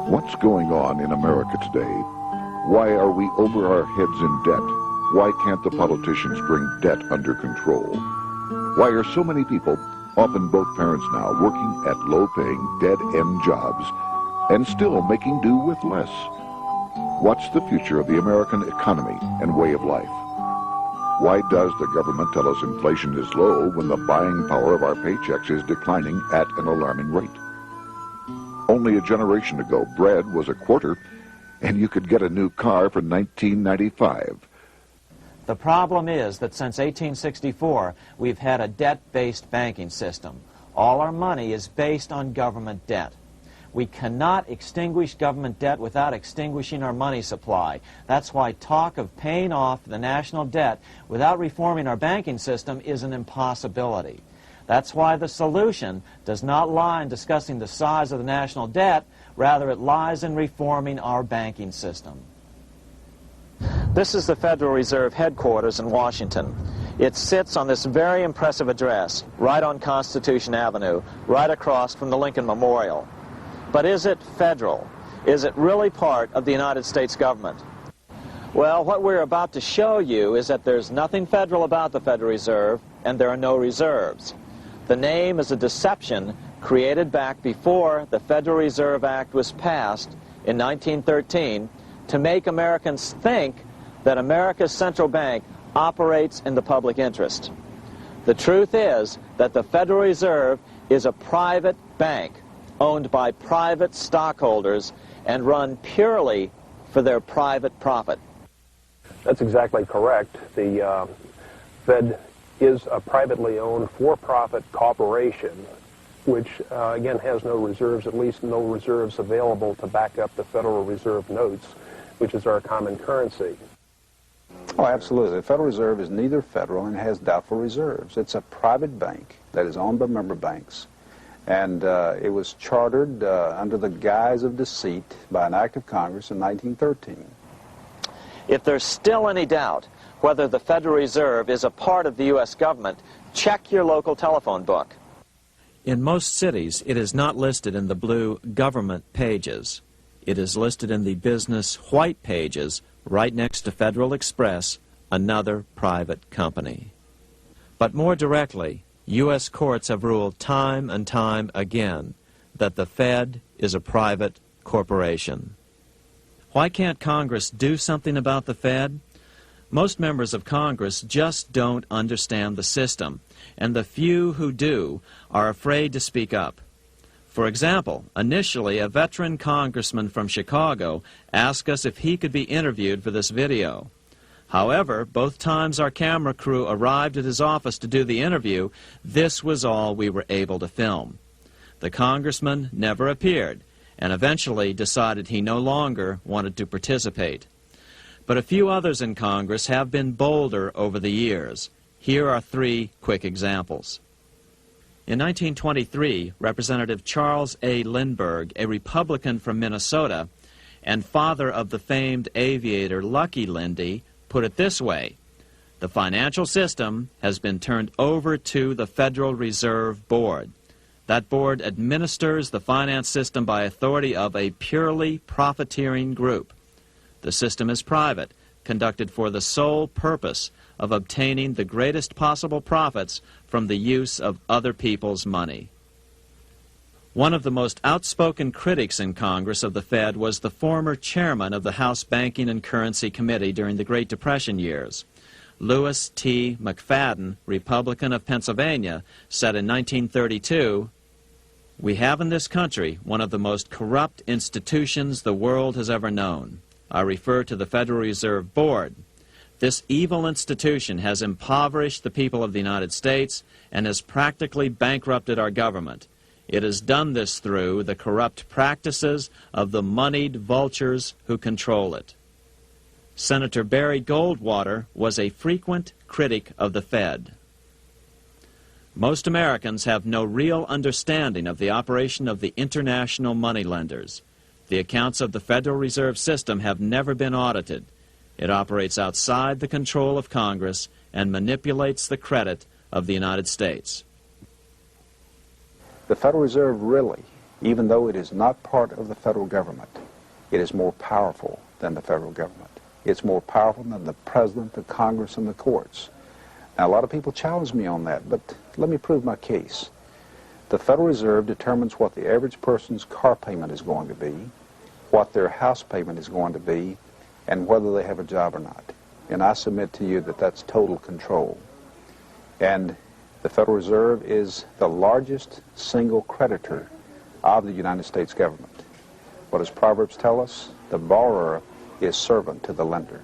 What's going on in America today? Why are we over our heads in debt? Why can't the politicians bring debt under control? Why are so many people, often both parents now, working at low-paying, dead-end jobs and still making do with less? What's the future of the American economy and way of life? Why does the government tell us inflation is low when the buying power of our paychecks is declining at an alarming rate? Only a generation ago, bread was a quarter, and you could get a new car for $19.95. The problem is that since 1864, we've had a debt-based banking system. All our money is based on government debt. We cannot extinguish government debt without extinguishing our money supply. That's why talk of paying off the national debt without reforming our banking system is an impossibility. That's why the solution does not lie in discussing the size of the national debt, rather it lies in reforming our banking system. This is the Federal Reserve headquarters in Washington. It sits on this very impressive address, right on Constitution Avenue, right across from the Lincoln Memorial. But is it federal? Is it really part of the United States government? Well, what we're about to show you is that there's nothing federal about the Federal Reserve, and there are no reserves. The name is a deception created back before the Federal Reserve Act was passed in 1913 to make Americans think that America's central bank operates in the public interest. The truth is that the Federal Reserve is a private bank owned by private stockholders and run purely for their private profit. That's exactly correct. The Fed is a privately owned for-profit corporation, which again has no reserves, at least no reserves available to back up the Federal Reserve notes, which is our common currency. Oh, absolutely. The Federal Reserve is neither federal and has doubtful reserves. It's a private bank that is owned by member banks, and it was chartered under the guise of deceit by an act of Congress in 1913. If there's still any doubt whether the Federal Reserve is a part of the U.S. government, check your local telephone book. In most cities, it is not listed in the blue government pages. It is listed in the business white pages right next to Federal Express, another private company. But more directly, U.S. courts have ruled time and time again that the Fed is a private corporation. Why can't Congress do something about the Fed? Most members of Congress just don't understand the system, and the few who do are afraid to speak up. For example, initially a veteran congressman from Chicago asked us if he could be interviewed for this video. However, both times our camera crew arrived at his office to do the interview, this was all we were able to film. The congressman never appeared, and eventually decided he no longer wanted to participate. But a few others in Congress have been bolder over the years. Here are three quick examples. In 1923, Representative Charles A. Lindbergh, a Republican from Minnesota, and father of the famed aviator Lucky Lindy, put it this way: the financial system has been turned over to the Federal Reserve Board. That board administers the finance system by authority of a purely profiteering group. The system is private, conducted for the sole purpose of obtaining the greatest possible profits from the use of other people's money. One of the most outspoken critics in Congress of the Fed was the former chairman of the House Banking and Currency Committee during the Great Depression years. Lewis T. McFadden, Republican of Pennsylvania, said in 1932, "We have in this country one of the most corrupt institutions the world has ever known. I refer to the Federal Reserve Board. This evil institution has impoverished the people of the United States and has practically bankrupted our government. It has done this through the corrupt practices of the moneyed vultures who control it." Senator Barry Goldwater was a frequent critic of the Fed. Most Americans have no real understanding of the operation of the international moneylenders. The accounts of the Federal Reserve System have never been audited. It operates outside the control of Congress and manipulates the credit of the United States. The Federal Reserve really even though it is not part of the federal government, it is more powerful than the federal government. It's more powerful than the president, the Congress, and the courts. Now, a lot of people challenge me on that, but let me prove my case. The Federal Reserve determines what the average person's car payment is going to be, what their house payment is going to be, and whether they have a job or not. And I submit to you that that's total control. And the Federal Reserve is the largest single creditor of the United States government. What does Proverbs tell us? The borrower is servant to the lender.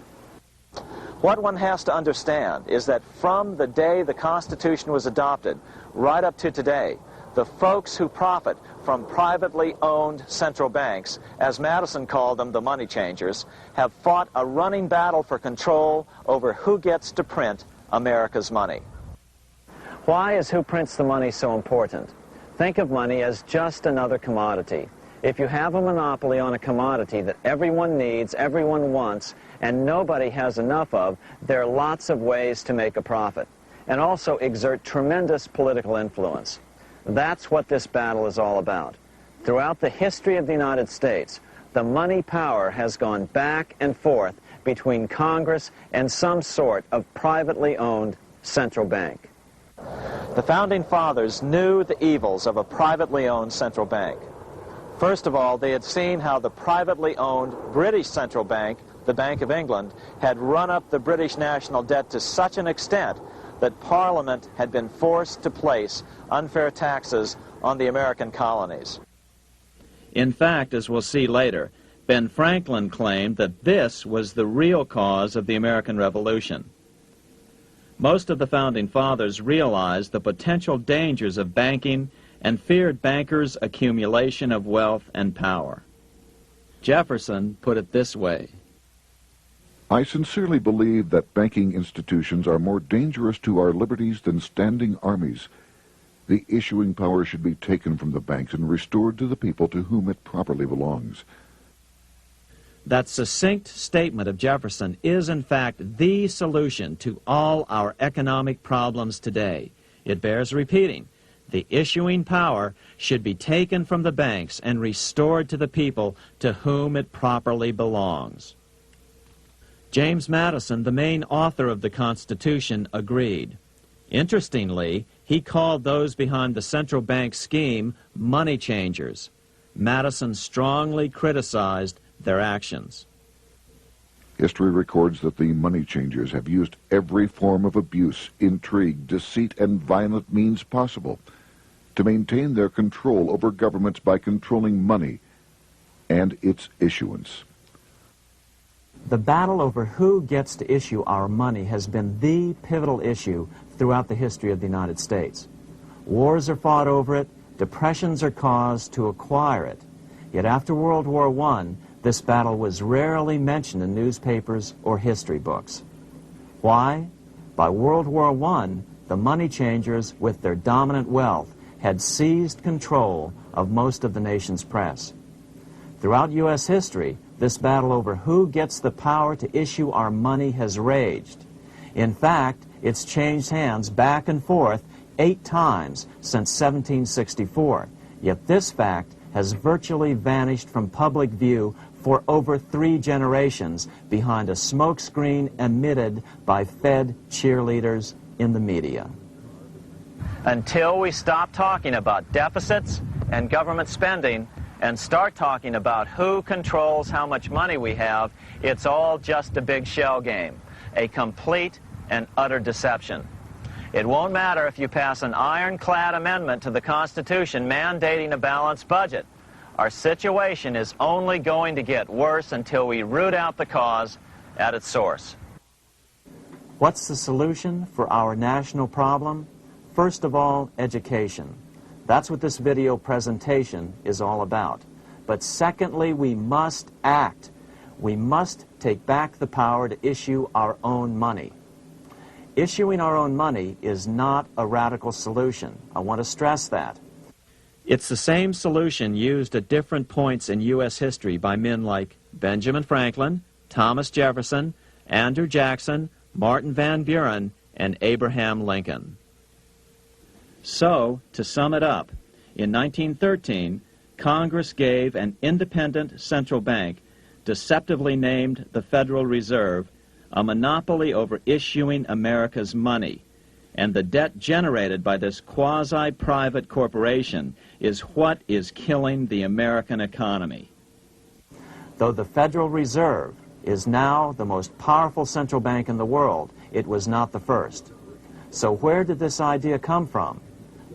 What one has to understand is that from the day the Constitution was adopted right up to today, the folks who profit from privately owned central banks, as Madison called them, the money changers, have fought a running battle for control over who gets to print America's money. Why is who prints the money so important? Think of money as just another commodity. If you have a monopoly on a commodity that everyone needs, everyone wants, and nobody has enough of, there are lots of ways to make a profit, and also exert tremendous political influence. That's what this battle is all about. Throughout the history of the United States, the money power has gone back and forth between Congress and some sort of privately owned central bank. The Founding Fathers knew the evils of a privately owned central bank. First of all, they had seen how the privately owned British central bank, the Bank of England, had run up the British national debt to such an extent that Parliament had been forced to place unfair taxes on the American colonies. In fact, as we'll see later, Ben Franklin claimed that this was the real cause of the American Revolution. Most of the Founding Fathers realized the potential dangers of banking and feared bankers' accumulation of wealth and power. Jefferson put it this way: I sincerely believe that banking institutions are more dangerous to our liberties than standing armies. The issuing power should be taken from the banks and restored to the people to whom it properly belongs. That succinct statement of Jefferson is, in fact, the solution to all our economic problems today. It bears repeating. The issuing power should be taken from the banks and restored to the people to whom it properly belongs. James Madison, the main author of the Constitution, agreed. Interestingly, he called those behind the central bank scheme money changers. Madison strongly criticized their actions. History records that the money changers have used every form of abuse, intrigue, deceit, and violent means possible to maintain their control over governments by controlling money and its issuance. The battle over who gets to issue our money has been the pivotal issue throughout the history of the United States. Wars are fought over it, depressions are caused to acquire it. Yet after World War I, this battle was rarely mentioned in newspapers or history books. Why? By World War I, the money changers, with their dominant wealth, had seized control of most of the nation's press. Throughout U.S. history, this battle over who gets the power to issue our money has raged. In fact, it's changed hands back and forth 8 times since 1764. Yet this fact has virtually vanished from public view for over 3 generations behind a smokescreen emitted by Fed cheerleaders in the media. Until we stop talking about deficits and government spending and start talking about who controls how much money we have, it's all just a big shell game, a complete and utter deception. It won't matter if you pass an ironclad amendment to the Constitution mandating a balanced budget. Our situation is only going to get worse until we root out the cause at its source. What's the solution for our national problem? First of all, education. That's what this video presentation is all about. But secondly, we must act. We must take back the power to issue our own money. Issuing our own money is not a radical solution. I want to stress that. It's the same solution used at different points in U.S. history by men like Benjamin Franklin, Thomas Jefferson, Andrew Jackson, Martin Van Buren, and Abraham Lincoln. So, to sum it up, in 1913, Congress gave an independent central bank, deceptively named the Federal Reserve, a monopoly over issuing America's money. And the debt generated by this quasi-private corporation is what is killing the American economy. Though the Federal Reserve is now the most powerful central bank in the world, it was not the first. So where did this idea come from?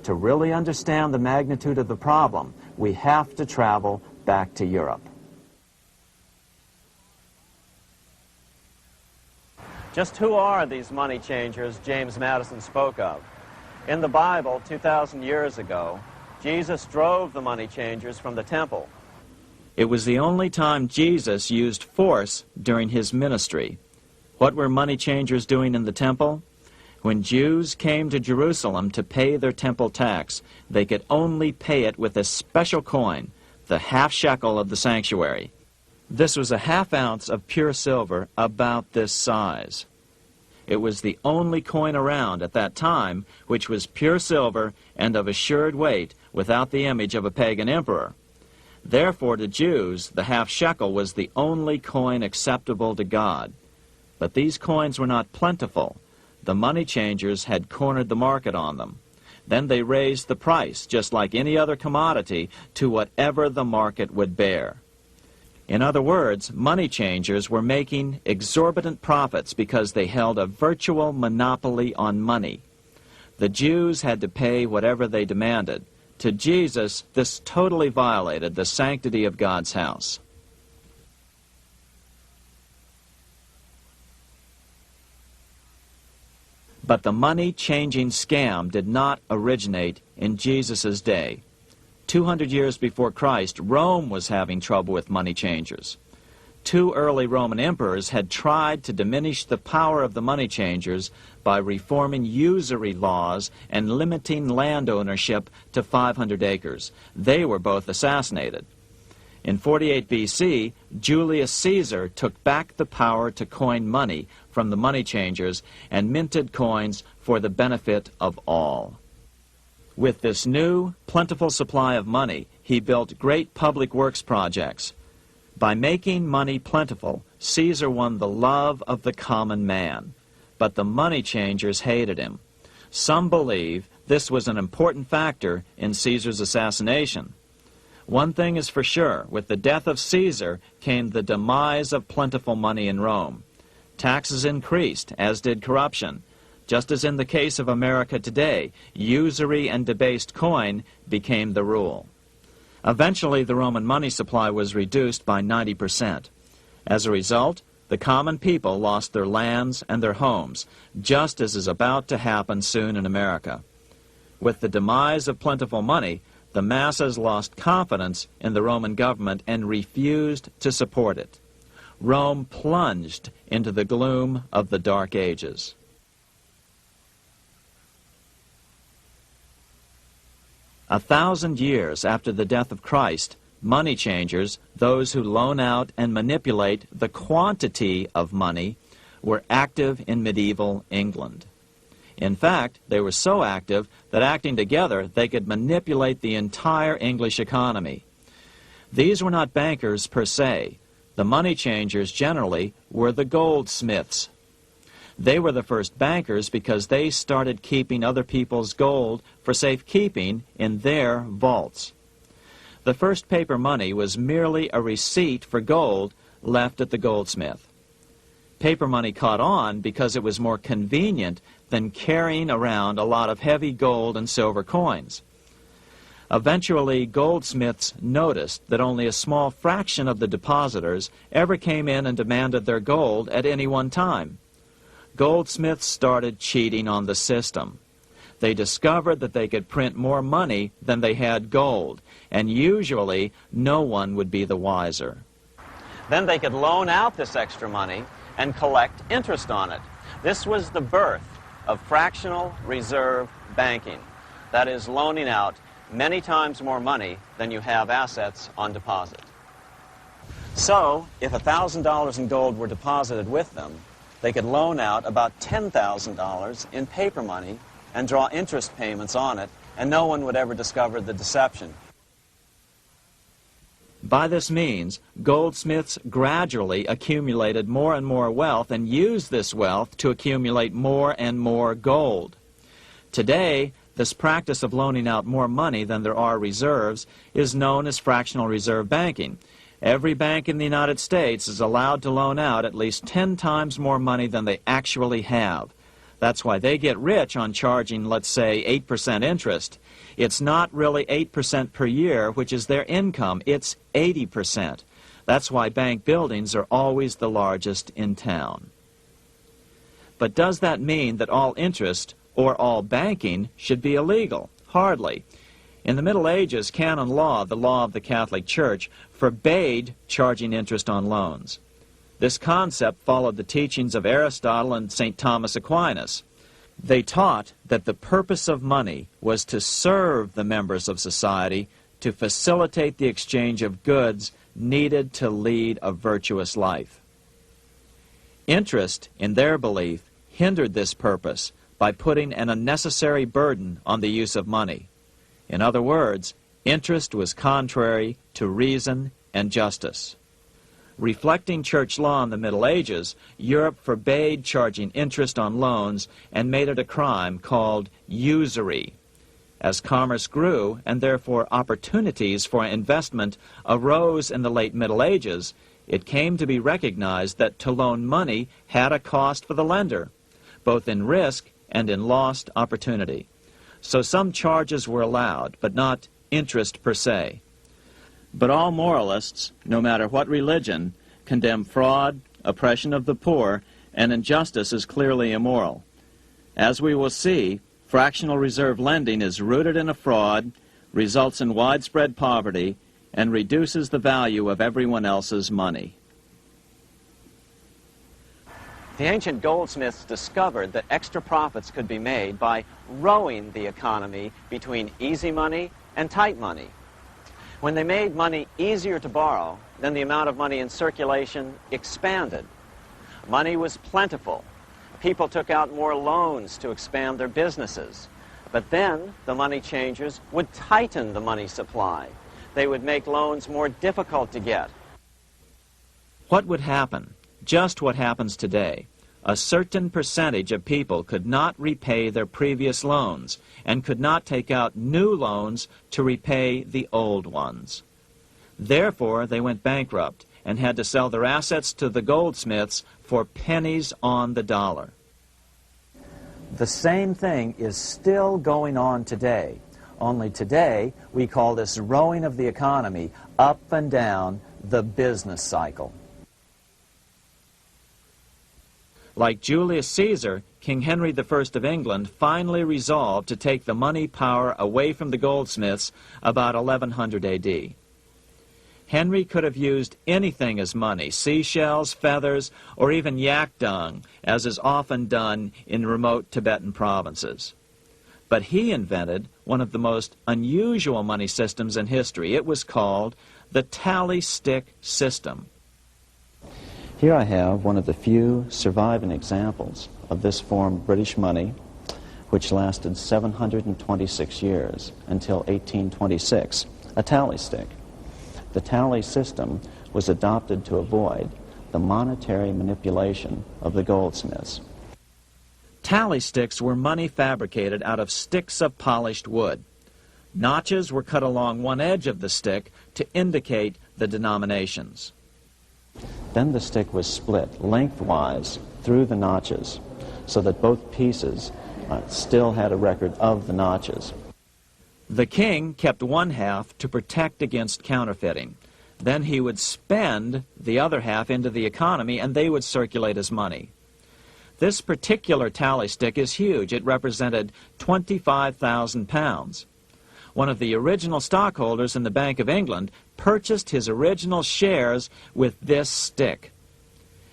To really understand the magnitude of the problem, we have to travel back to Europe. Just who are these money changers James Madison spoke of? In the Bible, 2,000 years ago, Jesus drove the money changers from the temple. It was the only time Jesus used force during his ministry. What were money changers doing in the temple? When Jews came to Jerusalem to pay their temple tax, they could only pay it with a special coin, the half shekel of the sanctuary. This was a half ounce of pure silver about this size. It was the only coin around at that time which was pure silver and of assured weight without the image of a pagan emperor. Therefore, to Jews, the half shekel was the only coin acceptable to God. But these coins were not plentiful. The money changers had cornered the market on them. Then they raised the price, just like any other commodity, to whatever the market would bear. In other words, money changers were making exorbitant profits because they held a virtual monopoly on money. The Jews had to pay whatever they demanded. To Jesus, this totally violated the sanctity of God's house. But the money-changing scam did not originate in Jesus' day. 200 years before Christ, Rome was having trouble with money changers. 2 early Roman emperors had tried to diminish the power of the money changers by reforming usury laws and limiting land ownership to 500 acres. They were both assassinated. In 48 BC, Julius Caesar took back the power to coin money from the money changers and minted coins for the benefit of all. With this new, plentiful supply of money, he built great public works projects. By making money plentiful, Caesar won the love of the common man. But the money changers hated him. Some believe this was an important factor in Caesar's assassination. One thing is for sure, with the death of Caesar came the demise of plentiful money in Rome. Taxes increased, as did corruption. Just as in the case of America today, usury and debased coin became the rule. Eventually, the Roman money supply was reduced by 90%. As a result, the common people lost their lands and their homes, just as is about to happen soon in America. With the demise of plentiful money, the masses lost confidence in the Roman government and refused to support it. Rome plunged into the gloom of the Dark Ages. A 1,000 years after the death of Christ, money changers, those who loan out and manipulate the quantity of money, were active in medieval England. In fact, they were so active that acting together, they could manipulate the entire English economy. These were not bankers per se. The money changers generally were the goldsmiths. They were the first bankers because they started keeping other people's gold for safekeeping in their vaults. The first paper money was merely a receipt for gold left at the goldsmith. Paper money caught on because it was more convenient than carrying around a lot of heavy gold and silver coins. Eventually, goldsmiths noticed that only a small fraction of the depositors ever came in and demanded their gold at any one time. Goldsmiths started cheating on the system. They discovered that they could print more money than they had gold, and usually no one would be the wiser. Then they could loan out this extra money and collect interest on it. This was the birth of fractional reserve banking. That is, loaning out many times more money than you have assets on deposit. So, if $1,000 in gold were deposited with them, they could loan out about $10,000 in paper money and draw interest payments on it, and no one would ever discover the deception. By this means, goldsmiths gradually accumulated more and more wealth and used this wealth to accumulate more and more gold. Today, this practice of loaning out more money than there are reserves is known as fractional reserve banking. Every bank in the United States is allowed to loan out at least 10 times more money than they actually have. That's why they get rich on charging, let's say, 8% interest. It's not really 8% per year, which is their income. It's 80%. That's why bank buildings are always the largest in town. But does that mean that all interest or all banking should be illegal? Hardly. In the Middle Ages, canon law, the law of the Catholic Church, forbade charging interest on loans. This concept followed the teachings of Aristotle and St. Thomas Aquinas. They taught that the purpose of money was to serve the members of society, to facilitate the exchange of goods needed to lead a virtuous life. Interest, in their belief, hindered this purpose by putting an unnecessary burden on the use of money. In other words, interest was contrary to reason and justice. Reflecting church law in the Middle Ages, Europe forbade charging interest on loans and made it a crime called usury. As commerce grew, and therefore opportunities for investment arose in the late Middle Ages, it came to be recognized that to loan money had a cost for the lender, both in risk and in lost opportunity. So some charges were allowed, but not interest per se. But all moralists, no matter what religion, condemn fraud, oppression of the poor, and injustice as clearly immoral. As we will see, fractional reserve lending is rooted in a fraud, results in widespread poverty, and reduces the value of everyone else's money. The ancient goldsmiths discovered that extra profits could be made by rowing the economy between easy money and tight money. When they made money easier to borrow, then the amount of money in circulation expanded. Money was plentiful. People took out more loans to expand their businesses. But then the money changers would tighten the money supply. They would make loans more difficult to get. What would happen? Just what happens today. A certain percentage of people could not repay their previous loans and could not take out new loans to repay the old ones. Therefore, they went bankrupt and had to sell their assets to the goldsmiths for pennies on the dollar. The same thing is still going on today. Only today, we call this rowing of the economy up and down the business cycle. Like Julius Caesar, King Henry I of England finally resolved to take the money power away from the goldsmiths about 1100 A.D. Henry could have used anything as money, seashells, feathers, or even yak dung, as is often done in remote Tibetan provinces. But he invented one of the most unusual money systems in history. It was called the tally stick system. Here I have one of the few surviving examples of this form of British money, which lasted 726 years until 1826, a tally stick. The tally system was adopted to avoid the monetary manipulation of the goldsmiths. Tally sticks were money fabricated out of sticks of polished wood. Notches were cut along one edge of the stick to indicate the denominations. Then the stick was split lengthwise through the notches so that both pieces still had a record of the notches. The king kept one half to protect against counterfeiting. Then he would spend the other half into the economy and they would circulate as money. This particular tally stick is huge. It represented 25,000 pounds. One of the original stockholders in the Bank of England purchased his original shares with this stick.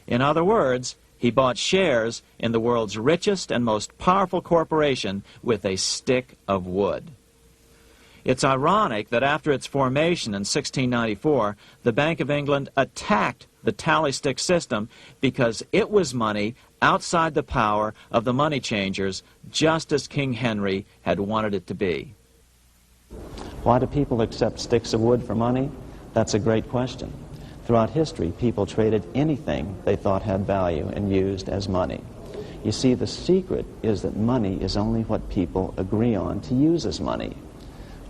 In other words, he bought shares in the world's richest and most powerful corporation with a stick of wood. It's ironic that after its formation in 1694, the Bank of England attacked the tally stick system because it was money outside the power of the money changers, just as King Henry had wanted it to be. Why do people accept sticks of wood for money? That's a great question. Throughout history, people traded anything they thought had value and used as money. You see, the secret is that money is only what people agree on to use as money.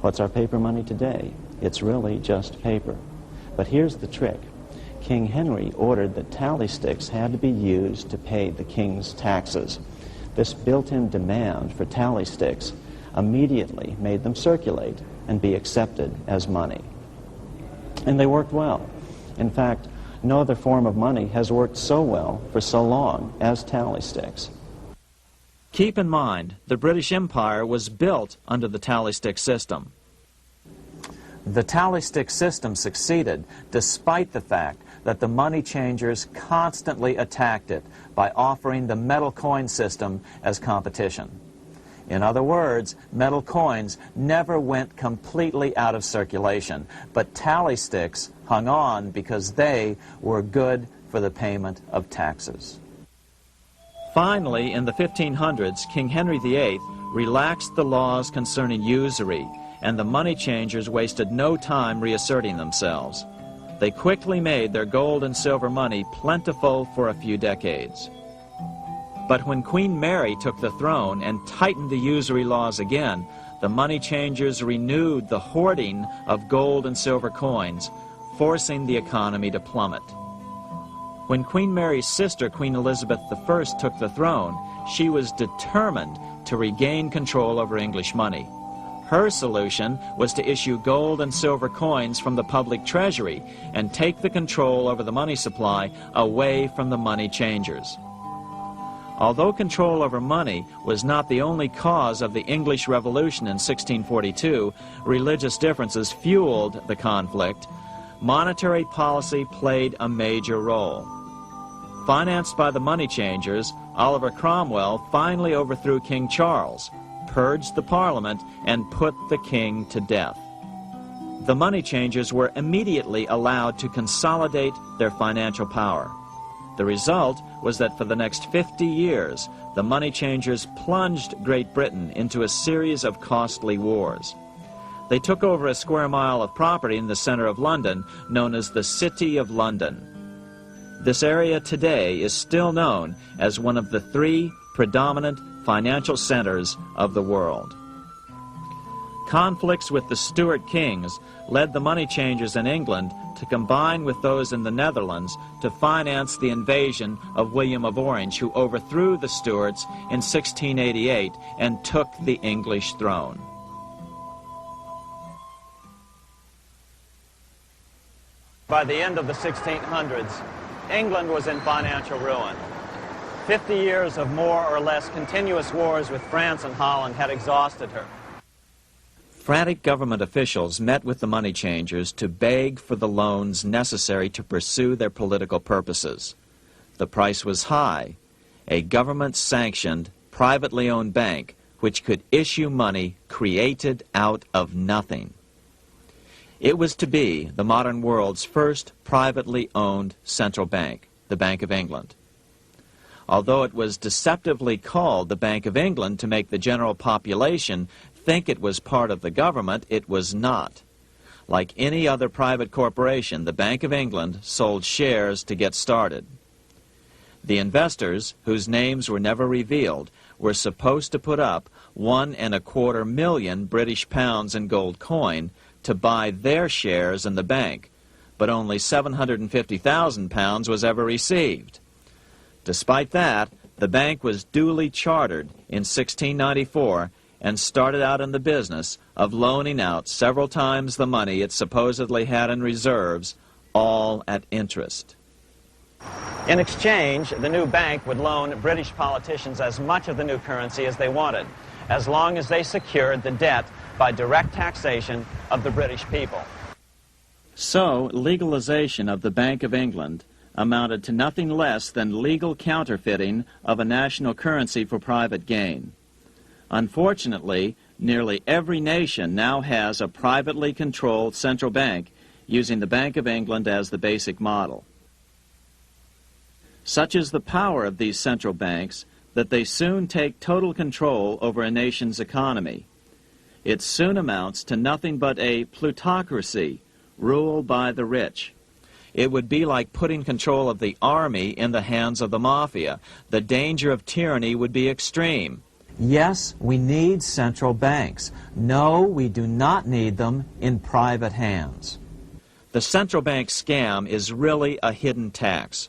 What's our paper money today? It's really just paper. But here's the trick. King Henry ordered that tally sticks had to be used to pay the king's taxes. This built-in demand for tally sticks immediately made them circulate and be accepted as money. And they worked well. In fact, no other form of money has worked so well for so long as tally sticks. Keep in mind, the British Empire was built under the tally stick system. The tally stick system succeeded despite the fact that the money changers constantly attacked it by offering the metal coin system as competition. In other words, metal coins never went completely out of circulation, but tally sticks hung on because they were good for the payment of taxes. Finally, in the 1500s, King Henry VIII relaxed the laws concerning usury, and the money changers wasted no time reasserting themselves. They quickly made their gold and silver money plentiful for a few decades. But when Queen Mary took the throne and tightened the usury laws again, the money changers renewed the hoarding of gold and silver coins, forcing the economy to plummet. When Queen Mary's sister, Queen Elizabeth I, took the throne, she was determined to regain control over English money. Her solution was to issue gold and silver coins from the public treasury and take the control over the money supply away from the money changers. Although control over money was not the only cause of the English Revolution in 1642, religious differences fueled the conflict. Monetary policy played a major role. Financed by the money changers, Oliver Cromwell finally overthrew King Charles, purged the Parliament, and put the king to death. The money changers were immediately allowed to consolidate their financial power. The result was that for the next 50 years, the money changers plunged Great Britain into a series of costly wars. They took over a square mile of property in the center of London, known as the City of London. This area today is still known as one of the 3 predominant financial centers of the world. Conflicts with the Stuart kings led the money changers in England to combine with those in the Netherlands to finance the invasion of William of Orange, who overthrew the Stuarts in 1688 and took the English throne. By the end of the 1600s, England was in financial ruin. 50 years of more or less continuous wars with France and Holland had exhausted her. Frantic government officials met with the money changers to beg for the loans necessary to pursue their political purposes. The price was high: a government-sanctioned, privately owned bank which could issue money created out of nothing. It was to be the modern world's first privately owned central bank, the Bank of England. Although it was deceptively called the Bank of England to make the general population think it was part of the government, it was not. Like any other private corporation, the Bank of England sold shares to get started. The investors, whose names were never revealed, were supposed to put up £1.25 million British pounds in gold coin to buy their shares in the bank, but only £750,000 was ever received. Despite that, the bank was duly chartered in 1694 and started out in the business of loaning out several times the money it supposedly had in reserves, all at interest. In exchange, the new bank would loan British politicians as much of the new currency as they wanted, as long as they secured the debt by direct taxation of the British people. So, legalization of the Bank of England amounted to nothing less than legal counterfeiting of a national currency for private gain. Unfortunately, nearly every nation now has a privately controlled central bank using the Bank of England as the basic model. Such is the power of these central banks that they soon take total control over a nation's economy. It soon amounts to nothing but a plutocracy, ruled by the rich. It would be like putting control of the army in the hands of the mafia. The danger of tyranny would be extreme. Yes, we need central banks. No, we do not need them in private hands. The central bank scam is really a hidden tax.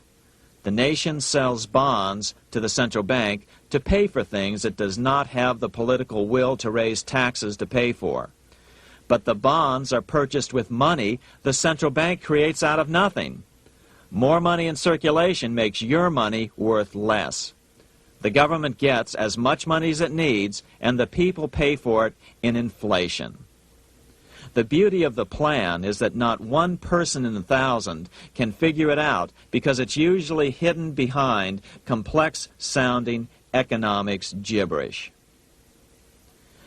The nation sells bonds to the central bank to pay for things it does not have the political will to raise taxes to pay for. But the bonds are purchased with money the central bank creates out of nothing. More money in circulation makes your money worth less. The government gets as much money as it needs, and the people pay for it in inflation. The beauty of the plan is that not one person in 1,000 can figure it out because it's usually hidden behind complex-sounding economics gibberish.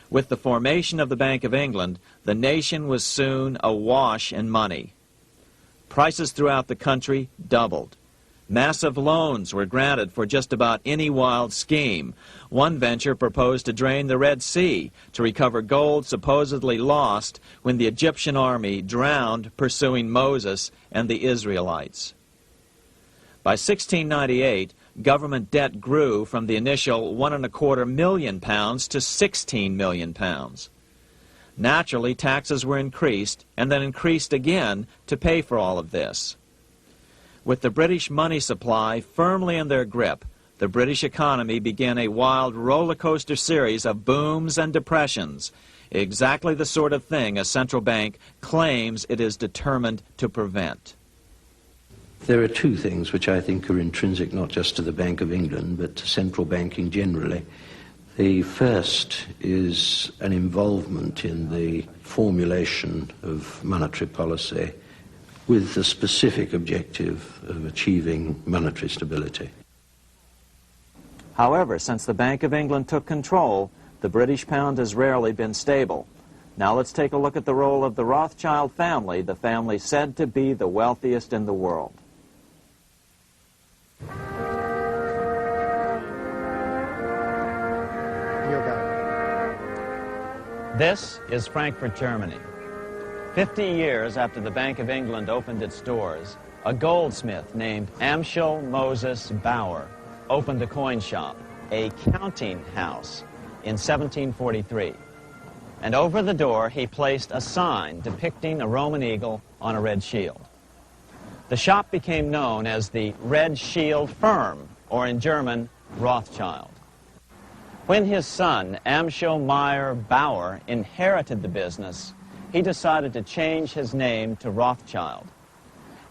With the formation of the Bank of England, the nation was soon awash in money. Prices throughout the country doubled. Massive loans were granted for just about any wild scheme. One venture proposed to drain the Red Sea to recover gold supposedly lost when the Egyptian army drowned pursuing Moses and the Israelites. By 1698, government debt grew from the initial £1.25 million to £16 million. Naturally, taxes were increased and then increased again to pay for all of this. With the British money supply firmly in their grip, the British economy began a wild roller coaster series of booms and depressions, exactly the sort of thing a central bank claims it is determined to prevent. There are two things which I think are intrinsic not just to the Bank of England but to central banking generally. The first is an involvement in the formulation of monetary policy with the specific objective of achieving monetary stability. However, since the Bank of England took control, the British pound has rarely been stable. Now let's take a look at the role of the Rothschild family, the family said to be the wealthiest in the world. This is Frankfurt, Germany. 50 years after the Bank of England opened its doors, a goldsmith named Amschel Moses Bauer opened a coin shop, a counting house, in 1743. And over the door he placed a sign depicting a Roman eagle on a red shield. The shop became known as the Red Shield Firm, or in German, Rothschild. When his son, Amschel Meyer Bauer, inherited the business, he decided to change his name to Rothschild.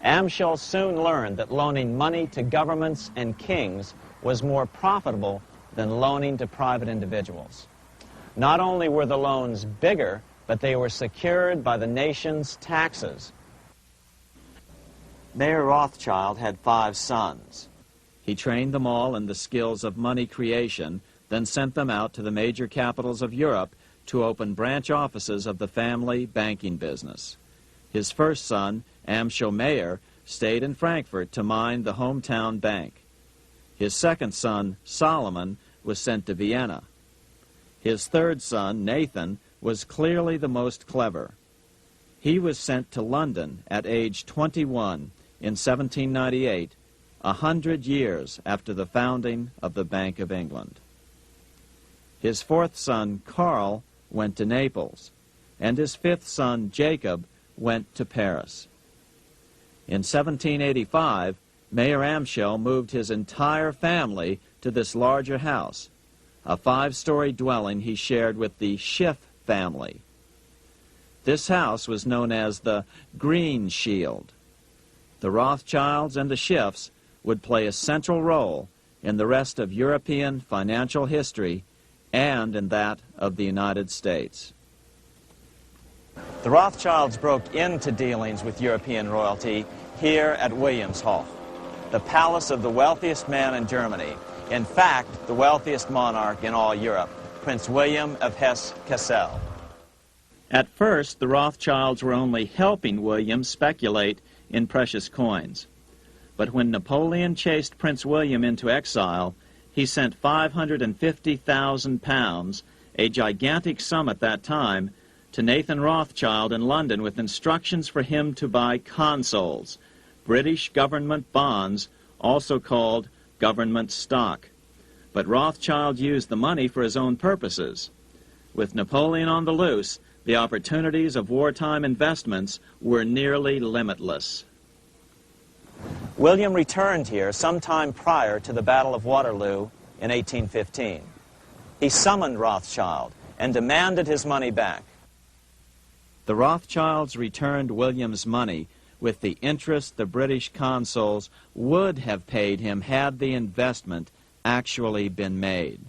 Amschel soon learned that loaning money to governments and kings was more profitable than loaning to private individuals. Not only were the loans bigger, but they were secured by the nation's taxes. Mayer Rothschild had 5 sons. He trained them all in the skills of money creation, then sent them out to the major capitals of Europe to open branch offices of the family banking business. His first son, Amschel Meyer, stayed in Frankfurt to mind the hometown bank. His second son, Solomon, was sent to Vienna. His third son, Nathan, was clearly the most clever. He was sent to London at age 21 in 1798, 100 years after the founding of the Bank of England. His fourth son, Karl, went to Naples, and his fifth son, Jacob, went to Paris. In 1785, Mayer Amschel moved his entire family to this larger house, a 5-story dwelling he shared with the Schiff family. This house was known as the Green Shield. The Rothschilds and the Schiffs would play a central role in the rest of European financial history and in that of the United States. The Rothschilds broke into dealings with European royalty here at Wilhelmshof, the palace of the wealthiest man in Germany. In fact, the wealthiest monarch in all Europe, Prince William of Hesse-Kassel. At first, the Rothschilds were only helping William speculate in precious coins. But when Napoleon chased Prince William into exile, he sent £550,000, a gigantic sum at that time, to Nathan Rothschild in London with instructions for him to buy consols, British government bonds, also called government stock. But Rothschild used the money for his own purposes. With Napoleon on the loose, the opportunities of wartime investments were nearly limitless. William returned here sometime prior to the Battle of Waterloo in 1815. He summoned Rothschild and demanded his money back. The Rothschilds returned William's money with the interest the British consuls would have paid him had the investment actually been made.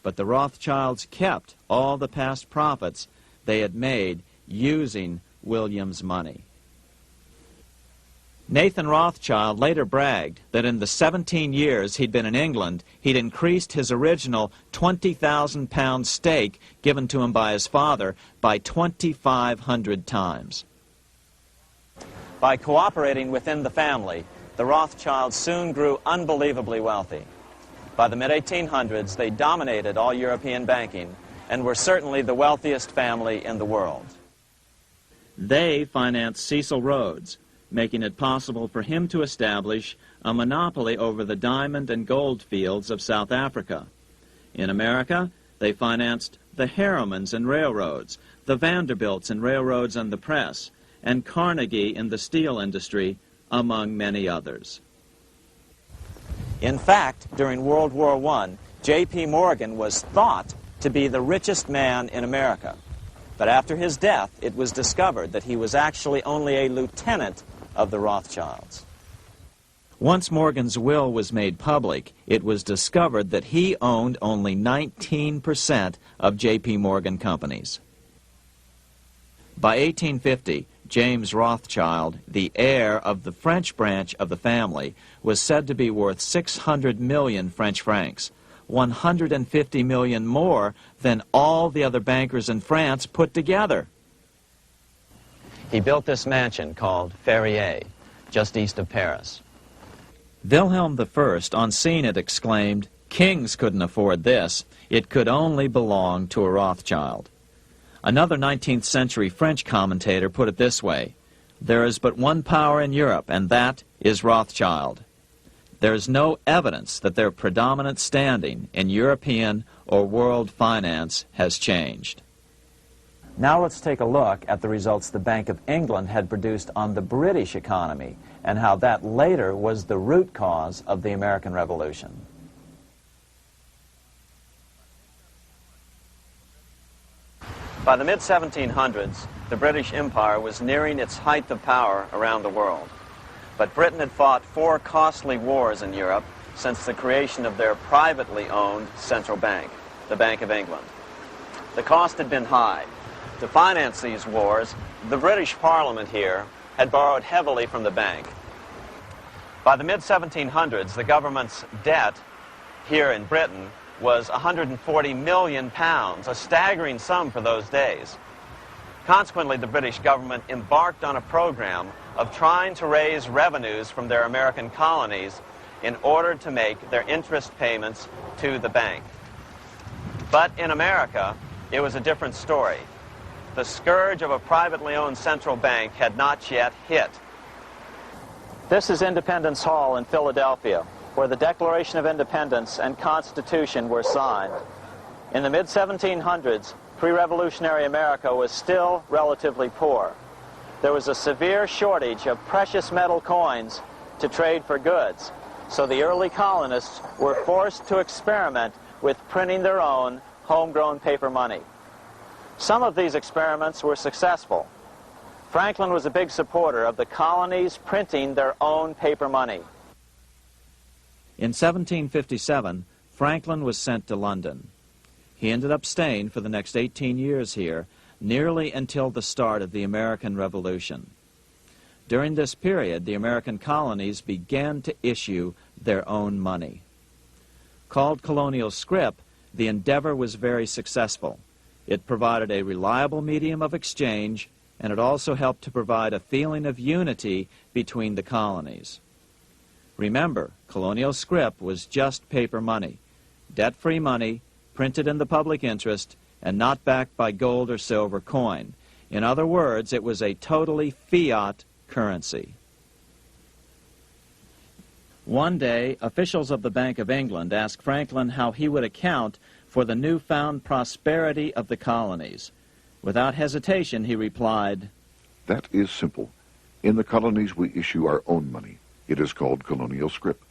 But the Rothschilds kept all the past profits they had made using William's money. Nathan Rothschild later bragged that in the 17 years he'd been in England, he'd increased his original £20,000 stake given to him by his father by 2,500 times. By cooperating within the family, the Rothschilds soon grew unbelievably wealthy. By the mid-1800s, they dominated all European banking and were certainly the wealthiest family in the world. They financed Cecil Rhodes, making it possible for him to establish a monopoly over the diamond and gold fields of South Africa. In America, they financed the Harrimans and railroads, the Vanderbilts and railroads and the press, and Carnegie in the steel industry, among many others. In fact, during World War I, J.P. Morgan was thought to be the richest man in America. But after his death, it was discovered that he was actually only a lieutenant of the Rothschilds. Once Morgan's will was made public, it was discovered that he owned only 19% of J.P. Morgan companies. By 1850, James Rothschild, the heir of the French branch of the family, was said to be worth 600 million French francs, 150 million more than all the other bankers in France put together. He built this mansion called Ferrier, just east of Paris. Wilhelm I, on seeing it, exclaimed, "Kings couldn't afford this. It could only belong to a Rothschild." Another 19th century French commentator put it this way: "There is but one power in Europe, and that is Rothschild." There is no evidence that their predominant standing in European or world finance has changed. Now let's take a look at the results the Bank of England had produced on the British economy and how that later was the root cause of the American Revolution. By the mid-1700s, the British Empire was nearing its height of power around the world. But Britain had fought 4 costly wars in Europe since the creation of their privately owned central bank, the Bank of England. The cost had been high. To finance these wars, the British Parliament here had borrowed heavily from the bank. By the mid-1700s, the government's debt here in Britain was £140 million, a staggering sum for those days. Consequently, the British government embarked on a program of trying to raise revenues from their American colonies in order to make their interest payments to the bank. But in America, it was a different story. The scourge of a privately owned central bank had not yet hit. This is Independence Hall in Philadelphia, where the Declaration of Independence and Constitution were signed. In the mid-1700s, pre-revolutionary America was still relatively poor. There was a severe shortage of precious metal coins to trade for goods, so the early colonists were forced to experiment with printing their own homegrown paper money. Some of these experiments were successful. Franklin was a big supporter of the colonies printing their own paper money. In 1757, Franklin was sent to London. He ended up staying for the next 18 years here, nearly until the start of the American Revolution. During this period, the American colonies began to issue their own money. Called colonial scrip, the endeavor was very successful. It provided a reliable medium of exchange, and it also helped to provide a feeling of unity between the colonies. Remember, colonial scrip was just paper money, debt-free money, printed in the public interest, and not backed by gold or silver coin. In other words, it was a totally fiat currency. One day, officials of the Bank of England asked Franklin how he would account for the newfound prosperity of the colonies. Without hesitation, he replied, "That is simple. In the colonies, we issue our own money. It is called colonial scrip.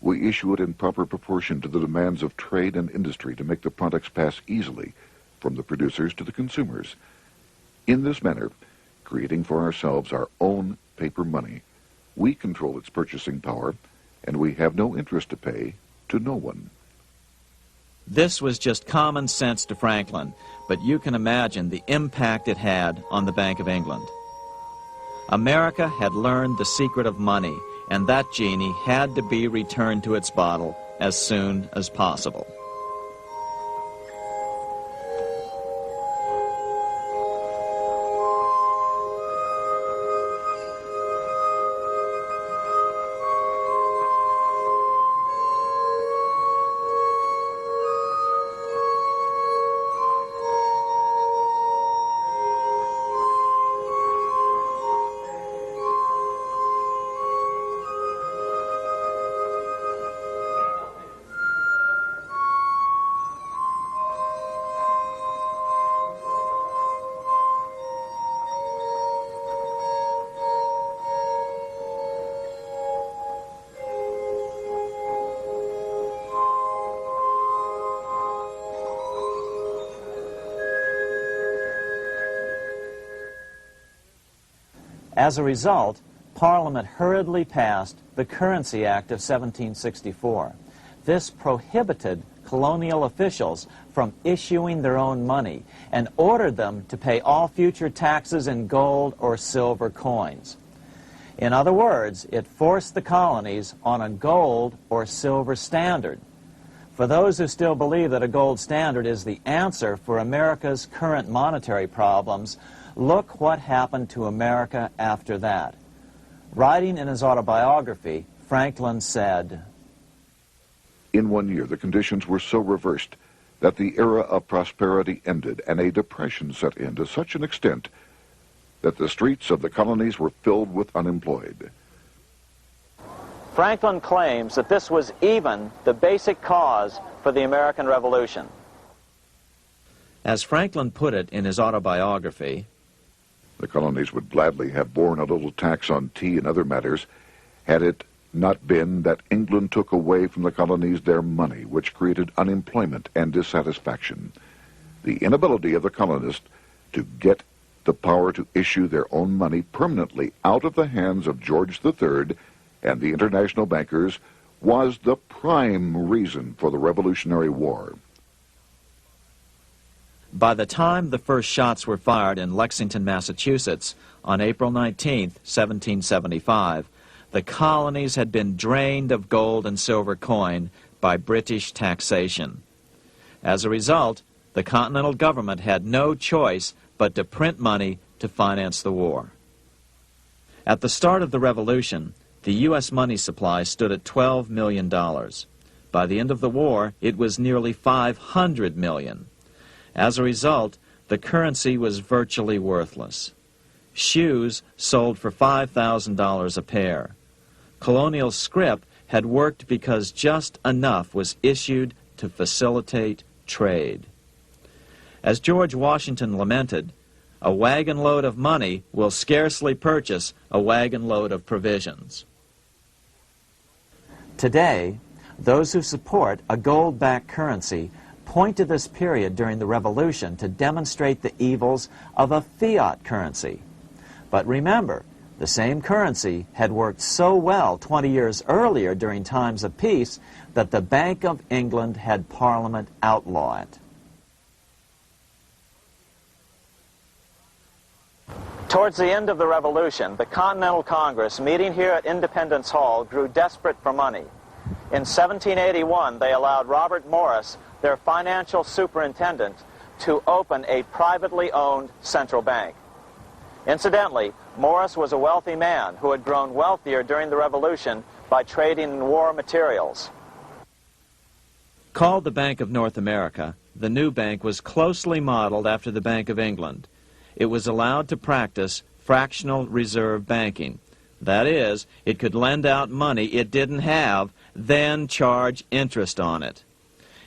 We issue it in proper proportion to the demands of trade and industry to make the products pass easily from the producers to the consumers. In this manner, creating for ourselves our own paper money, we control its purchasing power, and we have no interest to pay to no one." This was just common sense to Franklin, but you can imagine the impact it had on the Bank of England. America had learned the secret of money, and that genie had to be returned to its bottle as soon as possible. As a result, Parliament hurriedly passed the Currency Act of 1764. This prohibited colonial officials from issuing their own money and ordered them to pay all future taxes in gold or silver coins. In other words, it forced the colonies on a gold or silver standard. For those who still believe that a gold standard is the answer for America's current monetary problems, look what happened to America after that. Writing in his autobiography, Franklin said, "In 1 year, the conditions were so reversed that the era of prosperity ended and a depression set in to such an extent that the streets of the colonies were filled with unemployed." Franklin claims that this was even the basic cause for the American Revolution. As Franklin put it in his autobiography, The colonies would gladly have borne a little tax on tea and other matters had it not been that England took away from the colonies their money, which created unemployment and dissatisfaction. The inability of the colonists to get the power to issue their own money permanently out of the hands of George III and the international bankers was the prime reason for the Revolutionary War. by the time the first shots were fired in Lexington, Massachusetts, on April 19, 1775, the colonies had been drained of gold and silver coin by British taxation. As a result, the Continental government had no choice but to print money to finance the war. At the start of the Revolution, the U.S. money supply stood at $12 million. By the end of the war, it was nearly $500 million. As a result, the currency was virtually worthless. Shoes sold for $5,000 a pair. Colonial scrip had worked because just enough was issued to facilitate trade. As George Washington lamented, a wagon load of money will scarcely purchase a wagon load of provisions. Today, those who support a gold-backed currency point to this period during the Revolution to demonstrate the evils of a fiat currency. But remember, the same currency had worked so well 20 years earlier during times of peace that the Bank of England had Parliament outlaw it. Towards the end of the Revolution, the Continental Congress, meeting here at Independence Hall, grew desperate for money. In 1781, they allowed Robert Morris, their financial superintendent, to open a privately owned central bank. Incidentally, Morris was a wealthy man who had grown wealthier during the Revolution by trading in war materials. Called the Bank of North America, the new bank was closely modeled after the Bank of England. It was allowed to practice fractional reserve banking. That is, it could lend out money it didn't have, then charge interest on it.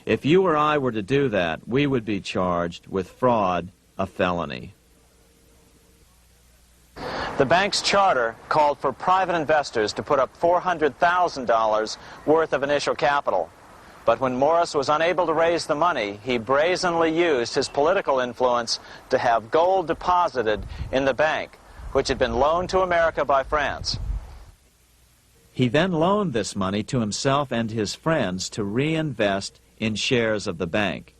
If you or I were to do that, we would be charged with fraud, a felony. The bank's charter called for private investors to put up $400,000 worth of initial capital. But when Morris was unable to raise the money, he brazenly used his political influence to have gold deposited in the bank, which had been loaned to America by France. He then loaned this money to himself and his friends to reinvest in shares of the bank.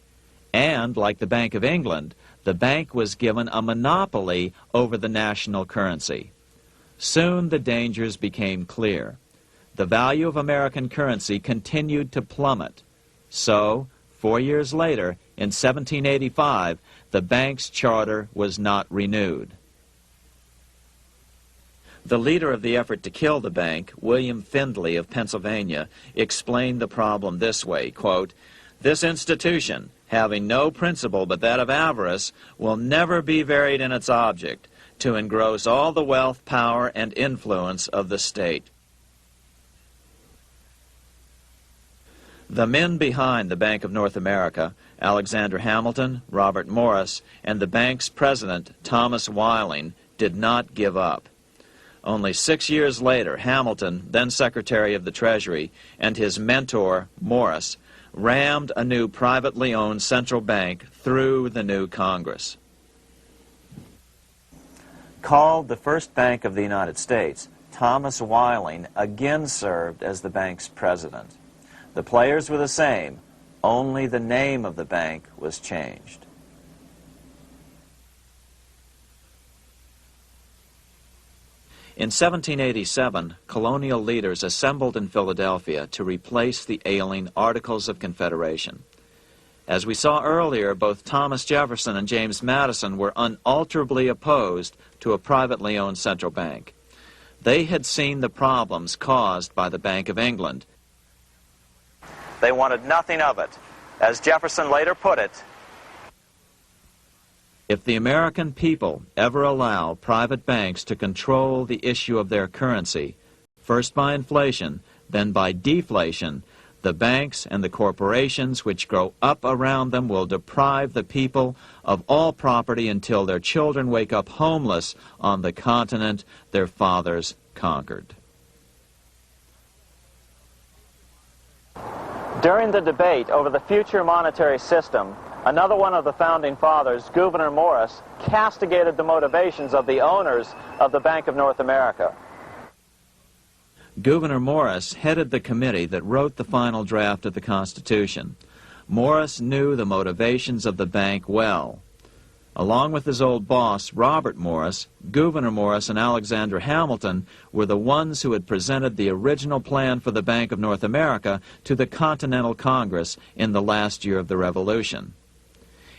And, like the Bank of England, the bank was given a monopoly over the national currency. Soon the dangers became clear. The value of American currency continued to plummet. So, 4 years later, in 1785, the bank's charter was not renewed. The leader of the effort to kill the bank, William Findley of Pennsylvania, explained the problem this way, quote, "This institution, having no principle but that of avarice, will never be varied in its object, to engross all the wealth, power, and influence of the state." The men behind the Bank of North America, Alexander Hamilton, Robert Morris, and the bank's president, Thomas Whiling, did not give up. Only 6 years later, Hamilton, then Secretary of the Treasury, and his mentor, Morris, rammed a new privately owned central bank through the new Congress. Called the first bank of the United States, Thomas Whiling again served as the bank's president. The players were the same, only the name of the bank was changed. In 1787, colonial leaders assembled in Philadelphia to replace the ailing Articles of Confederation. As we saw earlier, both Thomas Jefferson and James Madison were unalterably opposed to a privately owned central bank. They had seen the problems caused by the Bank of England. They wanted nothing of it. As Jefferson later put it, "If the American people ever allow private banks to control the issue of their currency, first by inflation, then by deflation, the banks and the corporations which grow up around them will deprive the people of all property until their children wake up homeless on the continent their fathers conquered." During the debate over the future monetary system, another one of the founding fathers, Gouverneur Morris, castigated the motivations of the owners of the Bank of North America. Gouverneur Morris headed the committee that wrote the final draft of the Constitution. Morris knew the motivations of the bank well. Along with his old boss, Robert Morris, Gouverneur Morris and Alexander Hamilton were the ones who had presented the original plan for the Bank of North America to the Continental Congress in the last year of the Revolution.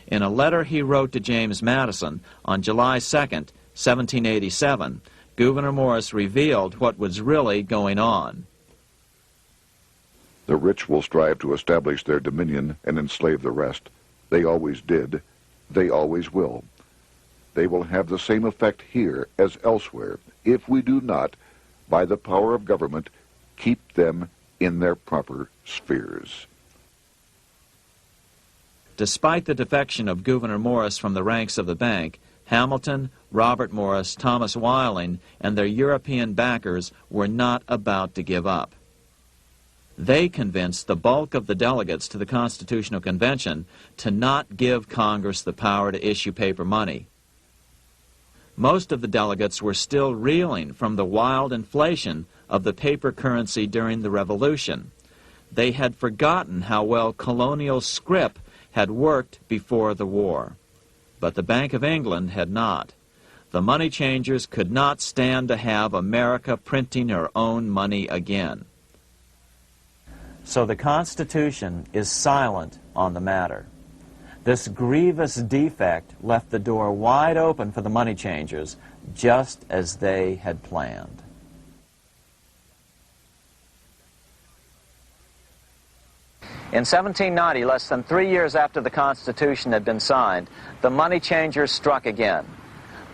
In a letter he wrote to James Madison on July 2nd, 1787, Gouverneur Morris revealed what was really going on. "The rich will strive to establish their dominion and enslave the rest. They always did. They always will. They will have the same effect here as elsewhere if we do not, by the power of government, keep them in their proper spheres." Despite the defection of Gouverneur Morris from the ranks of the bank, Hamilton, Robert Morris, Thomas Whiling, and their European backers were not about to give up. They convinced the bulk of the delegates to the Constitutional Convention to not give Congress the power to issue paper money. Most of the delegates were still reeling from the wild inflation of the paper currency during the Revolution. They had forgotten how well colonial scrip had worked before the war. But the Bank of England had not. The money changers could not stand to have America printing her own money again. So the Constitution is silent on the matter. This grievous defect left the door wide open for the money changers, just as they had planned. In 1790, less than 3 years after the Constitution had been signed, the money changers struck again.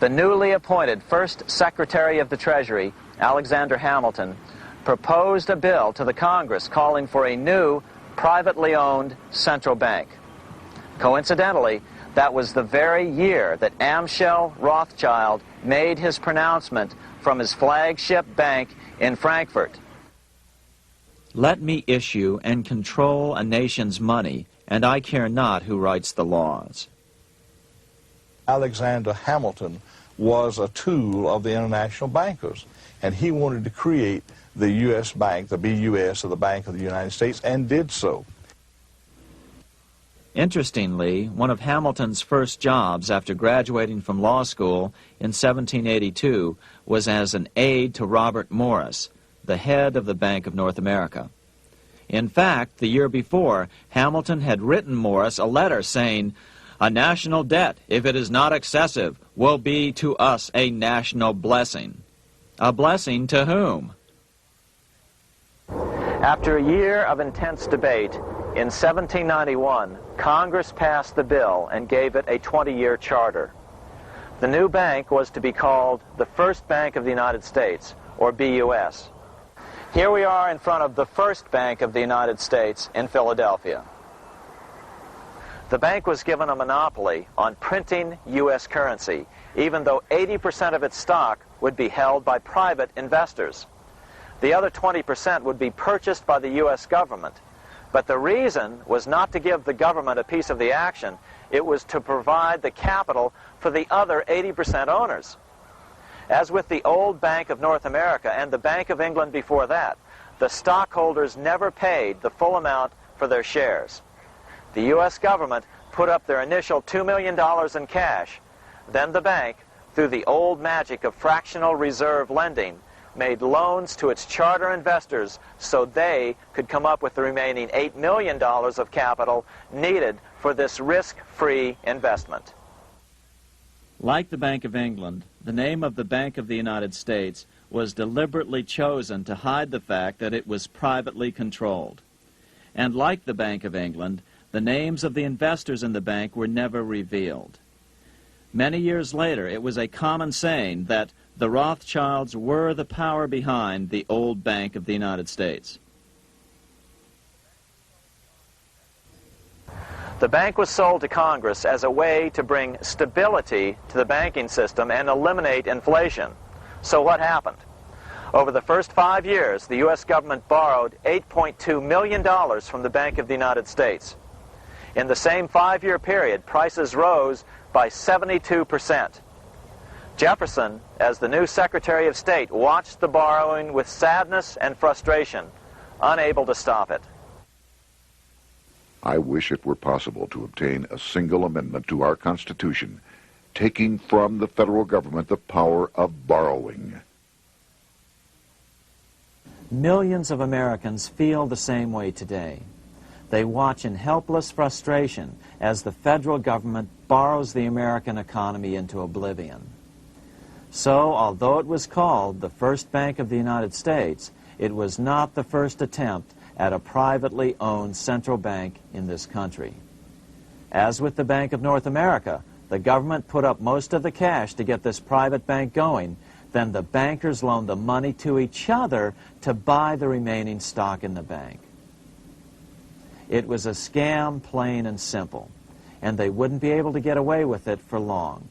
The newly appointed first Secretary of the Treasury, Alexander Hamilton, proposed a bill to the Congress calling for a new, privately owned central bank. Coincidentally, that was the very year that Amschel Rothschild made his pronouncement from his flagship bank in Frankfurt. Let me issue and control a nation's money, and I care not who writes the laws. Alexander Hamilton was a tool of the international bankers, and he wanted to create the U.S. Bank, the BUS, or the Bank of the United States, and did so. Interestingly, one of Hamilton's first jobs after graduating from law school in 1782 was as an aide to Robert Morris, the head of the Bank of North America. In fact, the year before, Hamilton had written Morris a letter saying, "A national debt, if it is not excessive, will be to us a national blessing." A blessing to whom? After a year of intense debate, in 1791, Congress passed the bill and gave it a 20-year charter. The new bank was to be called the First Bank of the United States, or BUS. Here we are in front of the First Bank of the United States in Philadelphia. The bank was given a monopoly on printing U.S. currency, even though 80% of its stock would be held by private investors. The other 20% would be purchased by the U.S. government. But the reason was not to give the government a piece of the action. It was to provide the capital for the other 80% owners. As with the old Bank of North America and the Bank of England before that, the stockholders never paid the full amount for their shares. The U.S. government put up their initial $2 million in cash. Then the bank, through the old magic of fractional reserve lending, made loans to its charter investors so they could come up with the remaining $8 million of capital needed for this risk-free investment. Like the Bank of England, the name of the Bank of the United States was deliberately chosen to hide the fact that it was privately controlled. And like the Bank of England, the names of the investors in the bank were never revealed. Many years later, it was a common saying that the Rothschilds were the power behind the old Bank of the United States. The bank was sold to Congress as a way to bring stability to the banking system and eliminate inflation. So what happened? Over the first 5 years, the U.S. government borrowed $8.2 million from the Bank of the United States. In the same 5-year period, prices rose by 72%. Jefferson, as the new Secretary of State, watched the borrowing with sadness and frustration, unable to stop it. I wish it were possible to obtain a single amendment to our Constitution, taking from the federal government the power of borrowing. Millions of Americans feel the same way today. They watch in helpless frustration as the federal government borrows the American economy into oblivion. So, although it was called the First Bank of the United States, it was not the first attempt at a privately owned central bank in this country. As with the Bank of North America, the government put up most of the cash to get this private bank going, then the bankers loaned the money to each other to buy the remaining stock in the bank. It was a scam, plain and simple, and they wouldn't be able to get away with it for long.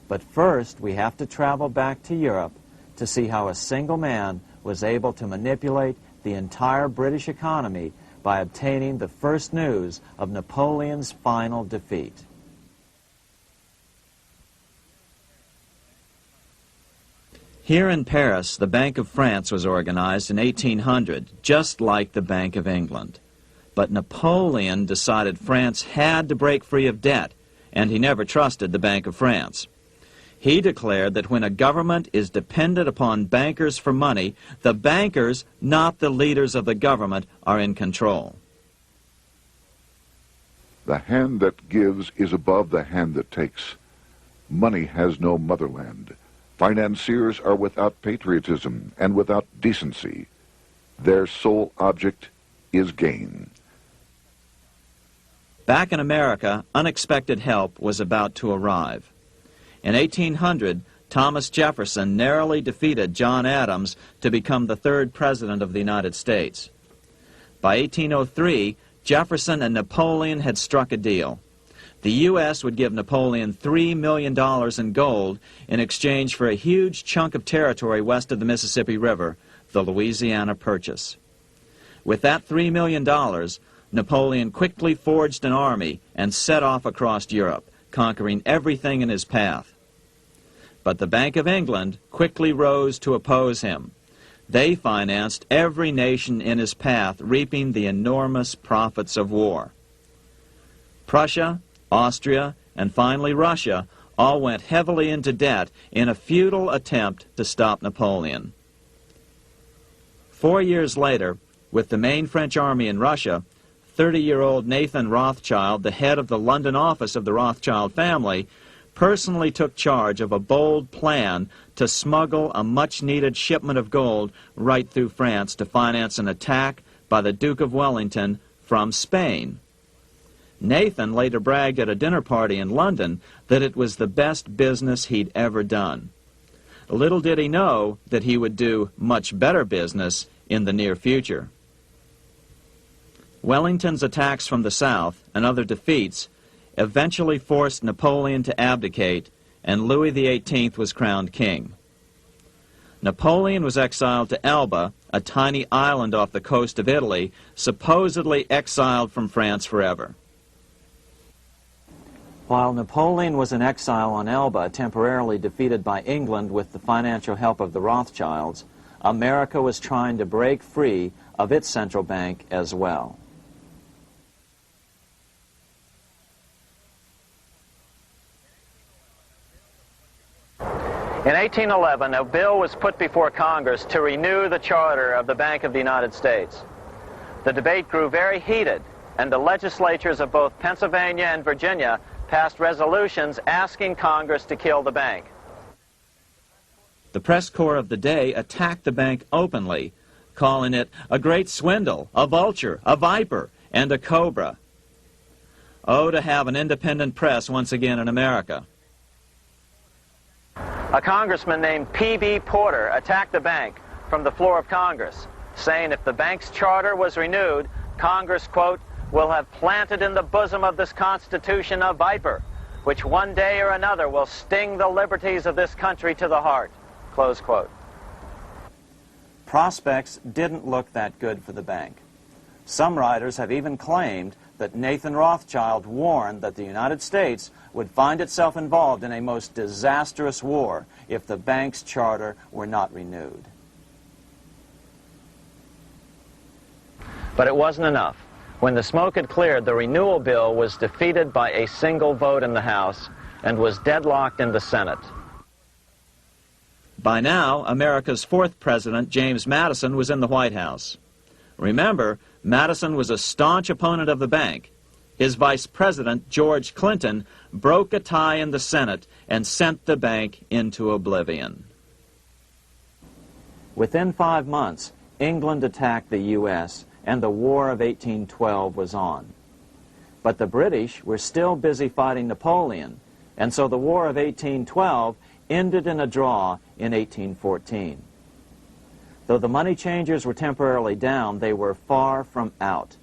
But first, we have to travel back to Europe to see how a single man was able to manipulate the entire British economy by obtaining the first news of Napoleon's final defeat. Here in Paris, the Bank of France was organized in 1800, just like the Bank of England. But Napoleon decided France had to break free of debt, and he never trusted the Bank of France. He declared that when a government is dependent upon bankers for money, the bankers, not the leaders of the government, are in control. The hand that gives is above the hand that takes. Money has no motherland. Financiers are without patriotism and without decency. Their sole object is gain. Back in America, unexpected help was about to arrive. In 1800, Thomas Jefferson narrowly defeated John Adams to become the third president of the United States. By 1803, Jefferson and Napoleon had struck a deal. The U.S. would give Napoleon $3 million in gold in exchange for a huge chunk of territory west of the Mississippi River, the Louisiana Purchase. With that $3 million, Napoleon quickly forged an army and set off across Europe, conquering everything in his path. But the Bank of England quickly rose to oppose him. They financed every nation in his path, reaping the enormous profits of war. Prussia, Austria, and finally Russia all went heavily into debt in a futile attempt to stop Napoleon. 4 years later, with the main French army in Russia, 30-year-old Nathan Rothschild, the head of the London office of the Rothschild family, personally took charge of a bold plan to smuggle a much-needed shipment of gold right through France to finance an attack by the Duke of Wellington from Spain. Nathan later bragged at a dinner party in London that it was the best business he'd ever done. Little did he know that he would do much better business in the near future. Wellington's attacks from the south and other defeats eventually forced Napoleon to abdicate, and Louis XVIII was crowned king. Napoleon was exiled to Elba, a tiny island off the coast of Italy, supposedly exiled from France forever. While Napoleon was in exile on Elba, temporarily defeated by England with the financial help of the Rothschilds, America was trying to break free of its central bank as well. In 1811, a bill was put before Congress to renew the charter of the Bank of the United States. The debate grew very heated, and the legislatures of both Pennsylvania and Virginia passed resolutions asking Congress to kill the bank. The press corps of the day attacked the bank openly, calling it a great swindle, a vulture, a viper, and a cobra. Oh, to have an independent press once again in America. A congressman named P.B. Porter attacked the bank from the floor of Congress, saying if the bank's charter was renewed, Congress, quote, will have planted in the bosom of this Constitution a viper, which one day or another will sting the liberties of this country to the heart, close quote. Prospects didn't look that good for the bank. Some writers have even claimed that Nathan Rothschild warned that the United States would find itself involved in a most disastrous war if the bank's charter were not renewed. But it wasn't enough. When the smoke had cleared, the renewal bill was defeated by a single vote in the House and was deadlocked in the Senate. By now, America's fourth president, James Madison, was in the White House. Remember, Madison was a staunch opponent of the bank. His vice president, George Clinton, broke a tie in the Senate and sent the bank into oblivion. Within 5 months, England attacked the U.S., and the War of 1812 was on. But the British were still busy fighting Napoleon, and so the War of 1812 ended in a draw in 1814. Though the money changers were temporarily down, they were far from out.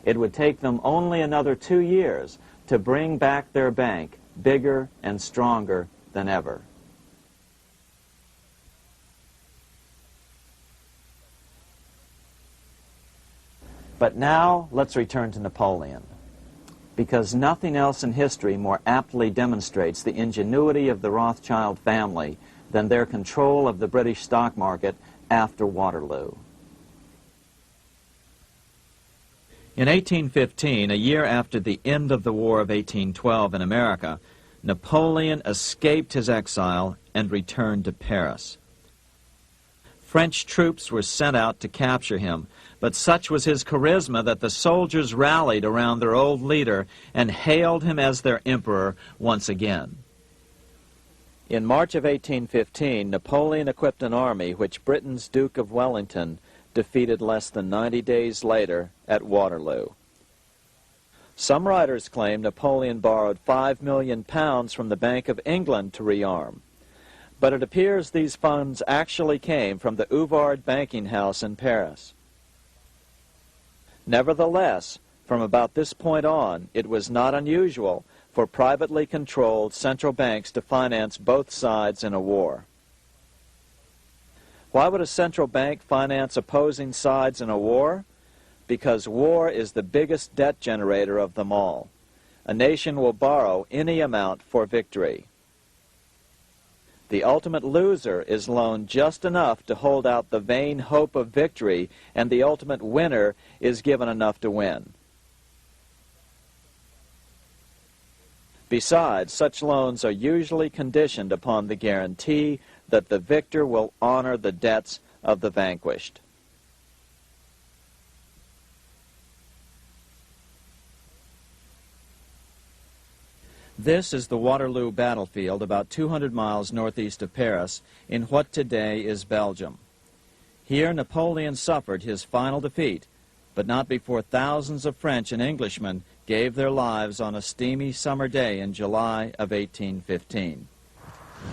It would take them only another 2 years to bring back their bank bigger and stronger than ever. But now let's return to Napoleon, because nothing else in history more aptly demonstrates the ingenuity of the Rothschild family than their control of the British stock market after Waterloo. In 1815, a year after the end of the War of 1812 in America, Napoleon escaped his exile and returned to Paris. French troops were sent out to capture him, but such was his charisma that the soldiers rallied around their old leader and hailed him as their emperor once again. In March of 1815, Napoleon equipped an army which Britain's Duke of Wellington defeated less than 90 days later at Waterloo. Some writers claim Napoleon borrowed £5 million from the Bank of England to rearm, but it appears these funds actually came from the Ouvard banking house in Paris. Nevertheless, from about this point on, it was not unusual for privately controlled central banks to finance both sides in a war. Why would a central bank finance opposing sides in a war? Because war is the biggest debt generator of them all. A nation will borrow any amount for victory. The ultimate loser is loaned just enough to hold out the vain hope of victory, and the ultimate winner is given enough to win. Besides, such loans are usually conditioned upon the guarantee that the victor will honor the debts of the vanquished. This is the Waterloo battlefield about 200 miles northeast of Paris in what today is Belgium. Here Napoleon suffered his final defeat, but not before thousands of French and Englishmen gave their lives on a steamy summer day in July of 1815.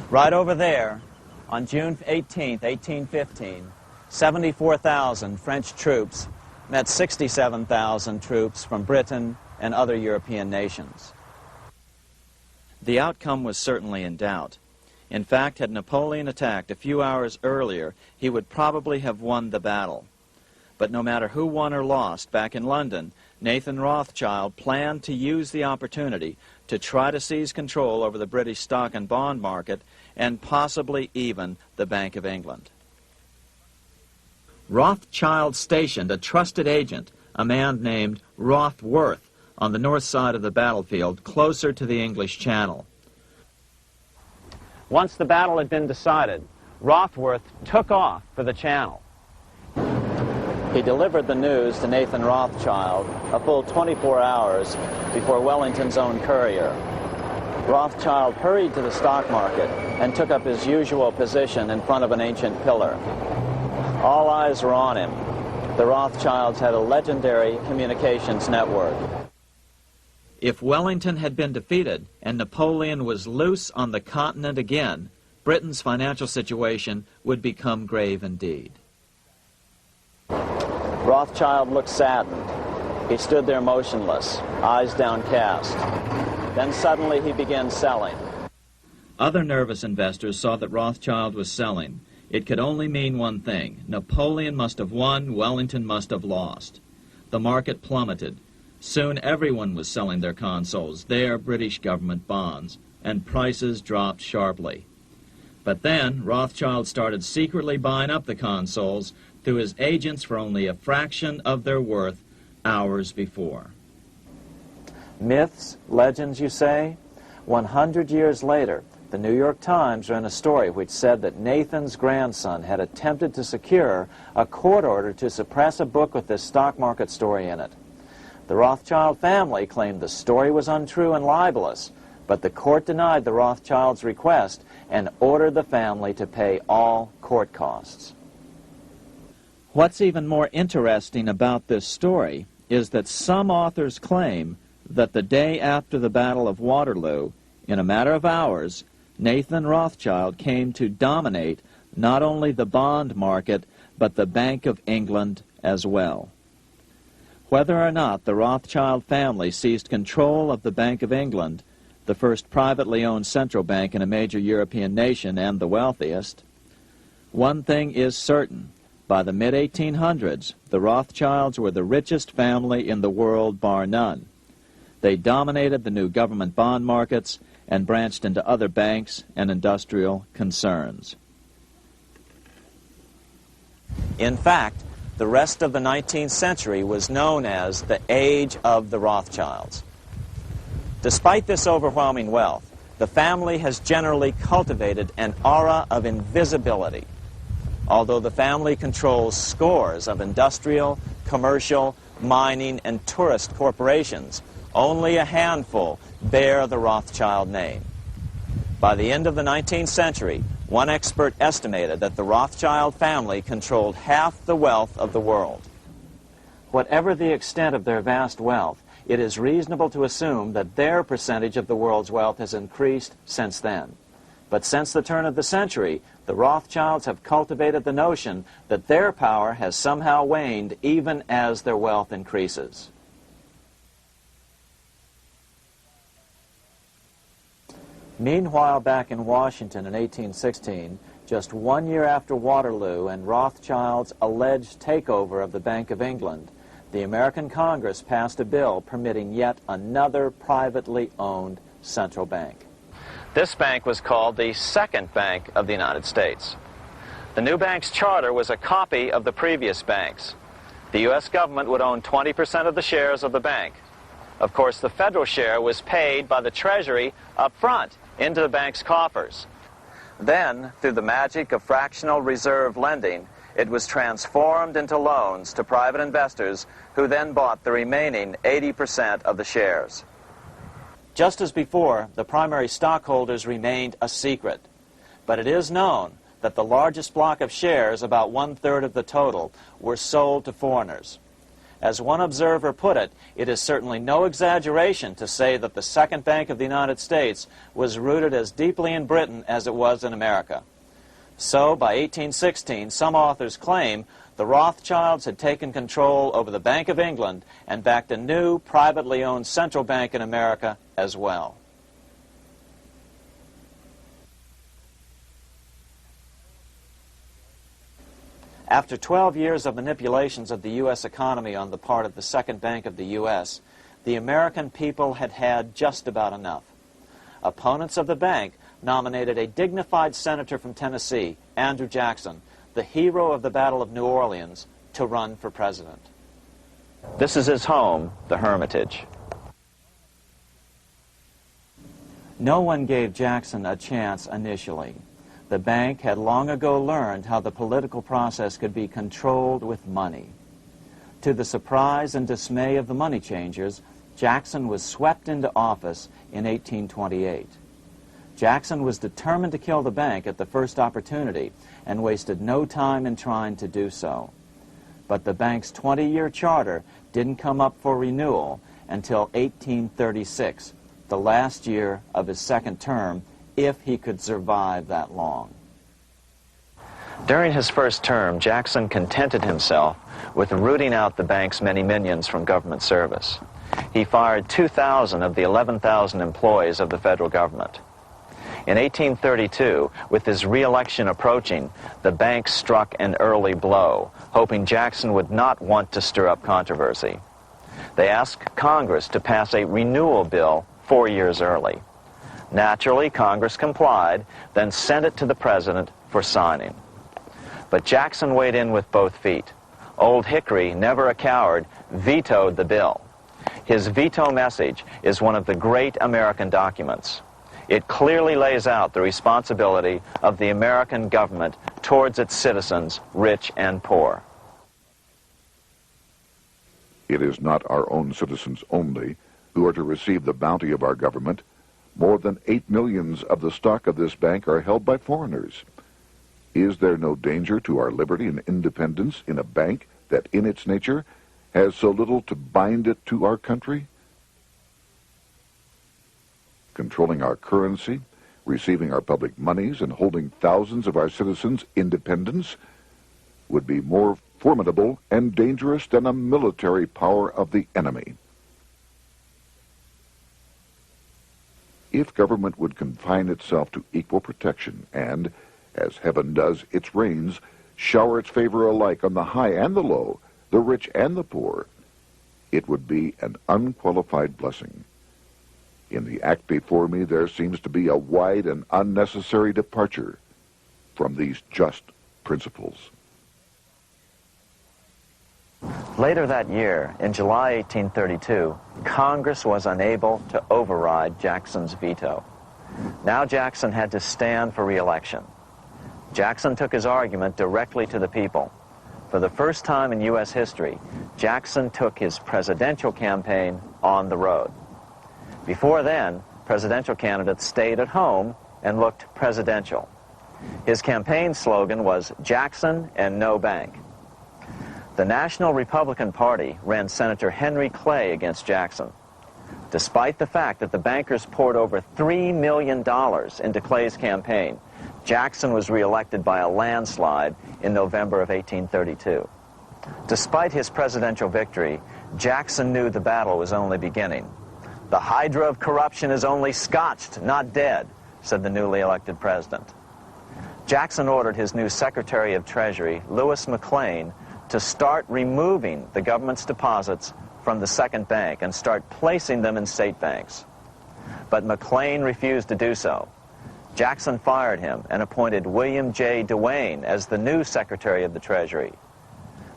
Right over there, on June 18, 1815, 74,000 French troops met 67,000 troops from Britain and other European nations. The outcome was certainly in doubt. In fact, had Napoleon attacked a few hours earlier, he would probably have won the battle. But no matter who won or lost, back in London, Nathan Rothschild planned to use the opportunity to try to seize control over the British stock and bond market and possibly even the Bank of England. Rothschild stationed a trusted agent, a man named Rothworth, on the north side of the battlefield, closer to the English Channel. Once the battle had been decided, Rothworth took off for the Channel. He delivered the news to Nathan Rothschild a full 24 hours before Wellington's own courier. Rothschild hurried to the stock market and took up his usual position in front of an ancient pillar. All eyes were on him. The Rothschilds had a legendary communications network. If Wellington had been defeated and Napoleon was loose on the continent again, Britain's financial situation would become grave indeed. Rothschild looked saddened. He stood there motionless, eyes downcast. Then suddenly he began selling. Other nervous investors saw that Rothschild was selling. It could only mean one thing. Napoleon must have won, Wellington must have lost. The market plummeted. Soon everyone was selling their consols, their British government bonds, and prices dropped sharply. But then Rothschild started secretly buying up the consols through his agents for only a fraction of their worth hours before. Myths, legends, you say? 100 years later, the New York Times ran a story which said that Nathan's grandson had attempted to secure a court order to suppress a book with this stock market story in it. The Rothschild family claimed the story was untrue and libelous, but the court denied the Rothschilds' request and ordered the family to pay all court costs. What's even more interesting about this story is that some authors claim that the day after the Battle of Waterloo, in a matter of hours, Nathan Rothschild came to dominate not only the bond market, but the Bank of England as well. Whether or not the Rothschild family seized control of the Bank of England, the first privately owned central bank in a major European nation and the wealthiest, one thing is certain. By the mid-1800s, the Rothschilds were the richest family in the world, bar none. They dominated the new government bond markets and branched into other banks and industrial concerns. In fact, the rest of the 19th century was known as the Age of the Rothschilds. Despite this overwhelming wealth, the family has generally cultivated an aura of invisibility. Although the family controls scores of industrial, commercial, mining, and tourist corporations, only a handful bear the Rothschild name. By the end of the 19th century, one expert estimated that the Rothschild family controlled half the wealth of the world. Whatever the extent of their vast wealth, it is reasonable to assume that their percentage of the world's wealth has increased since then. But since the turn of the century, the Rothschilds have cultivated the notion that their power has somehow waned even as their wealth increases. Meanwhile, back in Washington in 1816, just 1 year after Waterloo and Rothschild's alleged takeover of the Bank of England, the American Congress passed a bill permitting yet another privately owned central bank. This bank was called the Second Bank of the United States. The new bank's charter was a copy of the previous bank's. The U.S. government would own 20% of the shares of the bank. Of course, the federal share was paid by the Treasury up front into the bank's coffers. Then, through the magic of fractional reserve lending, it was transformed into loans to private investors who then bought the remaining 80% of the shares. Just as before, the primary stockholders remained a secret. But it is known that the largest block of shares, about 1/3 of the total, were sold to foreigners. As one observer put it, it is certainly no exaggeration to say that the Second Bank of the United States was rooted as deeply in Britain as it was in America. So, by 1816, some authors claim the Rothschilds had taken control over the Bank of England and backed a new, privately owned central bank in America as well. After 12 years of manipulations of the U.S. economy on the part of the Second Bank of the U.S., the American people had had just about enough. Opponents of the bank nominated a dignified senator from Tennessee, Andrew Jackson, the hero of the Battle of New Orleans, to run for president. This is his home, the Hermitage. No one gave Jackson a chance initially. The bank had long ago learned how the political process could be controlled with money. To the surprise and dismay of the money changers, Jackson was swept into office in 1828. Jackson was determined to kill the bank at the first opportunity and wasted no time in trying to do so. But the bank's 20-year charter didn't come up for renewal until 1836, the last year of his second term, if he could survive that long. During his first term, Jackson contented himself with rooting out the bank's many minions from government service. He fired 2,000 of the 11,000 employees of the federal government. In 1832, with his re-election approaching, the bank struck an early blow, hoping Jackson would not want to stir up controversy. They asked Congress to pass a renewal bill 4 years early. Naturally, Congress complied, then sent it to the president for signing. But Jackson weighed in with both feet. Old Hickory, never a coward, vetoed the bill. His veto message is one of the great American documents. It clearly lays out the responsibility of the American government towards its citizens, rich and poor. It is not our own citizens only who are to receive the bounty of our government. More than 8 million of the stock of this bank are held by foreigners. Is there no danger to our liberty and independence in a bank that in its nature has so little to bind it to our country? Controlling our currency, receiving our public monies, and holding thousands of our citizens' independence would be more formidable and dangerous than a military power of the enemy. If government would confine itself to equal protection and, as heaven does its rains, shower its favor alike on the high and the low, the rich and the poor, it would be an unqualified blessing. In the act before me, there seems to be a wide and unnecessary departure from these just principles. Later that year, in July 1832, Congress was unable to override Jackson's veto. Now Jackson had to stand for re-election. Jackson took his argument directly to the people. For the first time in U.S. history, Jackson took his presidential campaign on the road. Before then, presidential candidates stayed at home and looked presidential. His campaign slogan was "Jackson and no bank." The National Republican Party ran Senator Henry Clay against Jackson. Despite the fact that the bankers poured over $3 million into Clay's campaign, Jackson was reelected by a landslide in November of 1832. Despite his presidential victory, Jackson knew the battle was only beginning. "The hydra of corruption is only scotched, not dead," said the newly elected president. Jackson ordered his new Secretary of Treasury, Lewis McLean, to start removing the government's deposits from the second bank and start placing them in state banks. But McLean refused to do so. Jackson fired him and appointed William J. Duane as the new Secretary of the Treasury.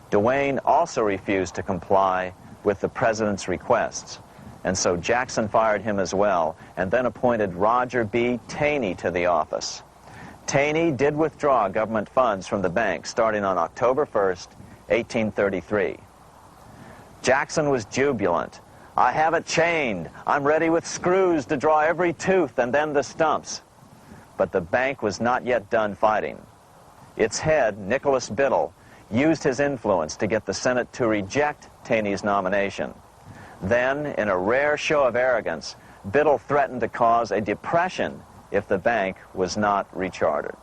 Duane also refused to comply with the president's requests, and so Jackson fired him as well and then appointed Roger B. Taney to the office. Taney did withdraw government funds from the bank starting on October 1st, 1833. Jackson was jubilant. "I have it chained. I'm ready with screws to draw every tooth and then the stumps." But the bank was not yet done fighting. Its head, Nicholas Biddle, used his influence to get the Senate to reject Taney's nomination. Then, in a rare show of arrogance, Biddle threatened to cause a depression if the bank was not rechartered.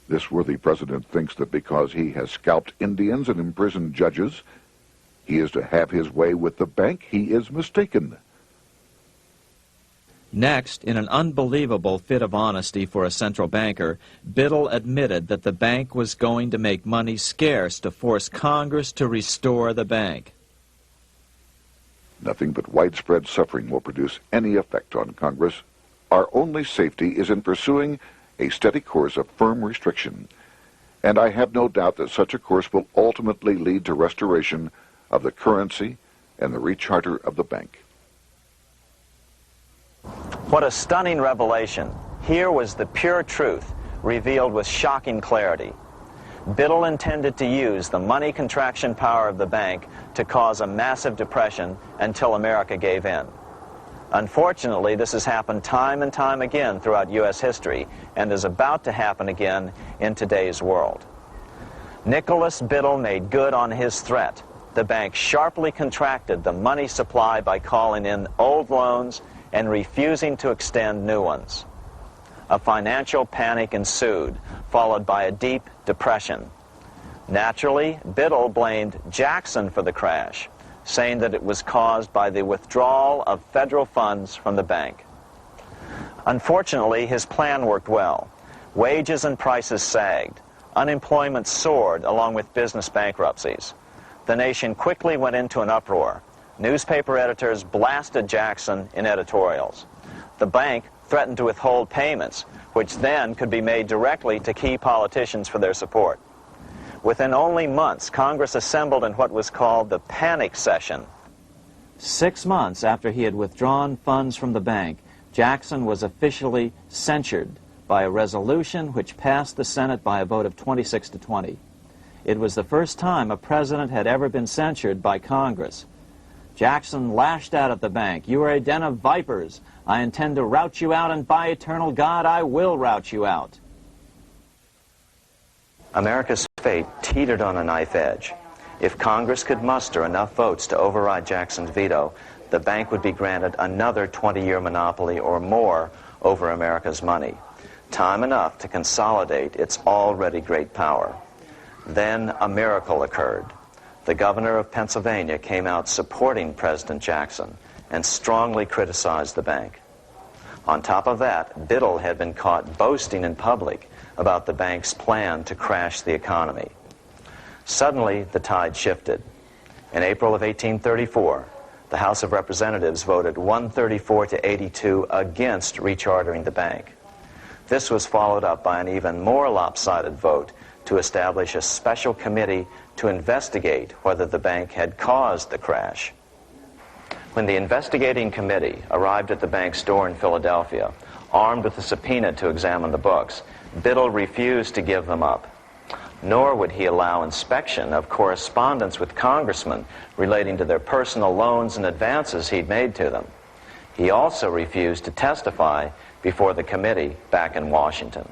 This worthy president thinks that because he has scalped Indians and imprisoned judges, he is to have his way with the bank. He is mistaken. Next, in an unbelievable fit of honesty for a central banker, Biddle admitted that the bank was going to make money scarce to force Congress to restore the bank. Nothing but widespread suffering will produce any effect on Congress. Our only safety is in pursuing a steady course of firm restriction, and I have no doubt that such a course will ultimately lead to restoration of the currency and the recharter of the bank. What a stunning revelation. Here was the pure truth, revealed with shocking clarity. Biddle intended to use the money contraction power of the bank to cause a massive depression until America gave in. Unfortunately, this has happened time and time again throughout U.S. history and is about to happen again in today's world. Nicholas Biddle made good on his threat. The bank sharply contracted the money supply by calling in old loans and refusing to extend new ones. A financial panic ensued, followed by a deep depression. Naturally, Biddle blamed Jackson for the crash, saying that it was caused by the withdrawal of federal funds from the bank. Unfortunately, his plan worked well. Wages and prices sagged. Unemployment soared along with business bankruptcies. The nation quickly went into an uproar. Newspaper editors blasted Jackson in editorials. The bank threatened to withhold payments, which then could be made directly to key politicians for their support. Within only months, Congress assembled in what was called the panic session. 6 months after he had withdrawn funds from the bank, Jackson was officially censured by a resolution which passed the Senate by a vote of 26 to 20. It was the first time a president had ever been censured by Congress. Jackson lashed out at the bank. "You are a den of vipers. I intend to rout you out, and by eternal God, I will rout you out." America's fate teetered on a knife edge. If Congress could muster enough votes to override Jackson's veto, the bank would be granted another 20-year monopoly or more over America's money, time enough to consolidate its already great power. Then a miracle occurred. The governor of Pennsylvania came out supporting President Jackson and strongly criticized the bank. On top of that, Biddle had been caught boasting in public about the bank's plan to crash the economy. Suddenly, the tide shifted. In April of 1834, the House of Representatives voted 134 to 82 against rechartering the bank. This was followed up by an even more lopsided vote to establish a special committee to investigate whether the bank had caused the crash. When the investigating committee arrived at the bank's door in Philadelphia, armed with a subpoena to examine the books, Biddle refused to give them up. Nor would he allow inspection of correspondence with congressmen relating to their personal loans and advances he'd made to them. He also refused to testify before the committee back in Washington.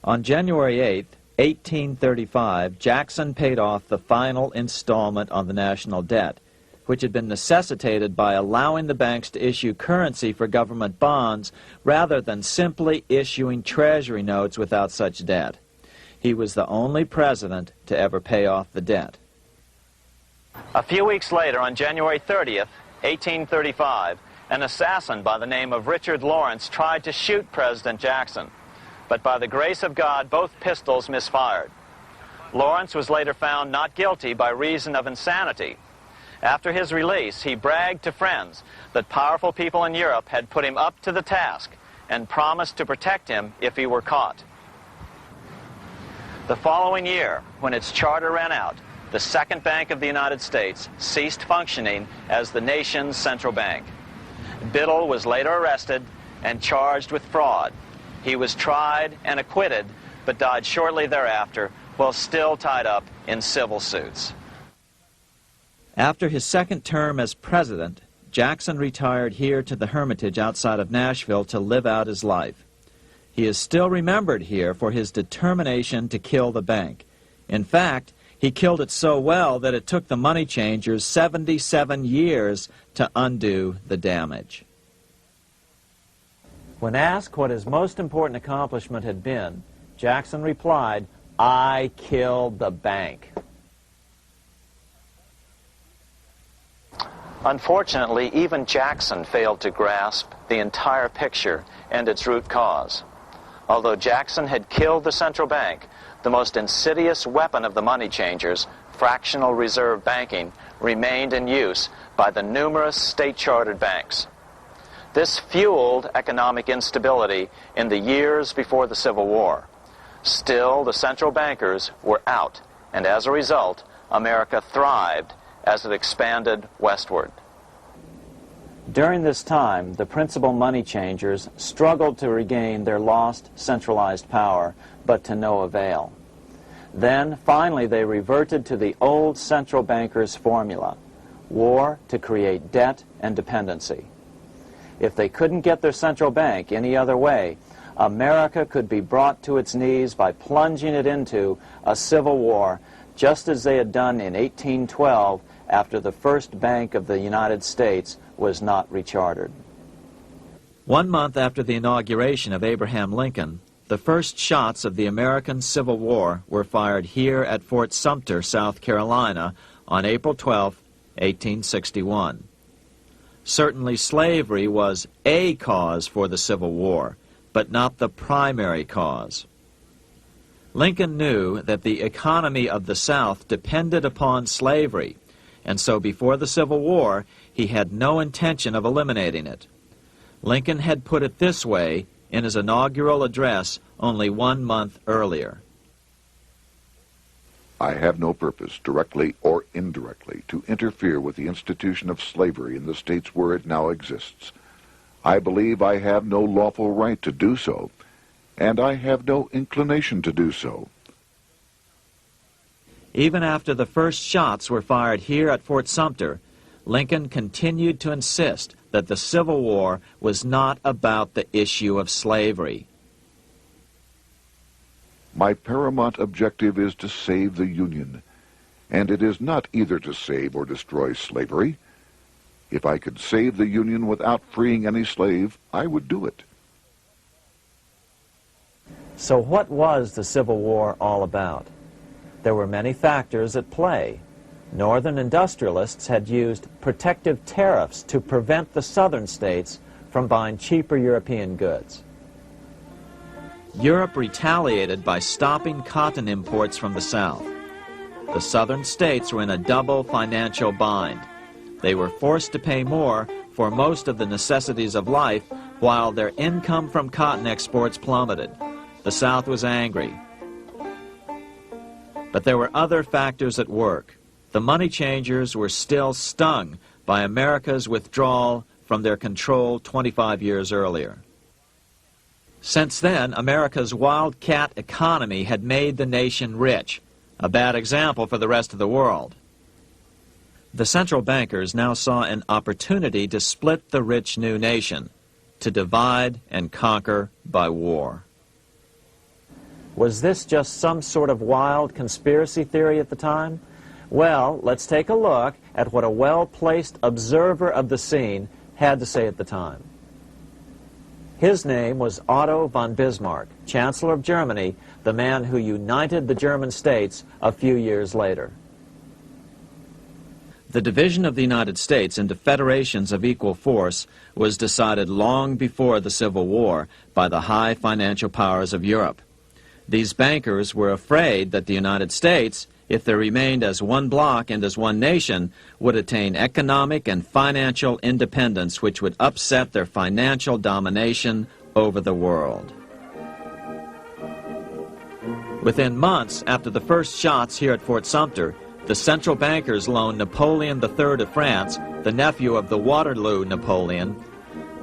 On January 8th, 1835, Jackson paid off the final installment on the national debt, which had been necessitated by allowing the banks to issue currency for government bonds rather than simply issuing treasury notes without such debt. He was the only president to ever pay off the debt. A few weeks later, on January 30th, 1835, an assassin by the name of Richard Lawrence tried to shoot President Jackson, but by the grace of God, both pistols misfired. Lawrence was later found not guilty by reason of insanity. After his release, he bragged to friends that powerful people in Europe had put him up to the task and promised to protect him if he were caught. The following year, when its charter ran out, the Second Bank of the United States ceased functioning as the nation's central bank. Biddle was later arrested and charged with fraud. He was tried and acquitted, but died shortly thereafter while still tied up in civil suits. After his second term as president, Jackson retired here to the Hermitage outside of Nashville to live out his life. He is still remembered here for his determination to kill the bank. In fact, he killed it so well that it took the money changers 77 years to undo the damage. When asked what his most important accomplishment had been, Jackson replied, "I killed the bank." Unfortunately, even Jackson failed to grasp the entire picture and its root cause. Although Jackson had killed the central bank, the most insidious weapon of the money changers, fractional reserve banking, remained in use by the numerous state-chartered banks. This fueled economic instability in the years before the Civil War. Still, the central bankers were out, and as a result, America thrived as it expanded westward. During this time, the principal money changers struggled to regain their lost centralized power, but to no avail. Then, finally, they reverted to the old central bankers' formula: war to create debt and dependency. If they couldn't get their central bank any other way, America could be brought to its knees by plunging it into a civil war, just as they had done in 1812 after the first Bank of the United States was not rechartered. 1 month after the inauguration of Abraham Lincoln, the first shots of the American Civil War were fired here at Fort Sumter, South Carolina, on April 12, 1861. Certainly slavery was a cause for the Civil War, but not the primary cause. Lincoln knew that the economy of the South depended upon slavery, and so before the Civil War, he had no intention of eliminating it. Lincoln had put it this way in his inaugural address only 1 month earlier. I have no purpose, directly or indirectly, to interfere with the institution of slavery in the states where it now exists. I believe I have no lawful right to do so, and I have no inclination to do so. Even after the first shots were fired here at Fort Sumter, Lincoln continued to insist that the Civil War was not about the issue of slavery. My paramount objective is to save the Union, and it is not either to save or destroy slavery. If I could save the Union without freeing any slave, I would do it. So what was the Civil War all about? There were many factors at play. Northern industrialists had used protective tariffs to prevent the southern states from buying cheaper European goods. Europe retaliated by stopping cotton imports from the South. The southern states were in a double financial bind. They were forced to pay more for most of the necessities of life, while their income from cotton exports plummeted. The South was angry. But there were other factors at work. The money changers were still stung by America's withdrawal from their control 25 years earlier. Since then, America's wildcat economy had made the nation rich, a bad example for the rest of the world. The central bankers now saw an opportunity to split the rich new nation, to divide and conquer by war. Was this just some sort of wild conspiracy theory at the time? Well, let's take a look at what a well-placed observer of the scene had to say at the time. His name was Otto von Bismarck, Chancellor of Germany, the man who united the German states a few years later. The division of the United States into federations of equal force was decided long before the Civil War by the high financial powers of Europe. These bankers were afraid that the United States, if they remained as one bloc and as one nation, would attain economic and financial independence which would upset their financial domination over the world. Within months after the first shots here at Fort Sumter, the central bankers loaned Napoleon III of France, the nephew of the Waterloo Napoleon,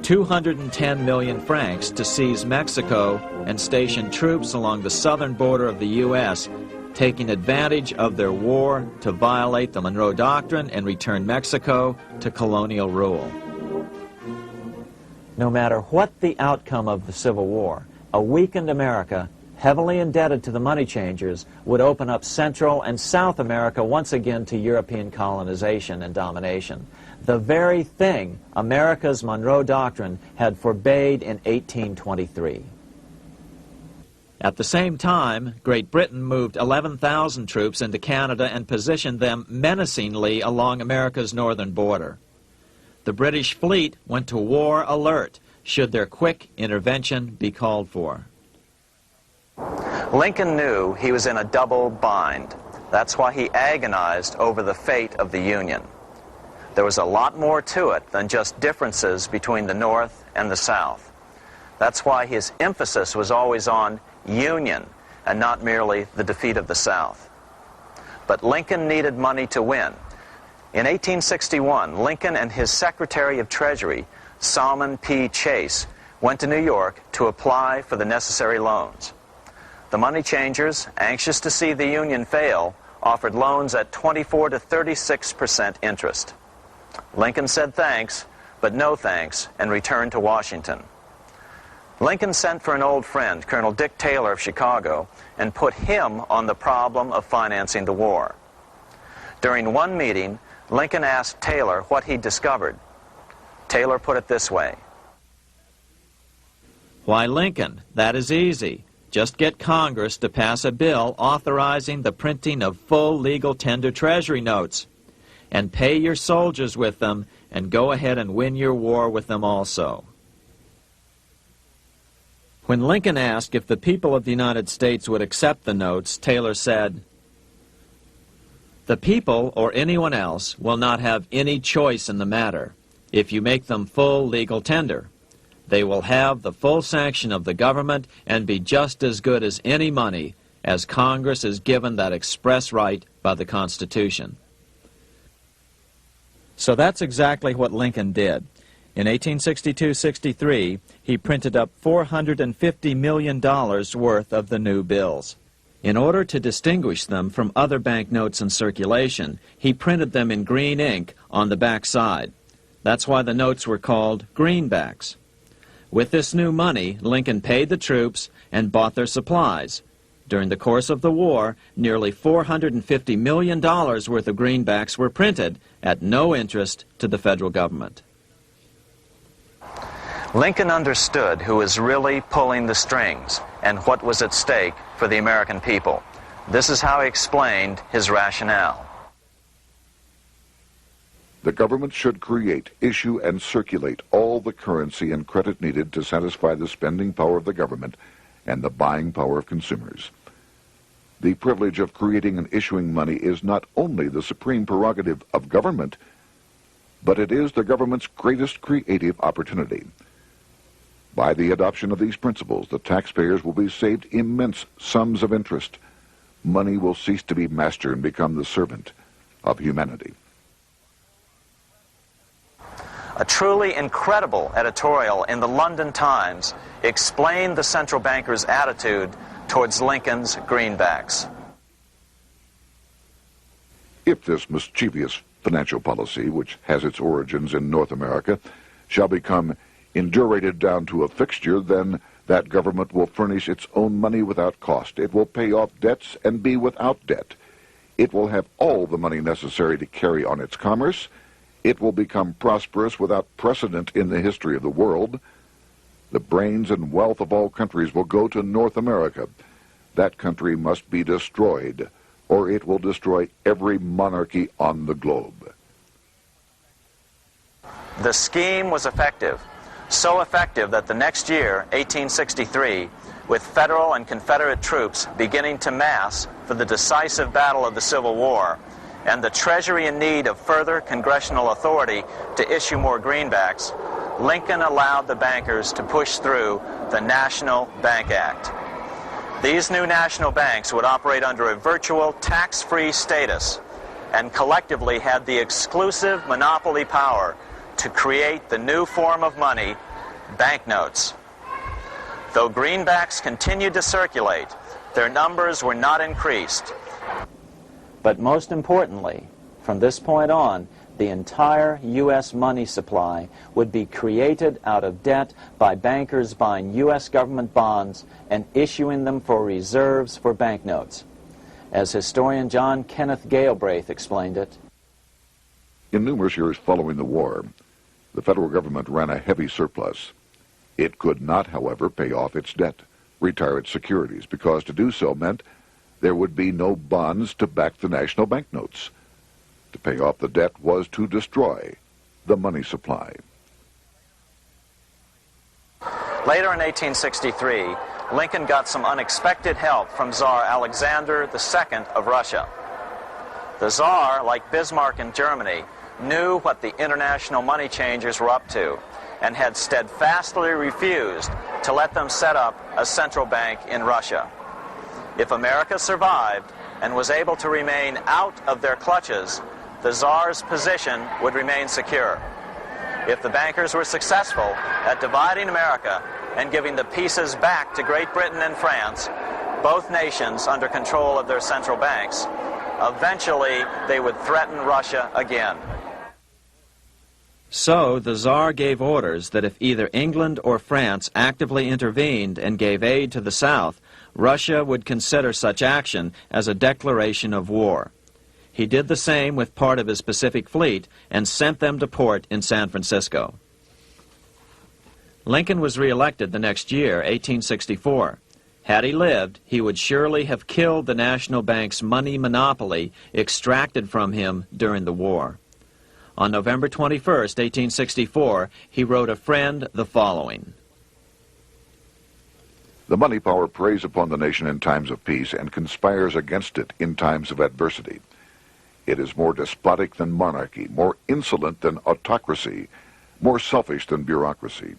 210 million francs to seize Mexico and station troops along the southern border of the U.S., taking advantage of their war to violate the Monroe Doctrine and return Mexico to colonial rule. No matter what the outcome of the Civil War, a weakened America, heavily indebted to the money changers, would open up Central and South America once again to European colonization and domination. The very thing America's Monroe Doctrine had forbade in 1823. At the same time, Great Britain moved 11,000 troops into Canada and positioned them menacingly along America's northern border. The British fleet went to war alert should their quick intervention be called for. Lincoln knew he was in a double bind. That's why he agonized over the fate of the Union. There was a lot more to it than just differences between the North and the South. That's why his emphasis was always on union and not merely the defeat of the South. But Lincoln needed money to win. In 1861, Lincoln and his Secretary of Treasury, Salmon P. Chase, went to New York to apply for the necessary loans. The money changers, anxious to see the Union fail, offered loans at 24 to 36% interest. Lincoln said thanks, but no thanks, and returned to Washington. Lincoln sent for an old friend, Colonel Dick Taylor of Chicago, and put him on the problem of financing the war. During one meeting, Lincoln asked Taylor what he'd discovered. Taylor put it this way. Why, Lincoln, that is easy. Just get Congress to pass a bill authorizing the printing of full legal tender treasury notes, and pay your soldiers with them, and go ahead and win your war with them also. When Lincoln asked if the people of the United States would accept the notes, Taylor said, "The people, or anyone else, will not have any choice in the matter if you make them full legal tender. They will have the full sanction of the government and be just as good as any money, as Congress is given that express right by the Constitution." So that's exactly what Lincoln did. In 1862-63, he printed up $450 million worth of the new bills. In order to distinguish them from other banknotes in circulation, he printed them in green ink on the back side. That's why the notes were called greenbacks. With this new money, Lincoln paid the troops and bought their supplies. During the course of the war, nearly $450 million worth of greenbacks were printed at no interest to the federal government. Lincoln understood who was really pulling the strings and what was at stake for the American people. This is how he explained his rationale. The government should create, issue, and circulate all the currency and credit needed to satisfy the spending power of the government and the buying power of consumers. The privilege of creating and issuing money is not only the supreme prerogative of government, but it is the government's greatest creative opportunity. By the adoption of these principles, the taxpayers will be saved immense sums of interest. Money will cease to be master and become the servant of humanity. A truly incredible editorial in the London Times explained the central bankers' attitude towards Lincoln's greenbacks. If this mischievous financial policy, which has its origins in North America, shall become indurated down to a fixture, then That government will furnish its own money without cost. It will pay off debts and be without debt. It will have all the money necessary to carry on its commerce. It will become prosperous without precedent in the history of the world. The brains and wealth of all countries will go to North America. That country must be destroyed, or it will destroy every monarchy on the globe. The scheme was effective, so effective that the next year, 1863, with Federal and Confederate troops beginning to mass for the decisive battle of the Civil War, and the Treasury in need of further congressional authority to issue more greenbacks, Lincoln allowed the bankers to push through the National Bank Act. These new national banks would operate under a virtual tax-free status and collectively had the exclusive monopoly power to create the new form of money, banknotes. Though greenbacks continued to circulate, their numbers were not increased. But most importantly, from this point on, the entire U.S. money supply would be created out of debt by bankers buying U.S. government bonds and issuing them for reserves for banknotes. As historian John Kenneth Galbraith explained it, in numerous years following the war, the federal government ran a heavy surplus. It could not, however, pay off its debt, retire its securities, because to do so meant there would be no bonds to back the national banknotes. To pay off the debt was to destroy the money supply. later in 1863, Lincoln got some unexpected help from Tsar Alexander II of Russia. The Tsar, like Bismarck in Germany, knew what the international money changers were up to and had steadfastly refused to let them set up a central bank in Russia. If America survived and was able to remain out of their clutches, the Tsar's position would remain secure. If the bankers were successful at dividing America and giving the pieces back to Great Britain and France, both nations under control of their central banks, eventually they would threaten Russia again. So the Tsar gave orders that if either England or France actively intervened and gave aid to the South, Russia would consider such action as a declaration of war. He did the same with part of his Pacific Fleet and sent them to port in San Francisco. Lincoln was reelected the next year, 1864. Had he lived, he would surely have killed the national bank's money monopoly extracted from him during the war. On November 21st, 1864, he wrote a friend the following. The money power preys upon the nation in times of peace and conspires against it in times of adversity. It is more despotic than monarchy, more insolent than autocracy, more selfish than bureaucracy.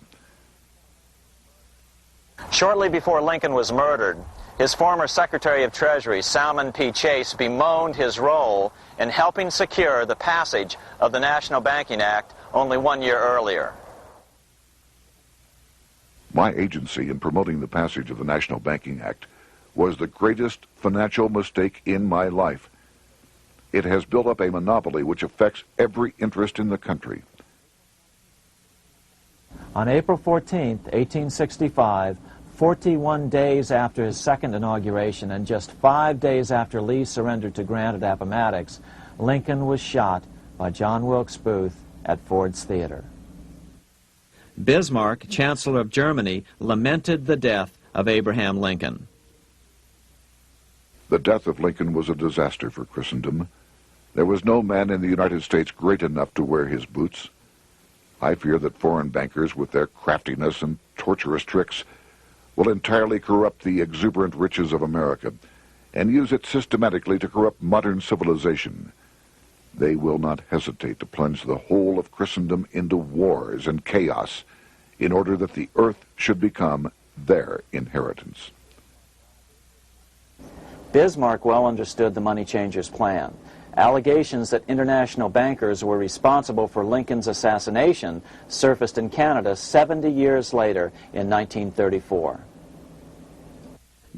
Shortly before Lincoln was murdered, his former Secretary of Treasury, Salmon P. Chase, bemoaned his role in helping secure the passage of the National Banking Act only 1 year earlier. My agency in promoting the passage of the National Banking Act was the greatest financial mistake in my life. It has built up a monopoly which affects every interest in the country. On April 14, 1865, 41 days after his second inauguration and just 5 days after Lee surrendered to Grant at Appomattox, Lincoln was shot by John Wilkes Booth at Ford's Theater. Bismarck, Chancellor of Germany, lamented the death of Abraham Lincoln. The death of Lincoln was a disaster for Christendom. There was no man in the United States great enough to wear his boots. I fear that foreign bankers, with their craftiness and torturous tricks, will entirely corrupt the exuberant riches of America and use it systematically to corrupt modern civilization. They will not hesitate to plunge the whole of Christendom into wars and chaos in order that the earth should become their inheritance. Bismarck well understood the money changers' plan. Allegations that international bankers were responsible for Lincoln's assassination surfaced in Canada 70 years later in 1934.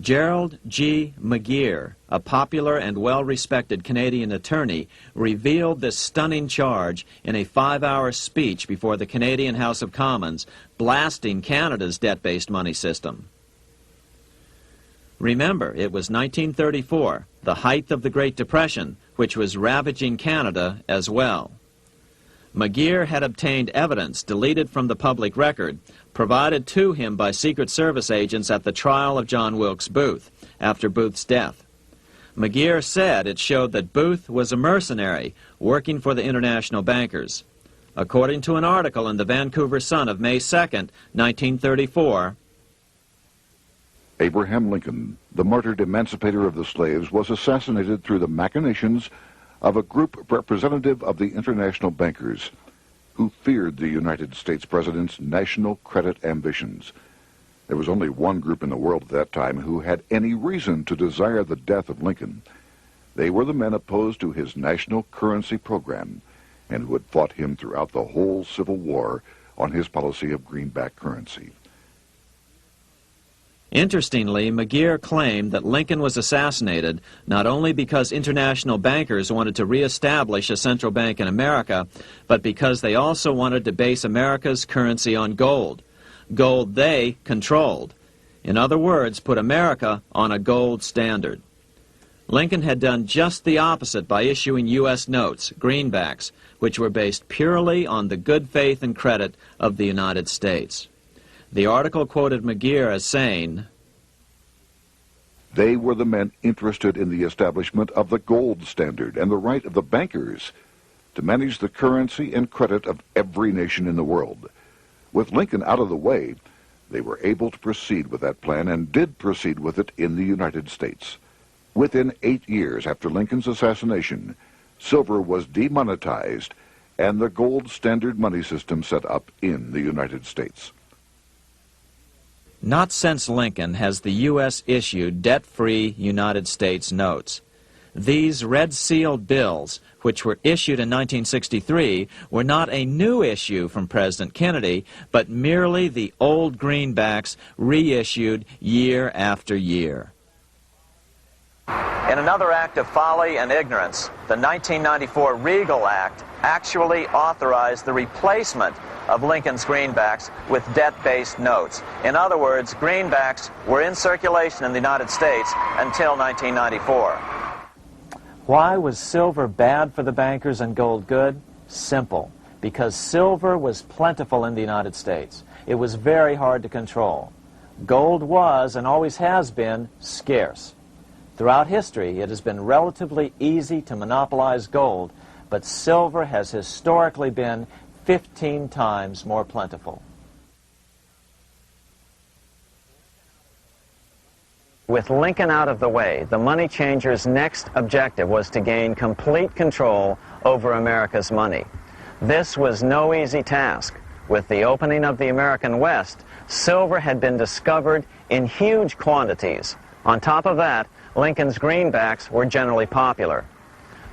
Gerald G. McGeer, a popular and well-respected Canadian attorney, revealed this stunning charge in a 5-hour speech before the Canadian House of Commons, blasting Canada's debt-based money system. Remember, it was 1934, the height of the Great Depression, which was ravaging Canada as well. McGeer had obtained evidence deleted from the public record, provided to him by Secret Service agents at the trial of John Wilkes Booth, after Booth's death. McGeer said it showed that Booth was a mercenary working for the international bankers. According to an article in the Vancouver Sun of May 2nd, 1934, Abraham Lincoln, the martyred emancipator of the slaves, was assassinated through the machinations of a group representative of the international bankers who feared the United States president's national credit ambitions. There was only one group in the world at that time who had any reason to desire the death of Lincoln. They were the men opposed to his national currency program and who had fought him throughout the whole Civil War on his policy of greenback currency. Interestingly, McGeer claimed that Lincoln was assassinated not only because international bankers wanted to reestablish a central bank in America, but because they also wanted to base America's currency on gold. Gold they controlled. In other words, put America on a gold standard. Lincoln had done just the opposite by issuing U.S. notes, greenbacks, which were based purely on the good faith and credit of the United States. The article quoted McGeer as saying, "They were the men interested in the establishment of the gold standard and the right of the bankers to manage the currency and credit of every nation in the world. With Lincoln out of the way, they were able to proceed with that plan and did proceed with it in the United States. Within 8 years after Lincoln's assassination, silver was demonetized and the gold standard money system set up in the United States." Not since Lincoln has the U.S. issued debt-free United States notes. These red-sealed bills, which were issued in 1963, were not a new issue from President Kennedy, but merely the old greenbacks reissued year after year. In another act of folly and ignorance, the 1994 Regal Act actually authorized the replacement of Lincoln's greenbacks with debt-based notes. In other words, greenbacks were in circulation in the United States until 1994. Why was silver bad for the bankers and gold good? Simple. Because silver was plentiful in the United States. It was very hard to control. Gold was, and always has been, scarce. Throughout history, it has been relatively easy to monopolize gold, but silver has historically been 15 times more plentiful. With Lincoln out of the way, the money changers' next objective was to gain complete control over America's money. This was no easy task. With the opening of the American West, silver had been discovered in huge quantities. On top of that, Lincoln's greenbacks were generally popular.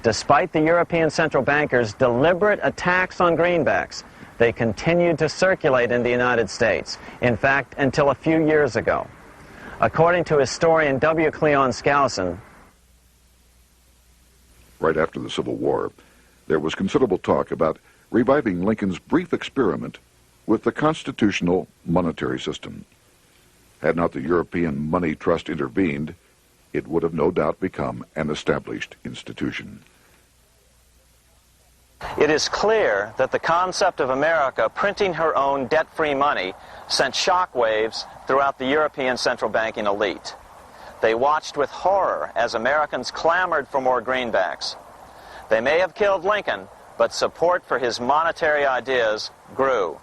Despite the European central bankers' deliberate attacks on greenbacks, they continued to circulate in the United States, in fact, until a few years ago. According to historian W. Cleon Skousen, right after the Civil War, there was considerable talk about reviving Lincoln's brief experiment with the constitutional monetary system. Had not the European Money Trust intervened, it would have no doubt become an established institution. It is clear that the concept of America printing her own debt-free money sent shockwaves throughout the European central banking elite. They watched with horror as Americans clamored for more greenbacks. They may have killed Lincoln, but support for his monetary ideas grew.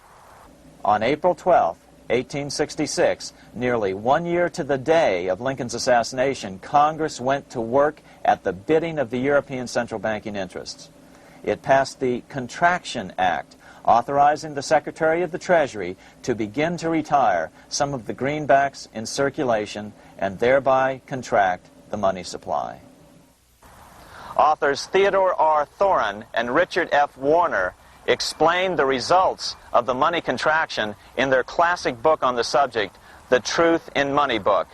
On April 12, 1866, nearly 1 year to the day of Lincoln's assassination, Congress went to work at the bidding of the European central banking interests. It passed the Contraction Act, authorizing the Secretary of the Treasury to begin to retire some of the greenbacks in circulation and thereby contract the money supply. Authors Theodore R. Thorin and Richard F. Warner explained the results of the money contraction in their classic book on the subject, The Truth in Money Book.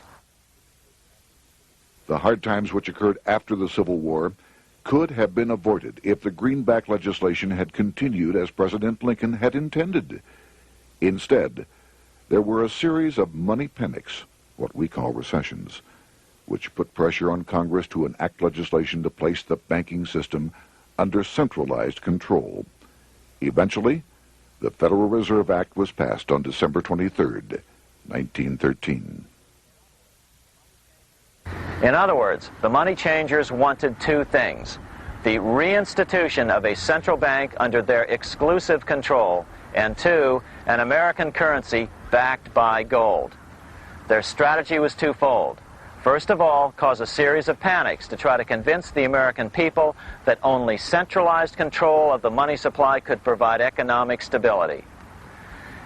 The hard times which occurred after the Civil War could have been avoided if the greenback legislation had continued as President Lincoln had intended. Instead, there were a series of money panics, what we call recessions, which put pressure on Congress to enact legislation to place the banking system under centralized control. Eventually, the Federal Reserve Act was passed on December 23, 1913. In other words, the money changers wanted two things: the reinstitution of a central bank under their exclusive control, and two, an American currency backed by gold. Their strategy was twofold. First of all, cause a series of panics to try to convince the American people that only centralized control of the money supply could provide economic stability.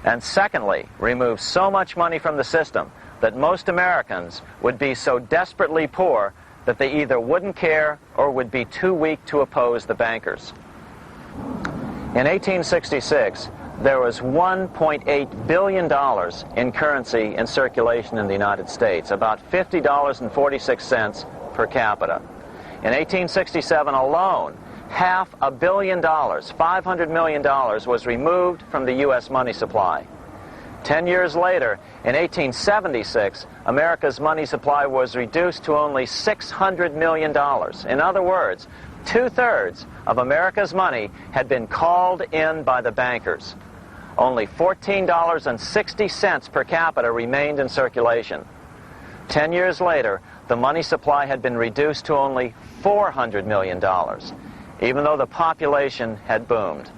And secondly, remove so much money from the system that most Americans would be so desperately poor that they either wouldn't care or would be too weak to oppose the bankers. In 1866, there was $1.8 billion in currency in circulation in the United States, about $50.46 per capita. In 1867 alone, $500 million, $500 million, was removed from the U.S. money supply. 10 years later, in 1876, America's money supply was reduced to only $600 million. In other words, 2/3 of America's money had been called in by the bankers. Only $14.60 per capita remained in circulation. 10 years later, the money supply had been reduced to only $400 million, even though the population had boomed.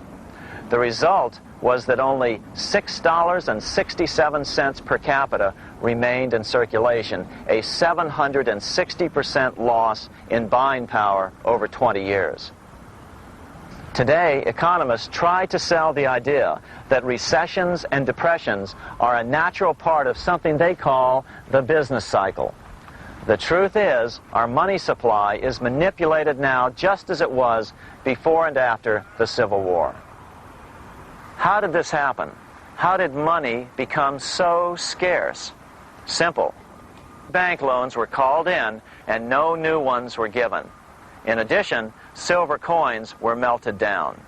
The result was that only $6.67 per capita remained in circulation, a 760% loss in buying power over 20 years. Today, economists try to sell the idea that recessions and depressions are a natural part of something they call the business cycle. The truth is, our money supply is manipulated now just as it was before and after the Civil War. How did this happen? How did money become so scarce? Simple. Bank loans were called in and no new ones were given. In addition, silver coins were melted down.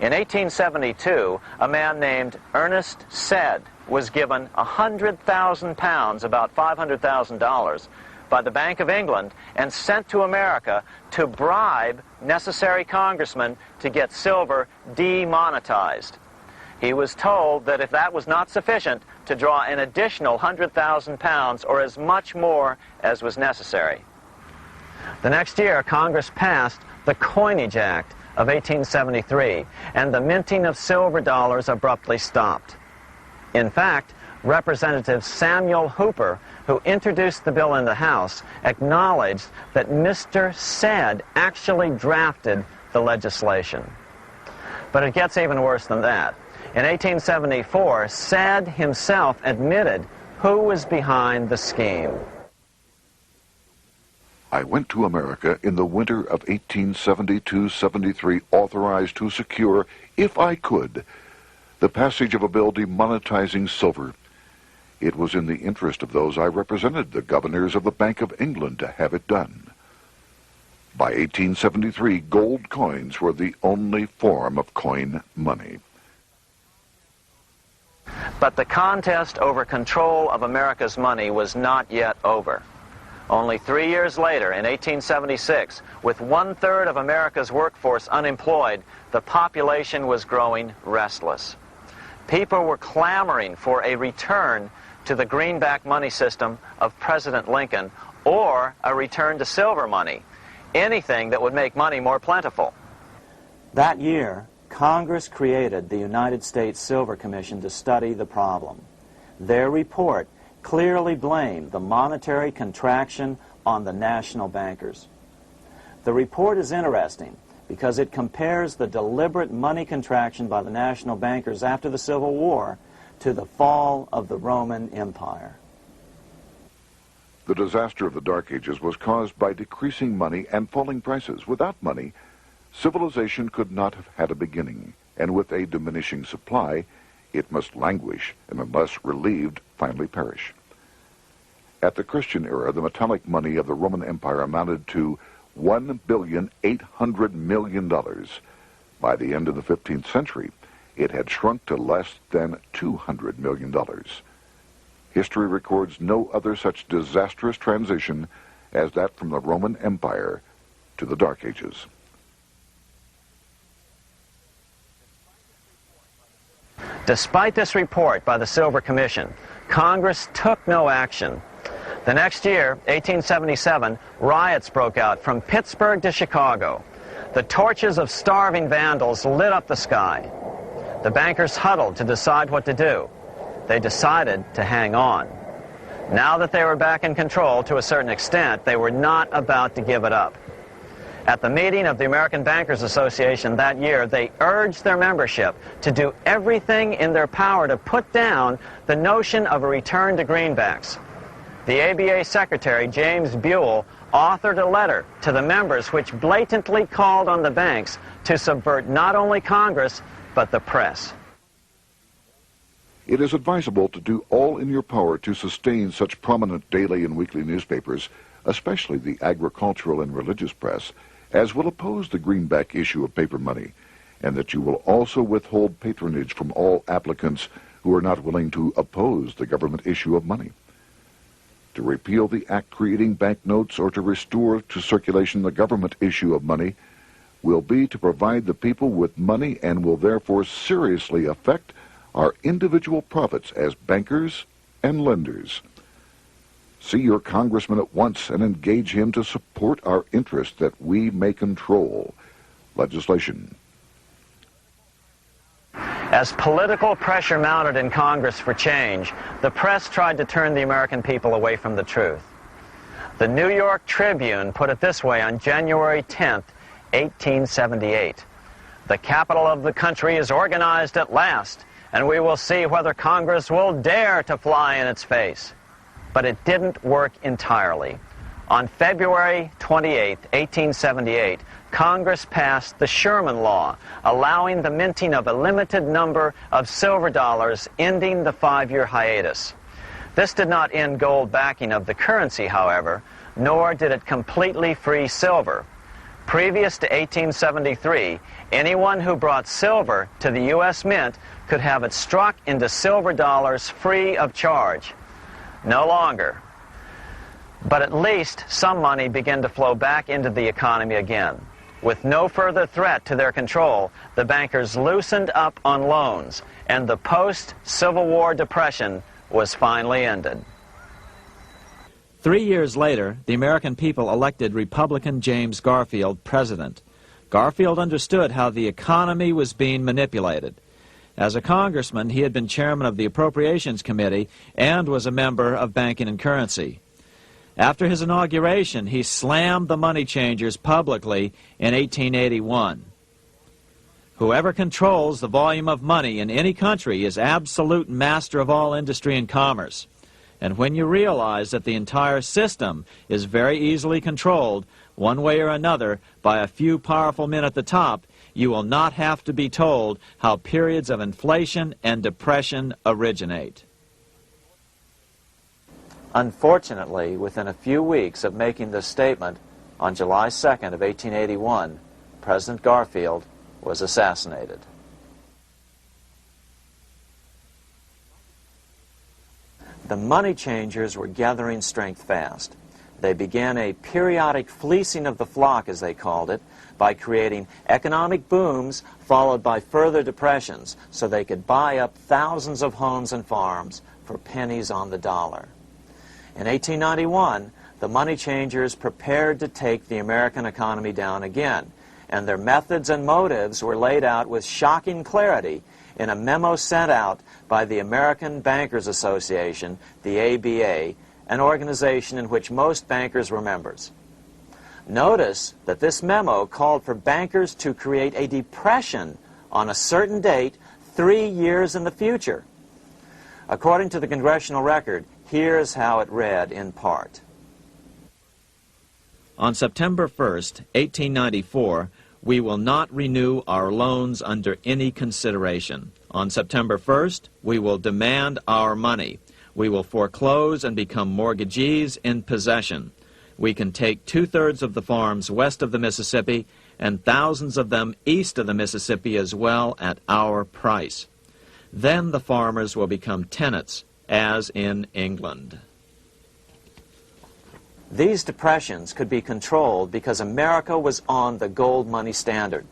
In 1872, a man named Ernest Sed was given 100,000 pounds, about $500,000, by the Bank of England and sent to America to bribe necessary congressmen to get silver demonetized. He was told that if that was not sufficient, to draw an additional 100,000 pounds or as much more as was necessary. The next year, Congress passed the Coinage Act of 1873, and the minting of silver dollars abruptly stopped. In fact, Representative Samuel Hooper, who introduced the bill in the House, acknowledged that Mr. Sed actually drafted the legislation. But it gets even worse than that. In 1874, Sed himself admitted who was behind the scheme. I went to America in the winter of 1872-73, authorized to secure, if I could, the passage of a bill demonetizing silver. It was in the interest of those I represented, the governors of the Bank of England, to have it done. By 1873, gold coins were the only form of coin money. But the contest over control of America's money was not yet over. Only 3 years later, in 1876, with 1/3 of America's workforce unemployed, the population was growing restless. People were clamoring for a return to the greenback money system of President Lincoln, or a return to silver money, anything that would make money more plentiful. That year, Congress created the United States Silver Commission to study the problem. Their report clearly blamed the monetary contraction on the national bankers. The report is interesting because it compares the deliberate money contraction by the national bankers after the Civil War to the fall of the Roman Empire. The disaster of the Dark Ages was caused by decreasing money and falling prices. Without money, civilization could not have had a beginning, and with a diminishing supply, it must languish, and unless relieved, finally perish. At the Christian era, the metallic money of the Roman Empire amounted to $1,800,000,000. By the end of the 15th century, it had shrunk to less than $200 million. History records no other such disastrous transition as that from the Roman Empire to the Dark Ages. Despite this report by the Silver Commission, Congress took no action. The next year, 1877, riots broke out from Pittsburgh to Chicago. The torches of starving vandals lit up the sky. The bankers huddled to decide what to do. They decided to hang on. Now that they were back in control to a certain extent, they were not about to give it up. At the meeting of the American Bankers Association that year, they urged their membership to do everything in their power to put down the notion of a return to greenbacks. The ABA Secretary, James Buell, authored a letter to the members which blatantly called on the banks to subvert not only Congress, but the press. It is advisable to do all in your power to sustain such prominent daily and weekly newspapers, especially the agricultural and religious press, as will oppose the greenback issue of paper money, and that you will also withhold patronage from all applicants who are not willing to oppose the government issue of money. To repeal the act creating banknotes or to restore to circulation the government issue of money will be to provide the people with money and will therefore seriously affect our individual profits as bankers and lenders. See your congressman at once and engage him to support our interest that we may control legislation. As political pressure mounted in Congress for change, the press tried to turn the American people away from the truth. The New York Tribune put it this way on January 10th, 1878. "The capital of the country is organized at last, and we will see whether Congress will dare to fly in its face." But it didn't work entirely. On February 28, 1878, Congress passed the Sherman Law, allowing the minting of a limited number of silver dollars, ending the 5-year hiatus. This did not end gold backing of the currency, however, nor did it completely free silver. Previous to 1873, anyone who brought silver to the U.S. Mint could have it struck into silver dollars free of charge. No longer. But at least some money began to flow back into the economy again. With no further threat to their control, the bankers loosened up on loans, and the post-Civil War depression was finally ended. 3 years later, the American people elected Republican James Garfield president. Garfield understood how the economy was being manipulated. As a congressman, he had been chairman of the Appropriations Committee and was a member of Banking and Currency. After his inauguration, he slammed the money changers publicly in 1881. Whoever controls the volume of money in any country is absolute master of all industry and commerce. And when you realize that the entire system is very easily controlled, one way or another, by a few powerful men at the top, you will not have to be told how periods of inflation and depression originate. Unfortunately, within a few weeks of making this statement, on July 2nd of 1881, President Garfield was assassinated. The money changers were gathering strength fast. They began a periodic fleecing of the flock, as they called it, by creating economic booms followed by further depressions so they could buy up thousands of homes and farms for pennies on the dollar. In 1891, the money changers prepared to take the American economy down again, and their methods and motives were laid out with shocking clarity in a memo sent out by the American Bankers Association, the ABA, an organization in which most bankers were members. Notice that this memo called for bankers to create a depression on a certain date 3 years in the future. According to the congressional record, here's how it read in part. On September 1st, 1894, we will not renew our loans under any consideration. On September 1st, we will demand our money. We will foreclose and become mortgagees in possession. We can take 2/3 of the farms west of the Mississippi and thousands of them east of the Mississippi as well at our price. Then the farmers will become tenants, as in England. These depressions could be controlled because America was on the gold money standard.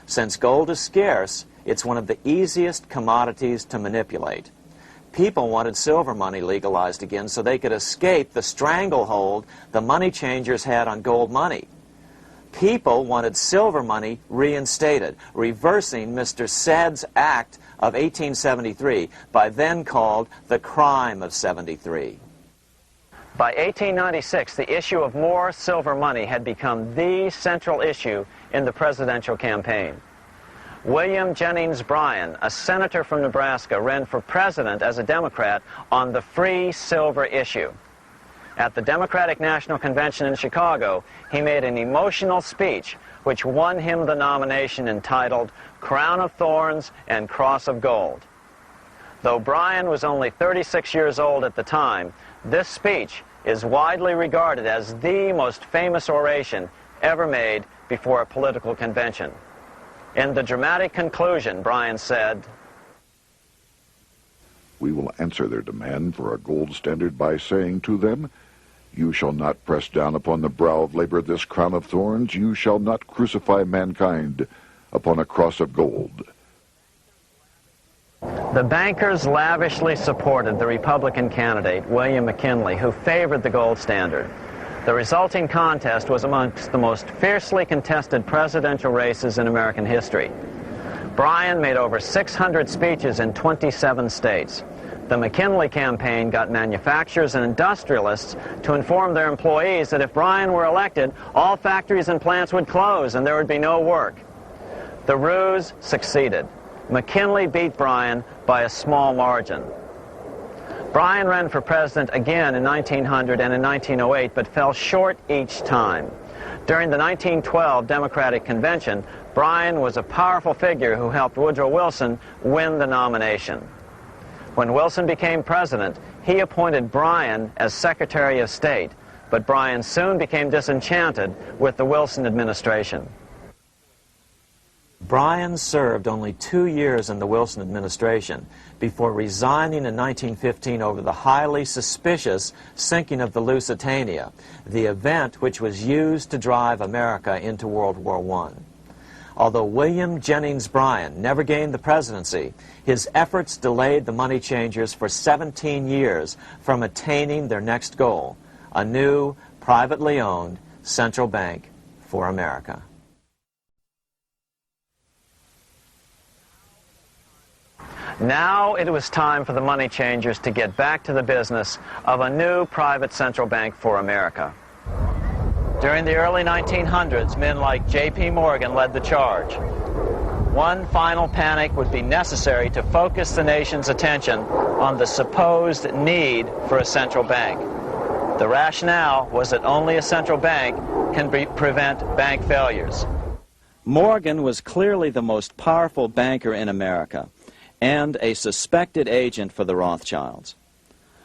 Since gold is scarce, it's one of the easiest commodities to manipulate. People wanted silver money legalized again so they could escape the stranglehold the money changers had on gold money. People wanted silver money reinstated, reversing Mr. Said's Act of 1873, by then called the Crime of 73. By 1896, the issue of more silver money had become the central issue in the presidential campaign. William Jennings Bryan, a senator from Nebraska, ran for president as a Democrat on the free silver issue. At the Democratic National Convention in Chicago, he made an emotional speech which won him the nomination entitled Crown of Thorns and Cross of Gold. Though Bryan was only 36 years old at the time, this speech is widely regarded as the most famous oration ever made before a political convention. In the dramatic conclusion, Bryan said, "We will answer their demand for a gold standard by saying to them, you shall not press down upon the brow of labor this crown of thorns. You shall not crucify mankind upon a cross of gold." The bankers lavishly supported the Republican candidate, William McKinley, who favored the gold standard. The resulting contest was amongst the most fiercely contested presidential races in American history. Bryan made over 600 speeches in 27 states. The McKinley campaign got manufacturers and industrialists to inform their employees that if Bryan were elected, all factories and plants would close and there would be no work. The ruse succeeded. McKinley beat Bryan by a small margin. Bryan ran for president again in 1900 and in 1908, but fell short each time. During the 1912 Democratic Convention, Bryan was a powerful figure who helped Woodrow Wilson win the nomination. When Wilson became president, he appointed Bryan as Secretary of State, but Bryan soon became disenchanted with the Wilson administration. Bryan served only 2 years in the Wilson administration before resigning in 1915 over the highly suspicious sinking of the Lusitania, the event which was used to drive America into World War I. Although William Jennings Bryan never gained the presidency, his efforts delayed the money changers for 17 years from attaining their next goal, a new, privately owned central bank for America. Now it was time for the money changers to get back to the business of a new private central bank for America. During the early 1900s, men like J.P. Morgan led the charge. One final panic would be necessary to focus the nation's attention on the supposed need for a central bank. The rationale was that only a central bank can prevent bank failures. Morgan was clearly the most powerful banker in America and a suspected agent for the Rothschilds.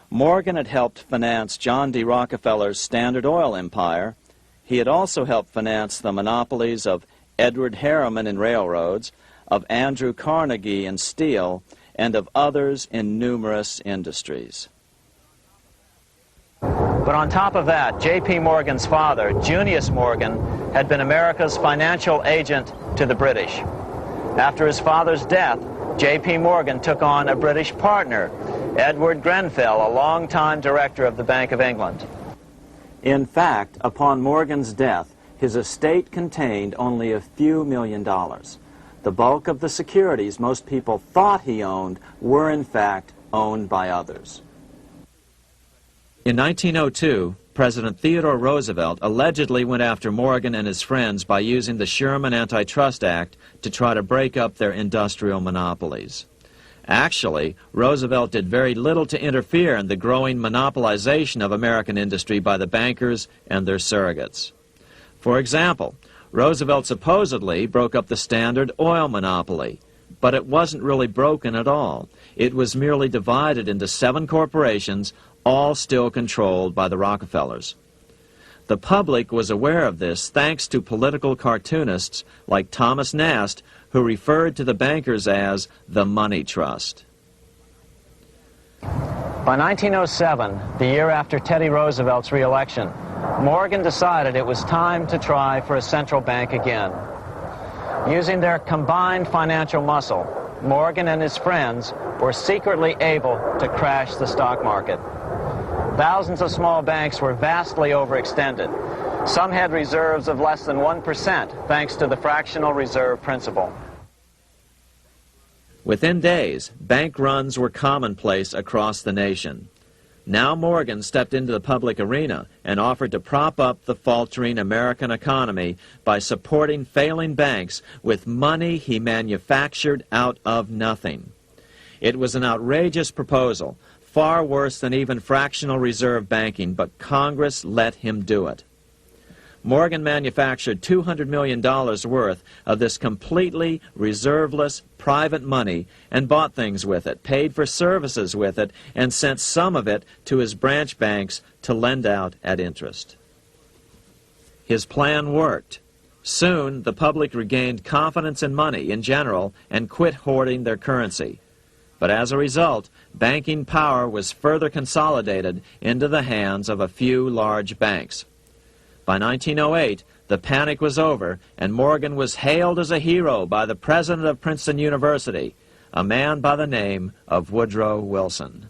Morgan had helped finance John D. Rockefeller's Standard Oil empire. He had also helped finance the monopolies of Edward Harriman in railroads, of Andrew Carnegie in steel, and of others in numerous industries. But on top of that, J.P. Morgan's father, Junius Morgan, had been America's financial agent to the British. After his father's death, J.P. Morgan took on a British partner, Edward Grenfell, a longtime director of the Bank of England. In fact, upon Morgan's death, his estate contained only a few $1 million. The bulk of the securities most people thought he owned were in fact owned by others. In 1902, President Theodore Roosevelt allegedly went after Morgan and his friends by using the Sherman Antitrust Act to try to break up their industrial monopolies. Actually, Roosevelt did very little to interfere in the growing monopolization of American industry by the bankers and their surrogates. For example, Roosevelt supposedly broke up the Standard Oil monopoly, But it wasn't really broken at all. It was merely divided into 7 corporations, all still controlled by the Rockefellers. The public was aware of this thanks to political cartoonists like Thomas Nast, who referred to the bankers as the money trust. By 1907, the year after Teddy Roosevelt's re-election, Morgan decided it was time to try for a central bank again. Using their combined financial muscle, Morgan and his friends were secretly able to crash the stock market. Thousands of small banks were vastly overextended. Some had reserves of less than 1% thanks to the fractional reserve principle. Within days, bank runs were commonplace across the nation. Now Morgan stepped into the public arena and offered to prop up the faltering American economy by supporting failing banks with money he manufactured out of nothing. It was an outrageous proposal, far worse than even fractional reserve banking, but Congress let him do it. Morgan manufactured $200 million worth of this completely reserveless private money and bought things with it, paid for services with it, and sent some of it to his branch banks to lend out at interest. His plan worked. Soon, the public regained confidence in money in general and quit hoarding their currency. But as a result, banking power was further consolidated into the hands of a few large banks. By 1908, the panic was over, and Morgan was hailed as a hero by the president of Princeton University, a man by the name of Woodrow Wilson.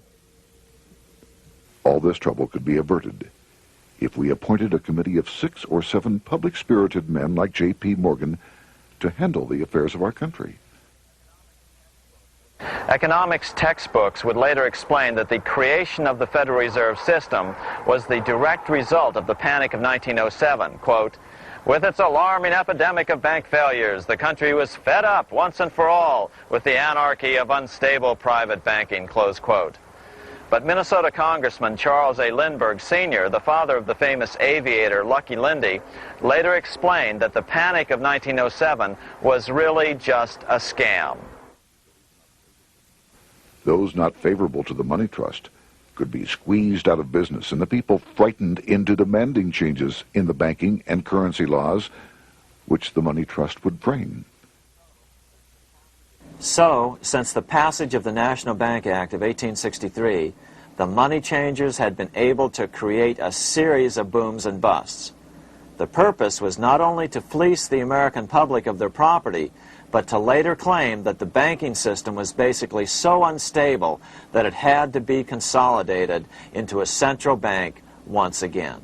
All this trouble could be averted if we appointed a committee of 6 or 7 public-spirited men like J.P. Morgan to handle the affairs of our country. Economics textbooks would later explain that the creation of the Federal Reserve System was the direct result of the panic of 1907. Quote, "With its alarming epidemic of bank failures, the country was fed up once and for all with the anarchy of unstable private banking," close quote. But Minnesota Congressman Charles A. Lindbergh Sr., the father of the famous aviator Lucky Lindy, later explained that the panic of 1907 was really just a scam. Those not favorable to the money trust could be squeezed out of business, and the people frightened into demanding changes in the banking and currency laws which the money trust would frame. So, since the passage of the National Bank Act of 1863, the money changers had been able to create a series of booms and busts. The purpose was not only to fleece the American public of their property, but to later claim that the banking system was basically so unstable that it had to be consolidated into a central bank once again.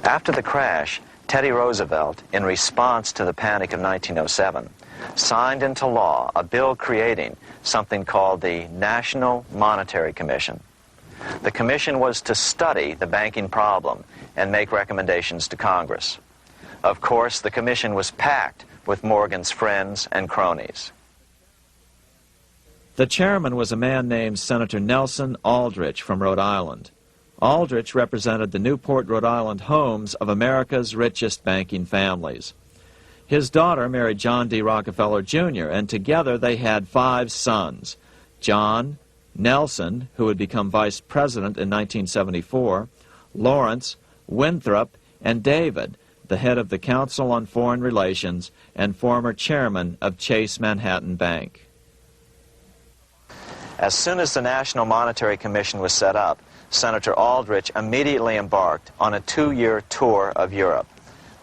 After the crash, Teddy Roosevelt, in response to the panic of 1907, signed into law a bill creating something called the National Monetary Commission. The commission was to study the banking problem and make recommendations to Congress. Of course, the commission was packed with Morgan's friends and cronies. The chairman was a man named Senator Nelson Aldrich from Rhode Island. Aldrich represented the Newport, Rhode Island homes of America's richest banking families. His daughter married John D. Rockefeller, Jr., and together they had 5 sons: John, Nelson, who would become vice president in 1974, Lawrence, Winthrop, and David, the head of the Council on Foreign Relations and former chairman of Chase Manhattan Bank. As soon as the National Monetary Commission was set up, Senator Aldrich immediately embarked on a 2-year tour of Europe,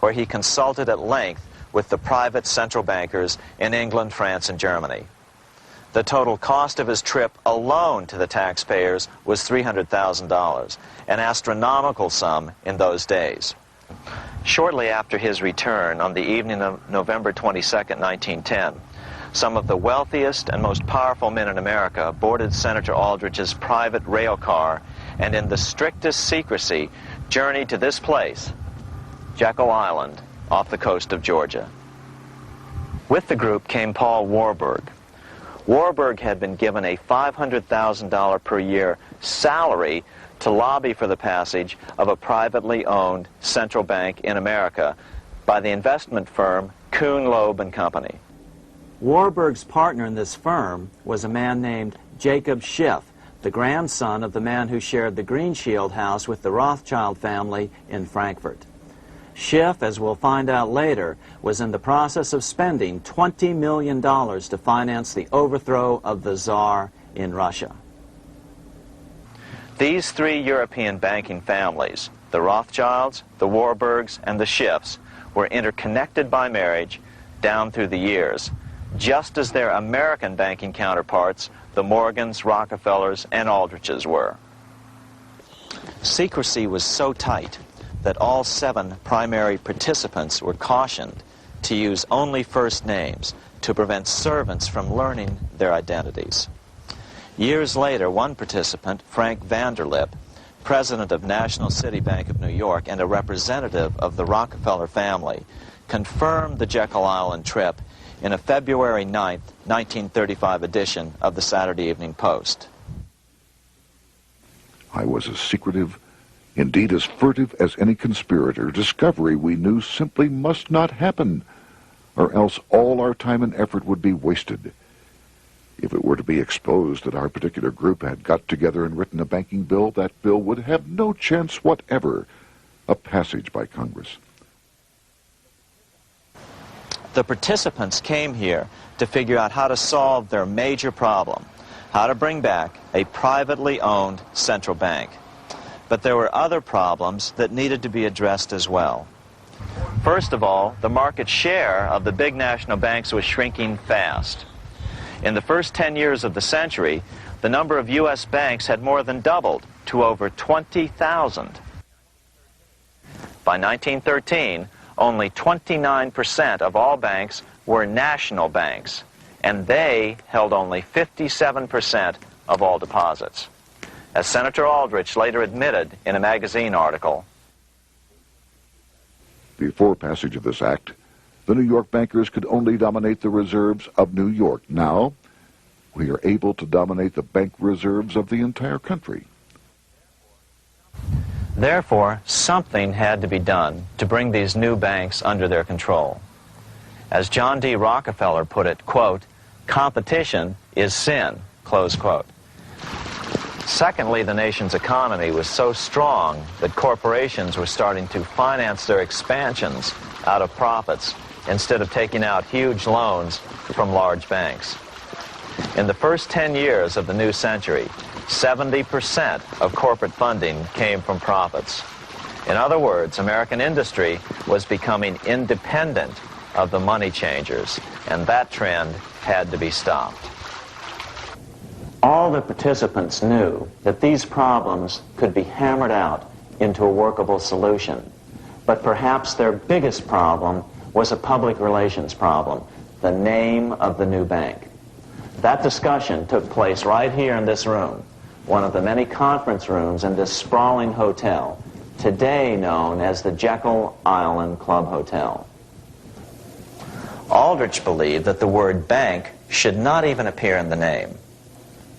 where he consulted at length with the private central bankers in England, France, and Germany. The total cost of his trip alone to the taxpayers was $300,000, an astronomical sum in those days. Shortly after his return, on the evening of November 22, 1910, some of the wealthiest and most powerful men in America boarded Senator Aldrich's private rail car and in the strictest secrecy journeyed to this place, Jekyll Island, off the coast of Georgia. With the group came Paul Warburg. Warburg had been given a $500,000 per year salary to lobby for the passage of a privately owned central bank in America by the investment firm Kuhn, Loeb and Company. Warburg's partner in this firm was a man named Jacob Schiff, the grandson of the man who shared the Greenshield house with the Rothschild family in Frankfurt. Schiff, as we'll find out later, was in the process of spending $20 million to finance the overthrow of the Tsar in Russia. These three European banking families, the Rothschilds, the Warburgs, and the Schiffs, were interconnected by marriage down through the years, just as their American banking counterparts, the Morgans, Rockefellers, and Aldriches were. Secrecy was so tight that all 7 primary participants were cautioned to use only first names to prevent servants from learning their identities. Years later, one participant, Frank Vanderlip, president of National City Bank of New York and a representative of the Rockefeller family, confirmed the Jekyll Island trip in a February 9, 1935 edition of the Saturday Evening Post. I was as secretive, indeed as furtive as any conspirator. Discovery, we knew, simply must not happen, or else all our time and effort would be wasted. If it were to be exposed that our particular group had got together and written a banking bill, that bill would have no chance whatever of passage by Congress. The participants came here to figure out how to solve their major problem, how to bring back a privately owned central bank. But there were other problems that needed to be addressed as well. First of all, the market share of the big national banks was shrinking fast. In the first 10 years of the century, the number of U.S. banks had more than doubled to over 20,000. By 1913, only 29% of all banks were national banks, and they held only 57% of all deposits. As Senator Aldrich later admitted in a magazine article, before passage of this act, the New York bankers could only dominate the reserves of New York. Now, we are able to dominate the bank reserves of the entire country. Therefore, something had to be done to bring these new banks under their control. As John D. Rockefeller put it, quote, "Competition is sin," close quote. Secondly, the nation's economy was so strong that corporations were starting to finance their expansions out of profits instead of taking out huge loans from large banks. In the first 10 years of the new century, 70% of corporate funding came from profits. In other words, American industry was becoming independent of the money changers, and that trend had to be stopped. All the participants knew that these problems could be hammered out into a workable solution, but perhaps their biggest problem was a public relations problem, the name of the new bank. That discussion took place right here in this room, one of the many conference rooms in this sprawling hotel, today known as the Jekyll Island Club Hotel. Aldrich believed that the word bank should not even appear in the name.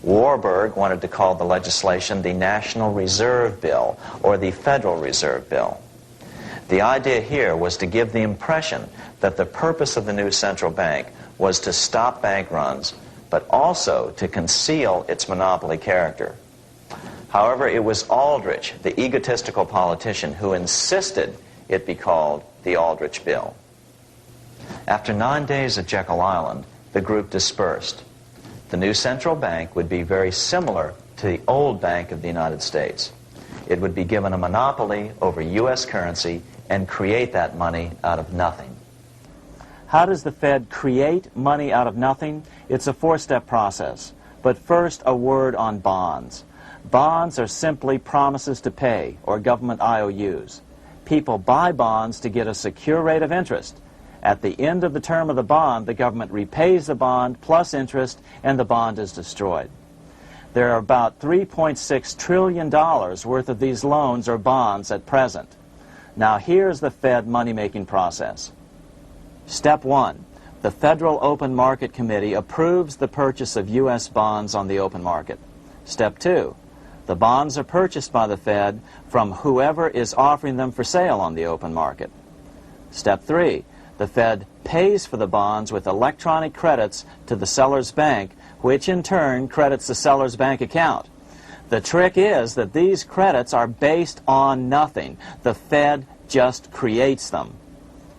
Warburg wanted to call the legislation the National Reserve Bill or the Federal Reserve Bill. The idea here was to give the impression that the purpose of the new central bank was to stop bank runs, but also to conceal its monopoly character. However, it was Aldrich, the egotistical politician, who insisted it be called the Aldrich Bill. After 9 days at Jekyll Island, the group dispersed. The new central bank would be very similar to the old Bank of the United States. It would be given a monopoly over U.S. currency and create that money out of nothing. How does the Fed create money out of nothing? It's a 4-step process. But first, a word on bonds. Bonds are simply promises to pay, or government IOUs. People buy bonds to get a secure rate of interest. At the end of the term of the bond, the government repays the bond plus interest, and the bond is destroyed. There are about $3.6 trillion worth of these loans or bonds at present. Now here's the Fed money-making process. Step 1. The Federal Open Market Committee approves the purchase of U.S. bonds on the open market. Step 2. The bonds are purchased by the Fed from whoever is offering them for sale on the open market. Step 3, the Fed pays for the bonds with electronic credits to the seller's bank, which in turn credits the seller's bank account. The trick is that these credits are based on nothing. The Fed just creates them.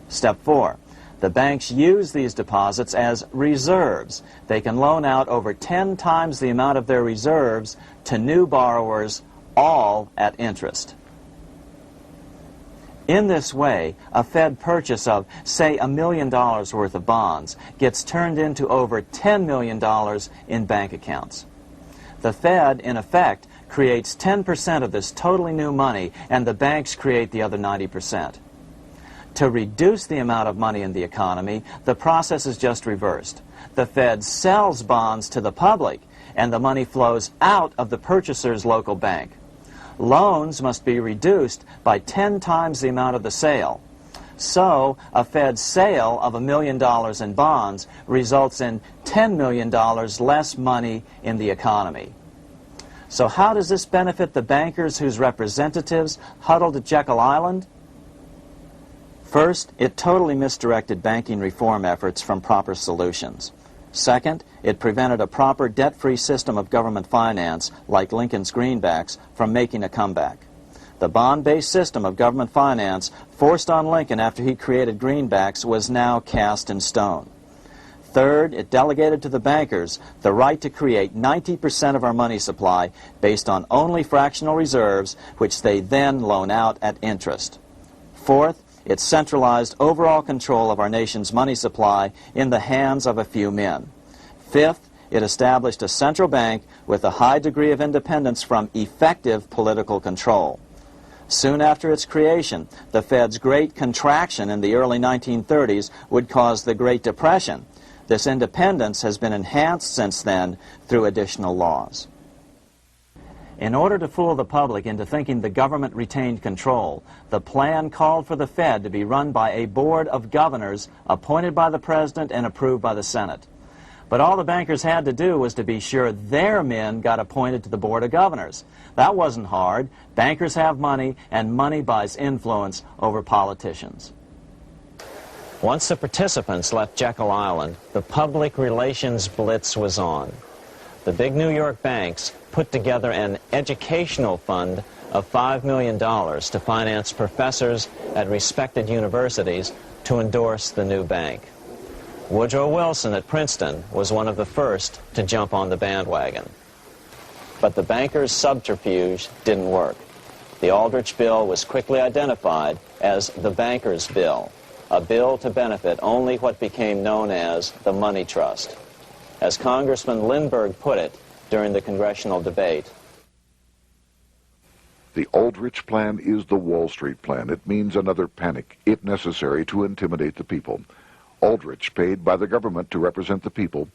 Step 4, the banks use these deposits as reserves. They can loan out over 10 times the amount of their reserves to new borrowers, all at interest. In this way, a Fed purchase of, say, $1 million worth of bonds gets turned into over $10 million in bank accounts. The Fed, in effect, creates 10% of this totally new money, and the banks create the other 90%. To reduce the amount of money in the economy, the process is just reversed. The Fed sells bonds to the public, and the money flows out of the purchaser's local bank. Loans must be reduced by 10 times the amount of the sale. So, a Fed sale of $1 million in bonds results in $10 million less money in the economy. So how does this benefit the bankers whose representatives huddled at Jekyll Island? First, it totally misdirected banking reform efforts from proper solutions. Second, it prevented a proper debt-free system of government finance, like Lincoln's greenbacks, from making a comeback. The bond-based system of government finance forced on Lincoln after he created greenbacks was now cast in stone. Third, it delegated to the bankers the right to create 90% of our money supply based on only fractional reserves, which they then loan out at interest. Fourth, it centralized overall control of our nation's money supply in the hands of a few men. Fifth, it established a central bank with a high degree of independence from effective political control. Soon after its creation, the Fed's great contraction in the early 1930s would cause the Great Depression. This independence has been enhanced since then through additional laws. In order to fool the public into thinking the government retained control, the plan called for the Fed to be run by a board of governors appointed by the President and approved by the Senate. But all the bankers had to do was to be sure their men got appointed to the board of governors. That wasn't hard. Bankers have money, and money buys influence over politicians. Once the participants left Jekyll Island, the public relations blitz was on. The big New York banks put together an educational fund of $5 million to finance professors at respected universities to endorse the new bank. Woodrow Wilson at Princeton was one of the first to jump on the bandwagon. But the bankers' subterfuge didn't work. The Aldrich Bill was quickly identified as the bankers' bill, a bill to benefit only what became known as the money trust. As Congressman Lindbergh put it during the congressional debate, the Aldrich Plan is the Wall Street plan. It means another panic, if necessary, to intimidate the people. Aldrich, paid by the government to represent the people,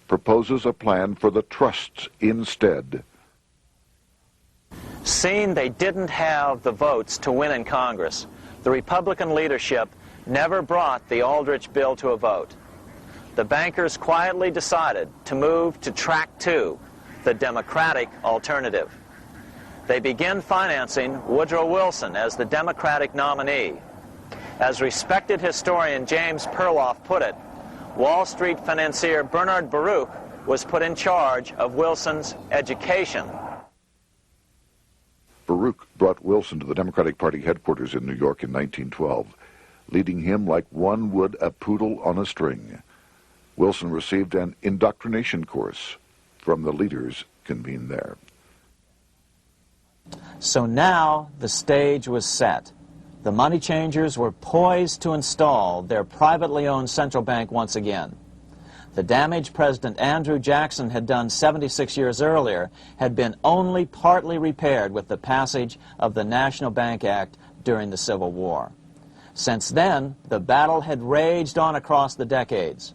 proposes a plan for the trusts instead. Seeing they didn't have the votes to win in Congress, the Republican leadership never brought the Aldrich bill to a vote. The bankers quietly decided to move to track 2, the Democratic alternative. They began financing Woodrow Wilson as the Democratic nominee. As respected historian James Perloff put it, Wall Street financier Bernard Baruch was put in charge of Wilson's education. Baruch brought Wilson to the Democratic Party headquarters in New York in 1912, leading him like one would a poodle on a string. Wilson received an indoctrination course from the leaders convened there. So now the stage was set. The money changers were poised to install their privately owned central bank once again. The damage President Andrew Jackson had done 76 years earlier had been only partly repaired with the passage of the National Bank Act during the Civil War. Since then, the battle had raged on across the decades.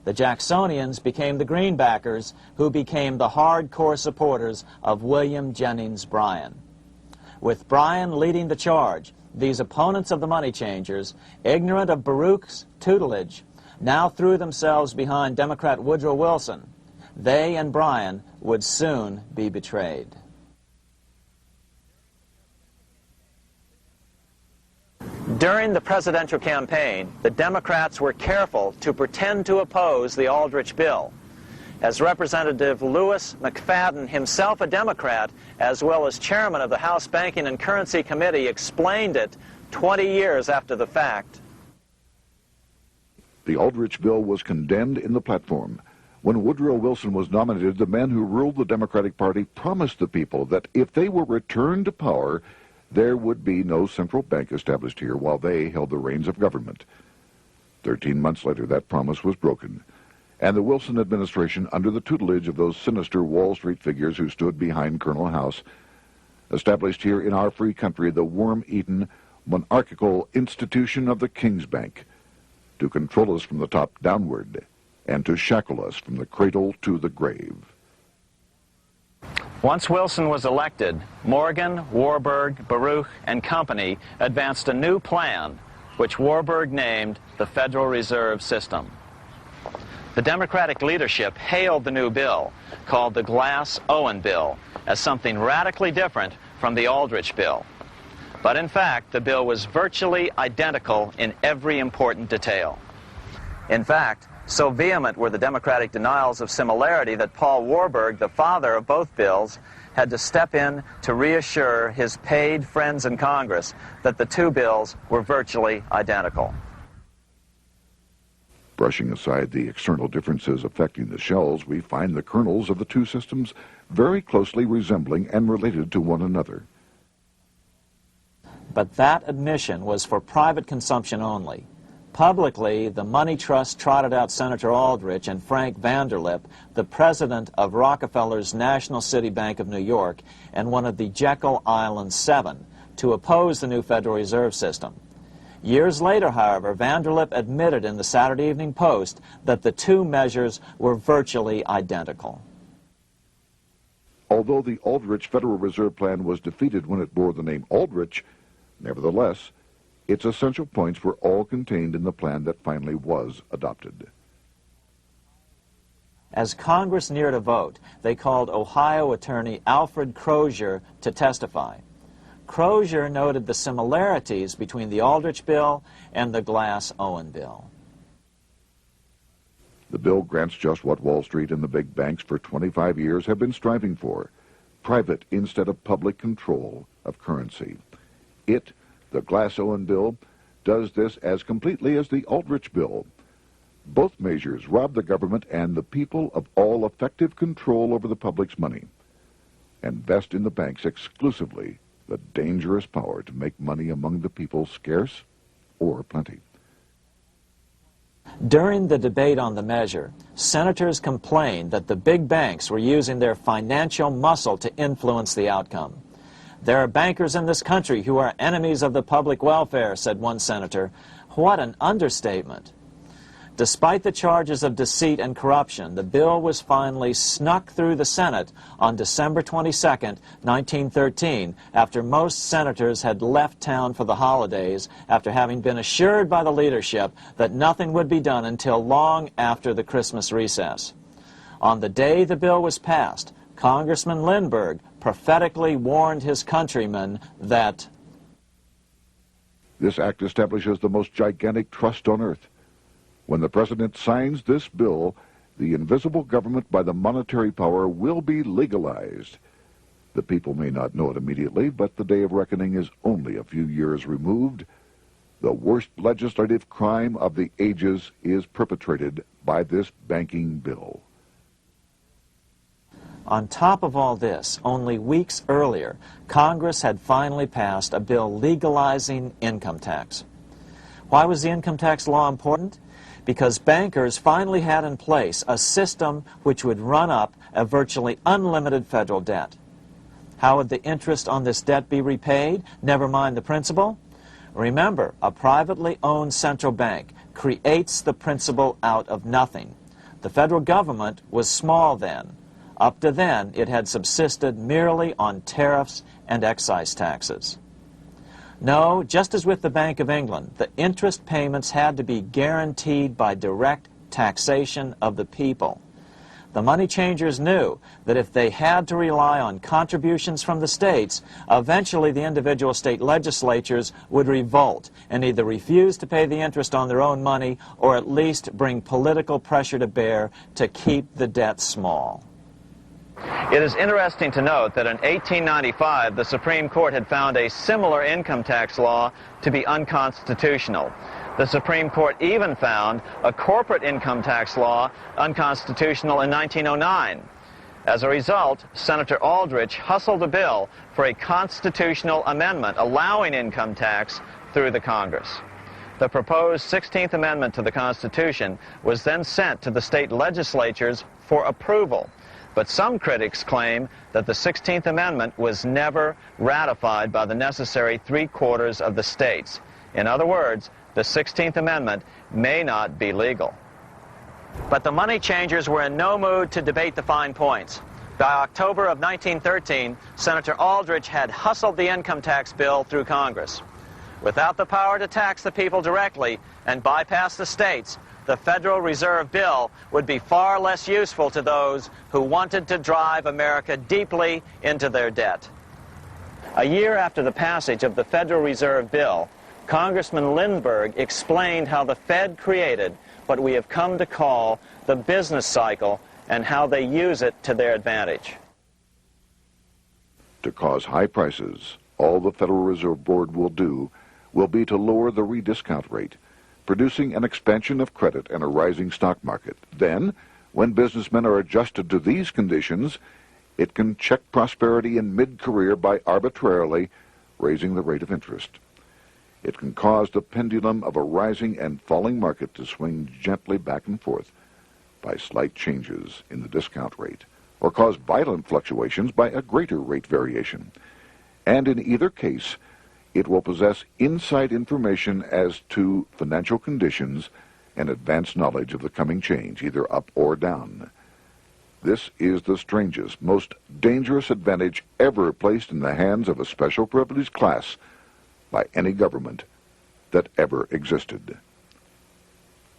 The Jacksonians became the greenbackers, who became the hardcore supporters of William Jennings Bryan. With Bryan leading the charge, these opponents of the money changers, ignorant of Baruch's tutelage, now threw themselves behind Democrat Woodrow Wilson. They and Bryan would soon be betrayed. During the presidential campaign, the Democrats were careful to pretend to oppose the Aldrich bill. As Representative Lewis McFadden, himself a Democrat, as well as chairman of the House Banking and Currency Committee, explained it 20 years after the fact. The Aldrich bill was condemned in the platform. When Woodrow Wilson was nominated, the men who ruled the Democratic Party promised the people that if they were returned to power, there would be no central bank established here while they held the reins of government. 13 months later, that promise was broken, and the Wilson administration, under the tutelage of those sinister Wall Street figures who stood behind Colonel House, established here in our free country the worm-eaten, monarchical institution of the King's Bank, to control us from the top downward and to shackle us from the cradle to the grave. Once Wilson was elected, Morgan, Warburg, Baruch, and company advanced a new plan, which Warburg named the Federal Reserve System. The Democratic leadership hailed the new bill, called the Glass-Owen Bill, as something radically different from the Aldrich bill. But in fact, the bill was virtually identical in every important detail. In fact, so vehement were the Democratic denials of similarity that Paul Warburg, the father of both bills, had to step in to reassure his paid friends in Congress that the two bills were virtually identical. Brushing aside the external differences affecting the shells, we find the kernels of the two systems very closely resembling and related to one another. But that admission was for private consumption only. Publicly, the money trust trotted out Senator Aldrich and Frank Vanderlip, the president of Rockefeller's National City Bank of New York and one of the Jekyll Island Seven, to oppose the new Federal Reserve System. Years later, however, Vanderlip admitted in the Saturday Evening Post that the two measures were virtually identical. Although the Aldrich Federal Reserve Plan was defeated when it bore the name Aldrich, nevertheless, its essential points were all contained in the plan that finally was adopted. As Congress neared a vote, they called Ohio attorney Alfred Crozier to testify. Crozier noted the similarities between the Aldrich bill and the Glass-Owen bill. The bill grants just what Wall Street and the big banks for 25 years have been striving for: private instead of public control of currency. It, the Glass-Owen bill, does this as completely as the Aldrich bill. Both measures rob the government and the people of all effective control over the public's money and vest in the banks exclusively the dangerous power to make money among the people scarce or plenty. During the debate on the measure, senators complained that the big banks were using their financial muscle to influence the outcome. "There are bankers in this country who are enemies of the public welfare," said one senator. What an understatement. Despite the charges of deceit and corruption, the bill was finally snuck through the Senate on December 22, 1913, after most senators had left town for the holidays, after having been assured by the leadership that nothing would be done until long after the Christmas recess. On the day the bill was passed, Congressman Lindbergh prophetically warned his countrymen that this act establishes the most gigantic trust on earth. When the president signs this bill, the invisible government by the monetary power will be legalized. The people may not know it immediately, but the day of reckoning is only a few years removed. The worst legislative crime of the ages is perpetrated by this banking bill. On top of all this, only weeks earlier, Congress had finally passed a bill legalizing income tax. Why was the income tax law important? Because bankers finally had in place a system which would run up a virtually unlimited federal debt. How would the interest on this debt be repaid? Never mind the principal. Remember, a privately owned central bank creates the principal out of nothing. The federal government was small then. Up to then, it had subsisted merely on tariffs and excise taxes. No, just as with the Bank of England, the interest payments had to be guaranteed by direct taxation of the people. The money changers knew that if they had to rely on contributions from the states, eventually the individual state legislatures would revolt and either refuse to pay the interest on their own money or at least bring political pressure to bear to keep the debt small. It is interesting to note that in 1895, the Supreme Court had found a similar income tax law to be unconstitutional. The Supreme Court even found a corporate income tax law unconstitutional in 1909. As a result, Senator Aldrich hustled a bill for a constitutional amendment allowing income tax through the Congress. The proposed 16th Amendment to the Constitution was then sent to the state legislatures for approval. But some critics claim that the 16th Amendment was never ratified by the necessary 3/4 of the states. In other words, the 16th Amendment may not be legal. But the money changers were in no mood to debate the fine points. By October of 1913, Senator Aldrich had hustled the income tax bill through Congress. Without the power to tax the people directly and bypass the states, the Federal Reserve Bill would be far less useful to those who wanted to drive America deeply into their debt. A year after the passage of the Federal Reserve Bill, Congressman Lindbergh explained how the Fed created what we have come to call the business cycle and how they use it to their advantage. To cause high prices, all the Federal Reserve Board will do will be to lower the rediscount rate, producing an expansion of credit and a rising stock market. Then, when businessmen are adjusted to these conditions, it can check prosperity in mid-career by arbitrarily raising the rate of interest. It can cause the pendulum of a rising and falling market to swing gently back and forth by slight changes in the discount rate, or cause violent fluctuations by a greater rate variation. And in either case, it will possess inside information as to financial conditions and advanced knowledge of the coming change, either up or down. This is the strangest, most dangerous advantage ever placed in the hands of a special privileged class by any government that ever existed.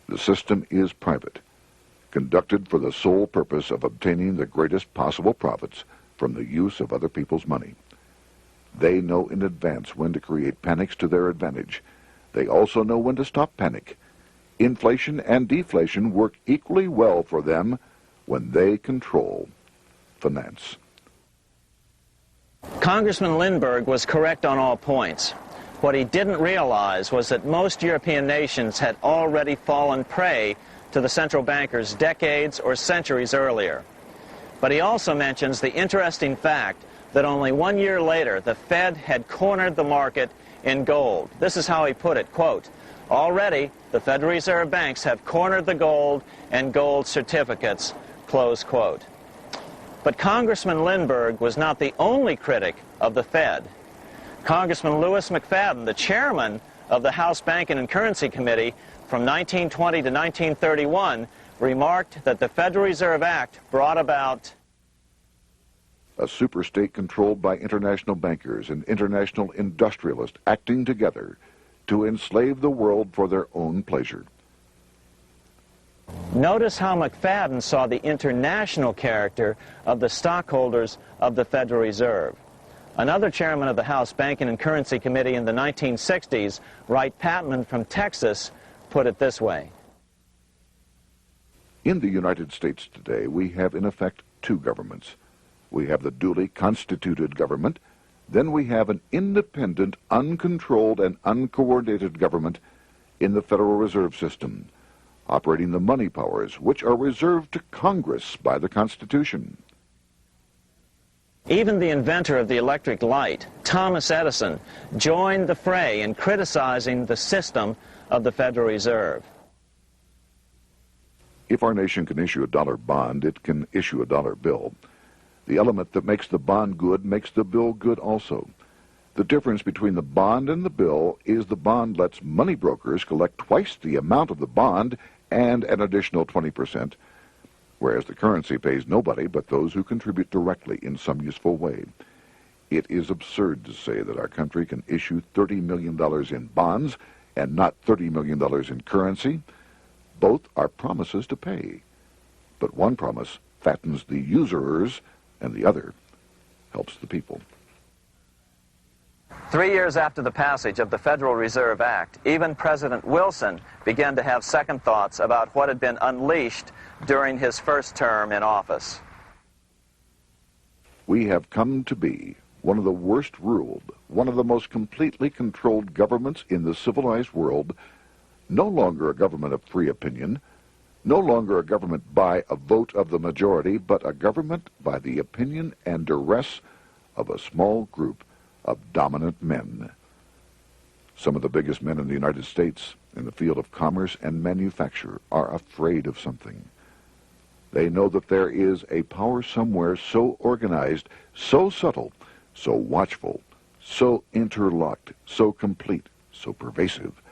The system is private, conducted for the sole purpose of obtaining the greatest possible profits from the use of other people's money. They know in advance when to create panics to their advantage. They also know when to stop panic. Inflation and deflation work equally well for them when they control finance. Congressman Lindbergh was correct on all points. What he didn't realize was that most European nations had already fallen prey to the central bankers decades or centuries earlier. But he also mentions the interesting fact that only 1 year later, the Fed had cornered the market in gold. This is how he put it, quote, "Already, the Federal Reserve banks have cornered the gold and gold certificates," close quote. But Congressman Lindbergh was not the only critic of the Fed. Congressman Lewis McFadden, the chairman of the House Banking and Currency Committee from 1920 to 1931, remarked that the Federal Reserve Act brought about a superstate controlled by international bankers and international industrialists acting together to enslave the world for their own pleasure. Notice how McFadden saw the international character of the stockholders of the Federal Reserve. Another chairman of the House Banking and Currency Committee in the 1960s, Wright Patman from Texas, put it this way. In the United States today, we have in effect two governments. We have the duly constituted government, then we have an independent, uncontrolled, and uncoordinated government in the Federal Reserve System, operating the money powers which are reserved to Congress by the Constitution. Even the inventor of the electric light, Thomas Edison, joined the fray in criticizing the system of the Federal Reserve. If our nation can issue a dollar bond, it can issue a dollar bill. The element that makes the bond good makes the bill good also. The difference between the bond and the bill is the bond lets money brokers collect twice the amount of the bond and an additional 20%, whereas the currency pays nobody but those who contribute directly in some useful way. It is absurd to say that our country can issue $30 million in bonds and not $30 million in currency. Both are promises to pay, but one promise fattens the usurers, and the other helps the people. 3 years after the passage of the Federal Reserve Act, even President Wilson began to have second thoughts about what had been unleashed during his first term in office. We have come to be one of the worst ruled, one of the most completely controlled governments in the civilized world, no longer a government of free opinion, no longer a government by a vote of the majority, but a government by the opinion and duress of a small group of dominant men. Some of the biggest men in the United States in the field of commerce and manufacture are afraid of something. They know that there is a power somewhere so organized, so subtle, so watchful, so interlocked, so complete, so pervasive,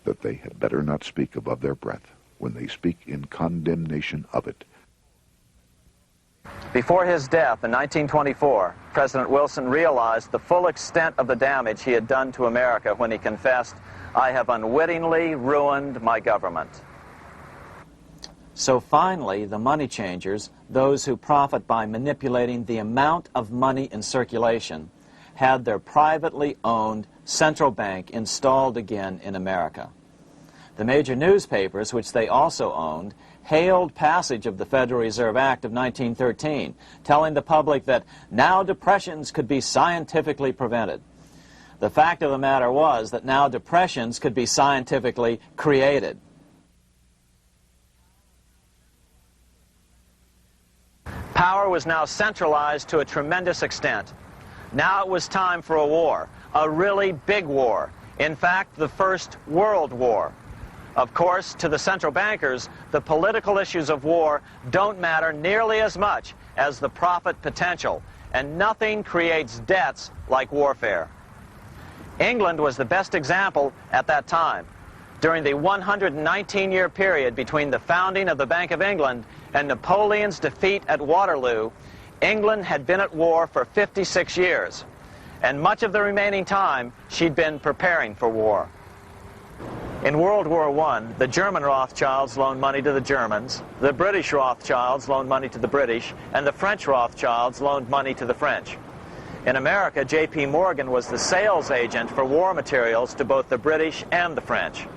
that they had better not speak above their breath when they speak in condemnation of it. Before his death in 1924, President Wilson realized the full extent of the damage he had done to America when he confessed, "I have unwittingly ruined my government." So finally, the money changers, those who profit by manipulating the amount of money in circulation, had their privately owned central bank installed again in America. The major newspapers, which they also owned, hailed passage of the Federal Reserve Act of 1913, telling the public that now depressions could be scientifically prevented. The fact of the matter was that now depressions could be scientifically created. Power was now centralized to a tremendous extent. Now it was time for a war, a really big war. In fact, the First World War. Of course, to the central bankers, the political issues of war don't matter nearly as much as the profit potential, and nothing creates debts like warfare. England was the best example at that time. During the 119-year period between the founding of the Bank of England and Napoleon's defeat at Waterloo, England had been at war for 56 years, and much of the remaining time she'd been preparing for war. In World War I, the German Rothschilds loaned money to the Germans, the British Rothschilds loaned money to the British, and the French Rothschilds loaned money to the French. In America, J.P. Morgan was the sales agent for war materials to both the British and the French.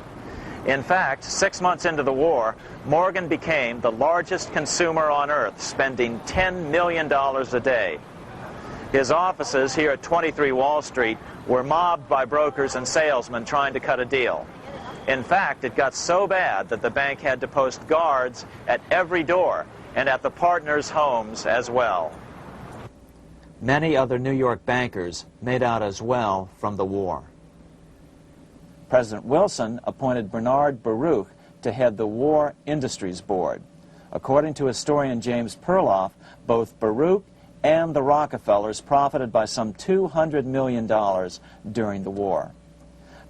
In fact, 6 months into the war, Morgan became the largest consumer on earth, spending $10 million a day. His offices here at 23 Wall Street were mobbed by brokers and salesmen trying to cut a deal. In fact, it got so bad that the bank had to post guards at every door and at the partners' homes as well. Many other New York bankers made out as well from the war. President Wilson appointed Bernard Baruch to head the War Industries Board. According to historian James Perloff, both Baruch and the Rockefellers profited by some $200 million during the war.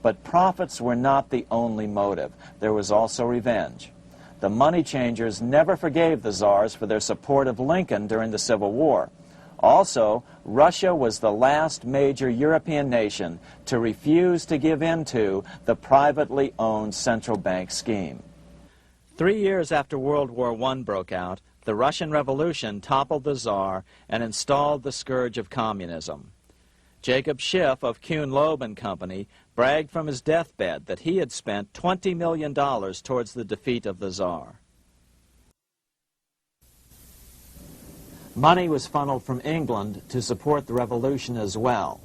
But profits were not the only motive. There was also revenge. The money changers never forgave the czars for their support of Lincoln during the Civil War. Also, Russia was the last major European nation to refuse to give in to the privately owned central bank scheme. 3 years after World War I broke out, the Russian Revolution toppled the Tsar and installed the scourge of communism. Jacob Schiff of Kuhn, Loeb and Company bragged from his deathbed that he had spent $20 million towards the defeat of the Tsar. Money was funneled from England to support the revolution as well.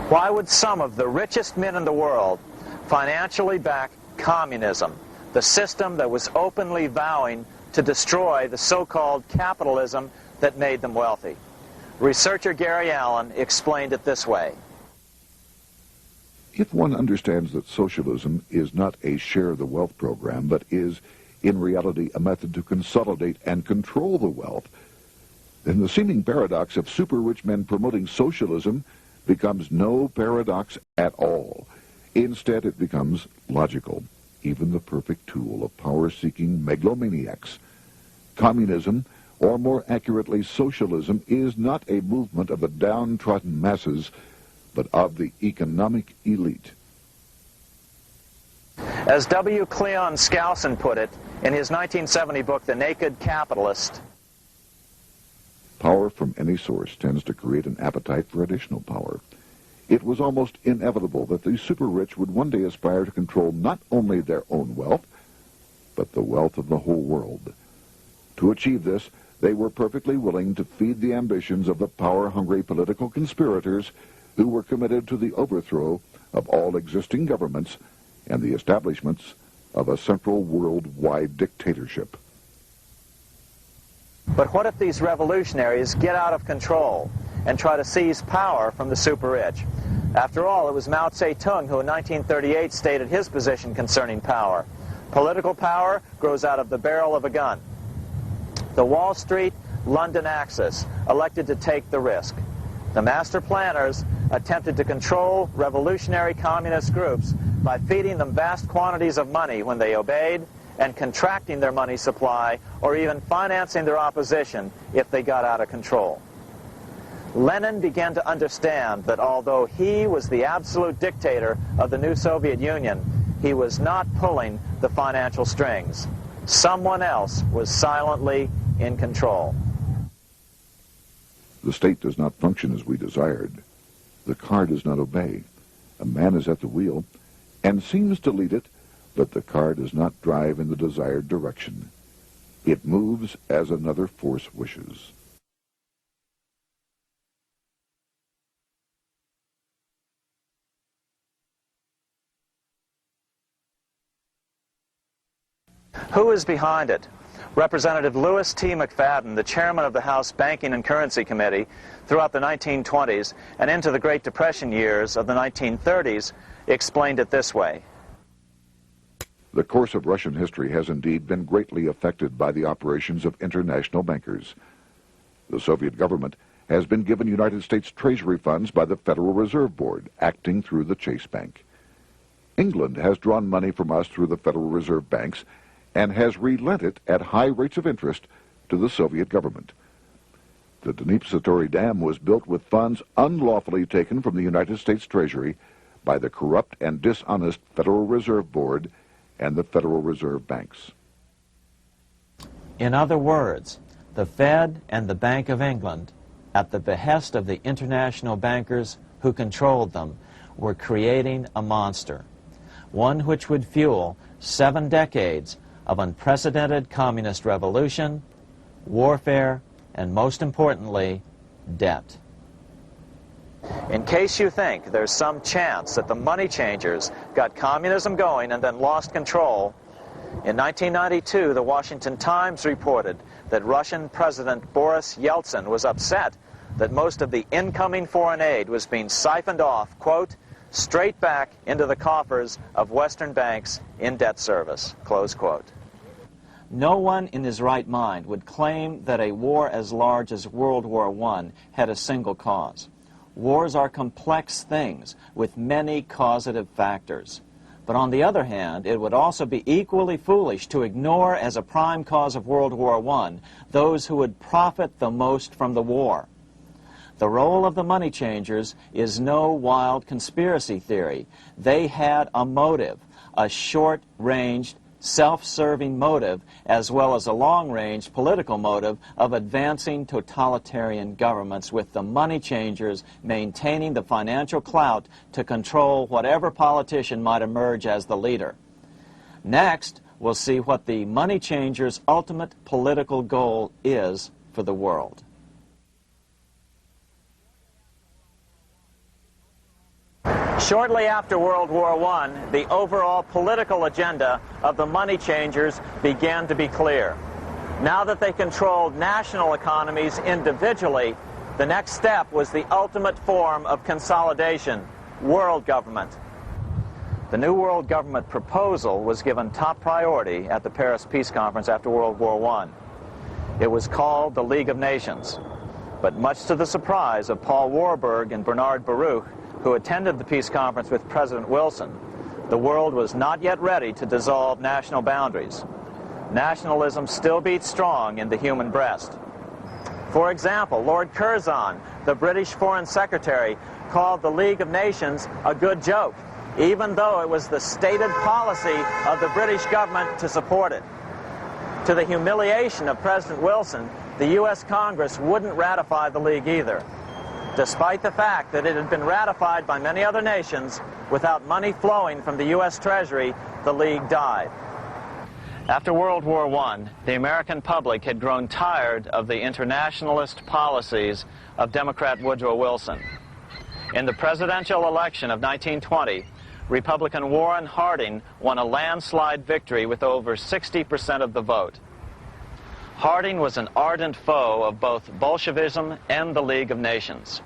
Why would some of the richest men in the world financially back communism, the system that was openly vowing to destroy the so-called capitalism that made them wealthy? Researcher Gary Allen explained it this way. If one understands that socialism is not a share the wealth program, but is in reality a method to consolidate and control the wealth, then the seeming paradox of super-rich men promoting socialism becomes no paradox at all. Instead, it becomes logical, even the perfect tool of power-seeking megalomaniacs. Communism, or more accurately socialism, is not a movement of the downtrodden masses, but of the economic elite. As W. Cleon Skousen put it, In his 1970 book, The Naked Capitalist, Power from any source tends to create an appetite for additional power. It was almost inevitable that the super-rich would one day aspire to control not only their own wealth, but the wealth of the whole world. To achieve this, they were perfectly willing to feed the ambitions of the power-hungry political conspirators who were committed to the overthrow of all existing governments and the establishments of a central worldwide dictatorship. but what if these revolutionaries get out of control and try to seize power from the super-rich? After all, it was Mao Zedong who in 1938 stated his position concerning power. Political power grows out of the barrel of a gun. The Wall Street, London axis elected to take the risk. The master planners attempted to control revolutionary communist groups by feeding them vast quantities of money when they obeyed, and contracting their money supply, or even financing their opposition if they got out of control. Lenin began to understand that although he was the absolute dictator of the new Soviet Union, he was not pulling the financial strings. Someone else was silently in control. The state does not function as we desired. The car does not obey. A man is at the wheel and seems to lead it, but the car does not drive in the desired direction. It moves as another force wishes. Who is behind it? Representative Louis T. McFadden, the chairman of the House Banking and Currency Committee throughout the 1920s and into the Great Depression years of the 1930s, explained it this way. The course of Russian history has indeed been greatly affected by the operations of international bankers. The Soviet government has been given United States Treasury funds by the Federal Reserve Board, acting through the Chase Bank. England has drawn money from us through the Federal Reserve banks and has relent it at high rates of interest to the Soviet government. The Dnipro Dam was built with funds unlawfully taken from the United States Treasury by the corrupt and dishonest Federal Reserve Board and the Federal Reserve banks. In other words, the Fed and the Bank of England, at the behest of the international bankers who controlled them, were creating a monster, one which would fuel 7 decades of unprecedented communist revolution, warfare, and most importantly, debt. In case you think there's some chance that the money changers got communism going and then lost control, in 1992, the Washington Times reported that Russian President Boris Yeltsin was upset that most of the incoming foreign aid was being siphoned off, quote, straight back into the coffers of Western banks in debt service, close quote. No one in his right mind would claim that a war as large as World War I had a single cause. Wars are complex things with many causative factors. But on the other hand, it would also be equally foolish to ignore as a prime cause of World War I those who would profit the most from the war. The role of the money changers is no wild conspiracy theory. They had a motive, a short-ranged, self-serving motive, as well as a long-range political motive of advancing totalitarian governments, with the money changers maintaining the financial clout to control whatever politician might emerge as the leader. Next, we'll see what the money changers' ultimate political goal is for the world. Shortly after World War I, the overall political agenda of the money changers began to be clear. Now that they controlled national economies individually, the next step was the ultimate form of consolidation, world government. The new world government proposal was given top priority at the Paris Peace Conference after World War I. It was called the League of Nations, but much to the surprise of Paul Warburg and Bernard Baruch, who attended the peace conference with President Wilson, the world was not yet ready to dissolve national boundaries. Nationalism still beats strong in the human breast. For example, Lord Curzon, the British Foreign Secretary, called the League of Nations a good joke, even though it was the stated policy of the British government to support it. To the humiliation of President Wilson, the U.S. Congress wouldn't ratify the League either, despite the fact that it had been ratified by many other nations. Without money flowing from the U.S. Treasury, the League died. After World War I, the American public had grown tired of the internationalist policies of Democrat Woodrow Wilson. In the presidential election of 1920, Republican Warren Harding won a landslide victory with over 60% of the vote. Harding was an ardent foe of both Bolshevism and the League of Nations.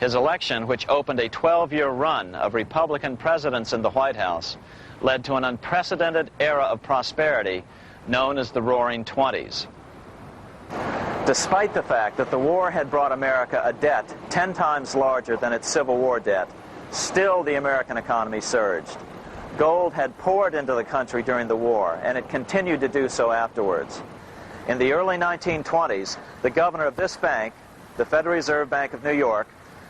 His election, which opened a 12-year run of Republican presidents in the White House, led to an unprecedented era of prosperity known as the Roaring Twenties. Despite the fact that the war had brought America a debt 10 times larger than its Civil War debt, still the American economy surged. Gold had poured into the country during the war, and it continued to do so afterwards. In the early 1920s, the governor of this bank, the Federal Reserve Bank of New York,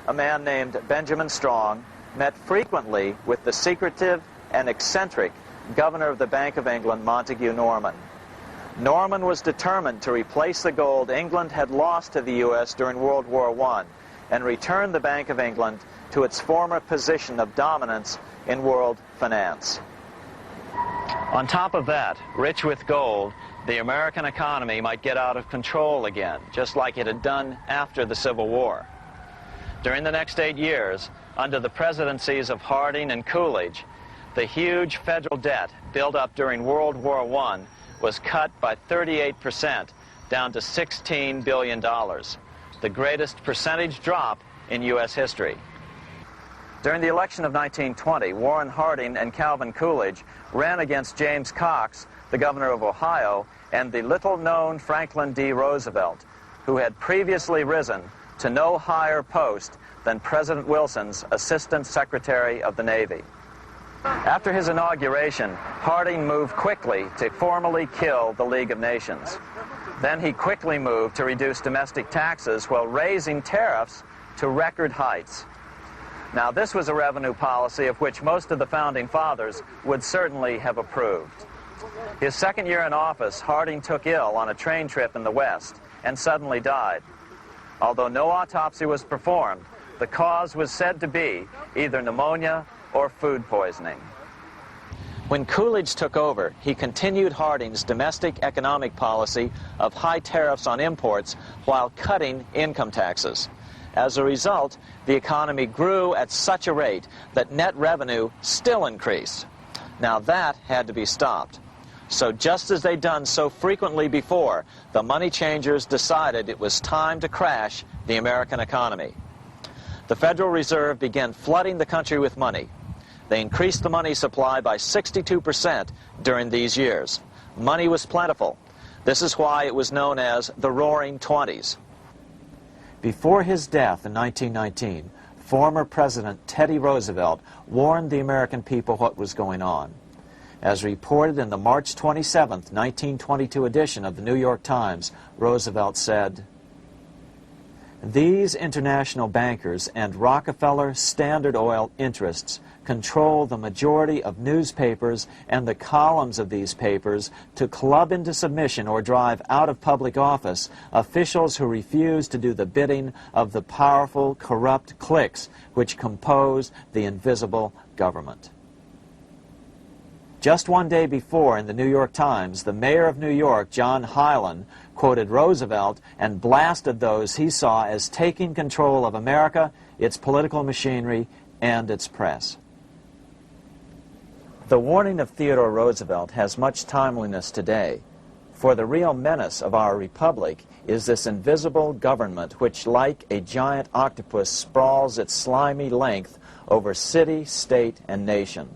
a man named Benjamin Strong, met frequently with the secretive and eccentric governor of the Bank of England, Montague Norman. Norman was determined to replace the gold England had lost to the U.S. during World War I and return the Bank of England to its former position of dominance in world finance. On top of that, rich with gold, the American economy might get out of control again, just like it had done after the Civil War. During the next 8 years, under the presidencies of Harding and Coolidge, the huge federal debt built up during World War I was cut by 38%, down to $16 billion, the greatest percentage drop in U.S. history. During the election of 1920, Warren Harding and Calvin Coolidge ran against James Cox, the governor of Ohio, and the little-known Franklin D. Roosevelt, who had previously risen to no higher post than President Wilson's Assistant Secretary of the Navy. After his inauguration, Harding moved quickly to formally kill the League of Nations. Then he quickly moved to reduce domestic taxes while raising tariffs to record heights. Now, this was a revenue policy of which most of the Founding Fathers would certainly have approved. His second year in office, Harding took ill on a train trip in the West and suddenly died. Although no autopsy was performed, the cause was said to be either pneumonia or food poisoning. When Coolidge took over, he continued Harding's domestic economic policy of high tariffs on imports while cutting income taxes. As a result, the economy grew at such a rate that net revenue still increased. Now that had to be stopped. So just as they'd done so frequently before, the money changers decided it was time to crash the American economy. The Federal Reserve began flooding the country with money. They increased the money supply by 62% during these years. Money was plentiful. This is why it was known as the Roaring Twenties. Before his death in 1919, former President Teddy Roosevelt warned the American people what was going on. As reported in the March 27, 1922 edition of the New York Times, Roosevelt said, "These international bankers and Rockefeller Standard Oil interests control the majority of newspapers and the columns of these papers to club into submission or drive out of public office officials who refuse to do the bidding of the powerful, corrupt cliques which compose the invisible government." Just one day before, in the New York Times, the mayor of New York, John Hylan, quoted Roosevelt and blasted those he saw as taking control of America, its political machinery, and its press. The warning of Theodore Roosevelt has much timeliness today, for the real menace of our republic is this invisible government which, like a giant octopus, sprawls its slimy length over city, state, and nation.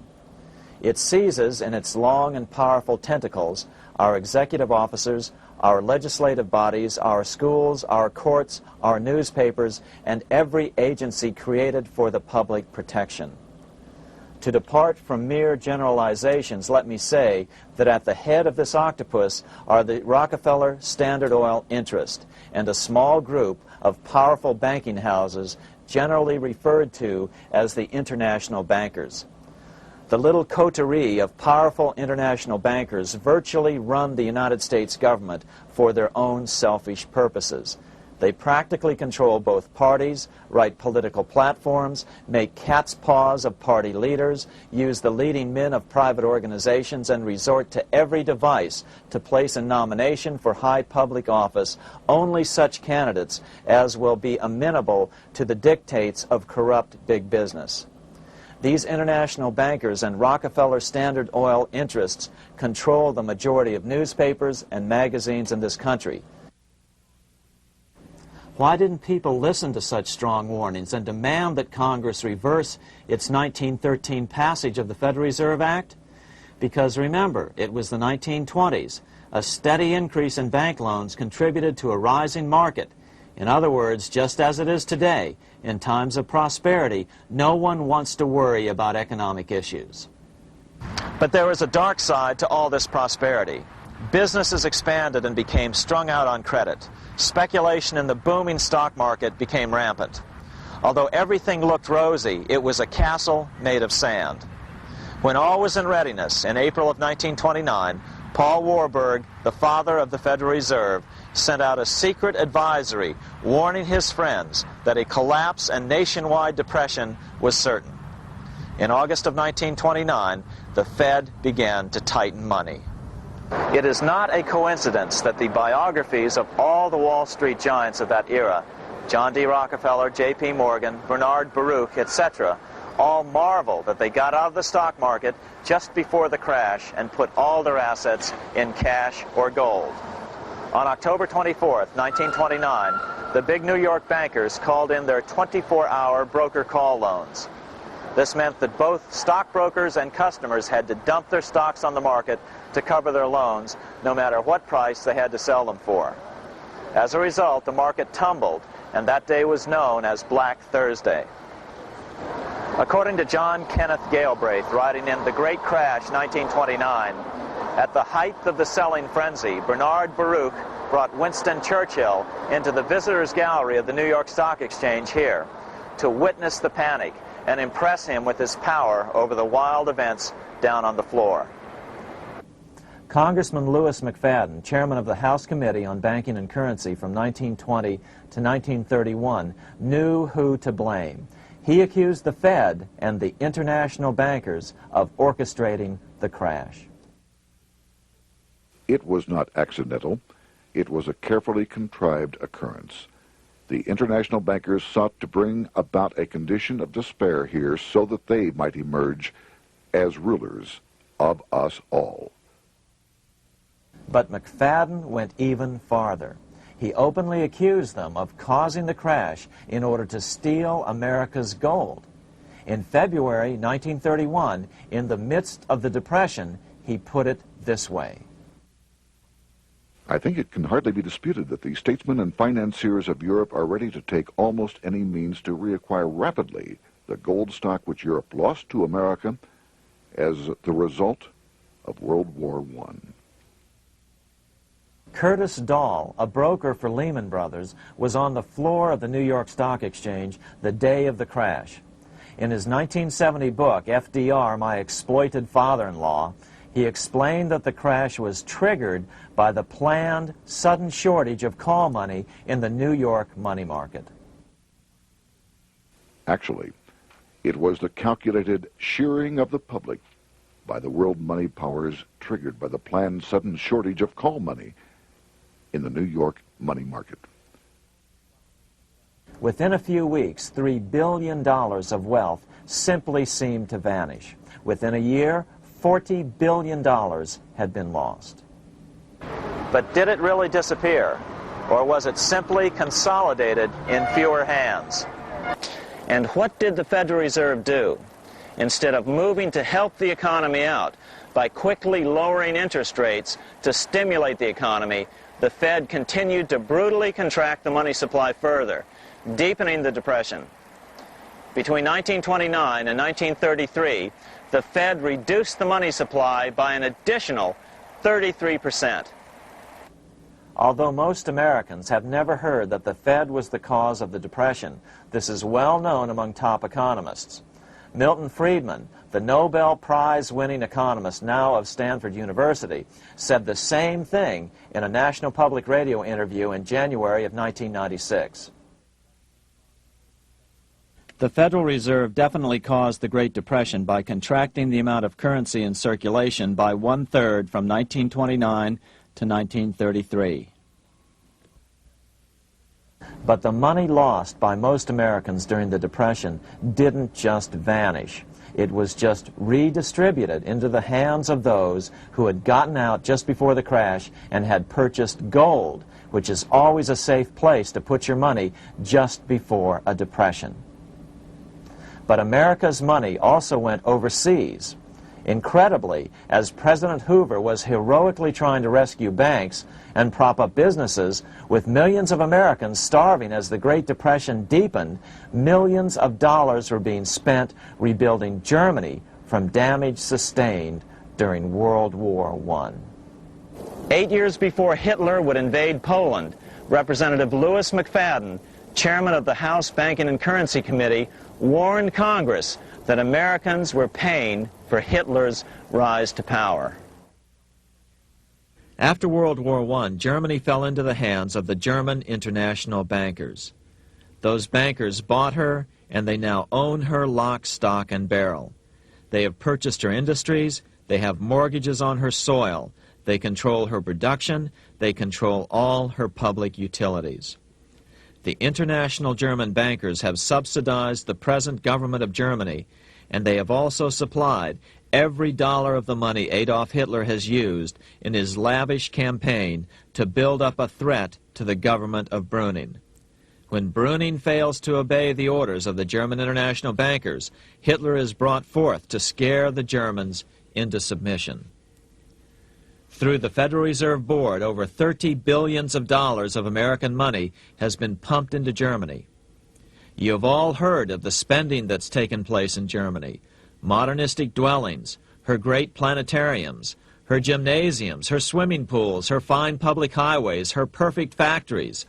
It seizes in its long and powerful tentacles our executive officers, our legislative bodies, our schools, our courts, our newspapers, and every agency created for the public protection. To depart from mere generalizations, let me say that at the head of this octopus are the Rockefeller Standard Oil interest and a small group of powerful banking houses generally referred to as the international bankers. The little coterie of powerful international bankers virtually run the United States government for their own selfish purposes. They practically control both parties, write political platforms, make cat's paws of party leaders, use the leading men of private organizations, and resort to every device to place in nomination for high public office only such candidates as will be amenable to the dictates of corrupt big business. These international bankers and Rockefeller Standard Oil interests control the majority of newspapers and magazines in this country. Why didn't people listen to such strong warnings and demand that Congress reverse its 1913 passage of the Federal Reserve Act? Because remember, it was the 1920s. A steady increase in bank loans contributed to a rising market. In other words, just as it is today, in times of prosperity, no one wants to worry about economic issues. But there was a dark side to all this prosperity. Businesses expanded and became strung out on credit. Speculation in the booming stock market became rampant. Although everything looked rosy, it was a castle made of sand. When all was in readiness, in April of 1929, Paul Warburg, the father of the Federal Reserve, sent out a secret advisory warning his friends that a collapse and nationwide depression was certain. In August of 1929, the Fed began to tighten money. It is not a coincidence that the biographies of all the Wall Street giants of that era, John D. Rockefeller, J.P. Morgan, Bernard Baruch, etc., all marvel that they got out of the stock market just before the crash and put all their assets in cash or gold. On October 24th, 1929, the big New York bankers called in their 24-hour broker call loans. This meant that both stockbrokers and customers had to dump their stocks on the market to cover their loans, no matter what price they had to sell them for. As a result, the market tumbled, and that day was known as Black Thursday. According to John Kenneth Galbraith, writing in The Great Crash, 1929, at the height of the selling frenzy, Bernard Baruch brought Winston Churchill into the visitors' gallery of the New York Stock Exchange here to witness the panic and impress him with his power over the wild events down on the floor. Congressman Louis McFadden, chairman of the House Committee on Banking and Currency from 1920 to 1931, knew who to blame. He accused the Fed and the international bankers of orchestrating the crash. It was not accidental. It was a carefully contrived occurrence. The international bankers sought to bring about a condition of despair here so that they might emerge as rulers of us all. But McFadden went even farther. He openly accused them of causing the crash in order to steal America's gold. In February 1931, in the midst of the Depression, he put it this way. I think it can hardly be disputed that the statesmen and financiers of Europe are ready to take almost any means to reacquire rapidly the gold stock which Europe lost to America as the result of World War I. Curtis Dahl, a broker for Lehman Brothers, was on the floor of the New York Stock Exchange the day of the crash. In his 1970 book, FDR, My Exploited Father-in-Law, he explained that the crash was triggered by the planned sudden shortage of call money in the New York money market. Actually, it was the calculated shearing of the public by the world money powers triggered by the planned sudden shortage of call money in the New York money market. Within a few weeks, $3 billion of wealth simply seemed to vanish. Within a year, $40 billion had been lost. But did it really disappear? Or was it simply consolidated in fewer hands? And what did the Federal Reserve do? Instead of moving to help the economy out by quickly lowering interest rates to stimulate the economy, the Fed continued to brutally contract the money supply further, deepening the Depression. Between 1929 and 1933, the Fed reduced the money supply by an additional 33%. Although most Americans have never heard that the Fed was the cause of the Depression, this is well known among top economists. Milton Friedman, the Nobel Prize-winning economist now of Stanford University, said the same thing in a National Public Radio interview in January of 1996. The Federal Reserve definitely caused the Great Depression by contracting the amount of currency in circulation by 1/3 from 1929 to 1933. But the money lost by most Americans during the Depression didn't just vanish. It was just redistributed into the hands of those who had gotten out just before the crash and had purchased gold, which is always a safe place to put your money just before a depression. But America's money also went overseas. Incredibly, as President Hoover was heroically trying to rescue banks and prop up businesses, with millions of Americans starving as the Great Depression deepened, millions of dollars were being spent rebuilding Germany from damage sustained during World War I. 8 years before Hitler would invade Poland, Representative Louis McFadden, chairman of the House Banking and Currency Committee, warned Congress that Americans were paying for Hitler's rise to power. After World War I, Germany fell into the hands of the German international bankers. Those bankers bought her, and they now own her lock, stock, and barrel. They have purchased her industries, they have mortgages on her soil, they control her production, they control all her public utilities. The international German bankers have subsidized the present government of Germany, and they have also supplied every dollar of the money Adolf Hitler has used in his lavish campaign to build up a threat to the government of Brüning. When Brüning fails to obey the orders of the German international bankers, Hitler is brought forth to scare the Germans into submission. Through the Federal Reserve Board, over $30 billion of American money has been pumped into Germany. You have all heard of the spending that's taken place in Germany. Modernistic dwellings, her great planetariums, her gymnasiums, her swimming pools, her fine public highways, her perfect factories.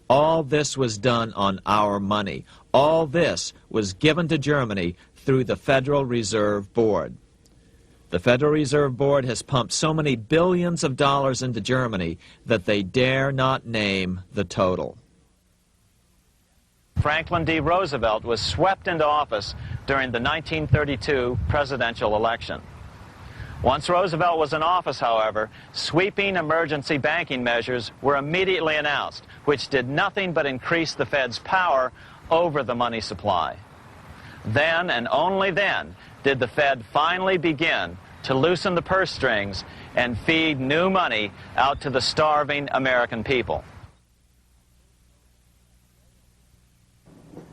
All this was done on our money. All this was given to Germany through the Federal Reserve Board. The Federal Reserve Board has pumped so many billions of dollars into Germany that they dare not name the total. Franklin D. Roosevelt was swept into office during the 1932 presidential election. Once Roosevelt was in office, however, sweeping emergency banking measures were immediately announced, which did nothing but increase the Fed's power over the money supply. Then, and only then, did the Fed finally begin to loosen the purse strings and feed new money out to the starving American people.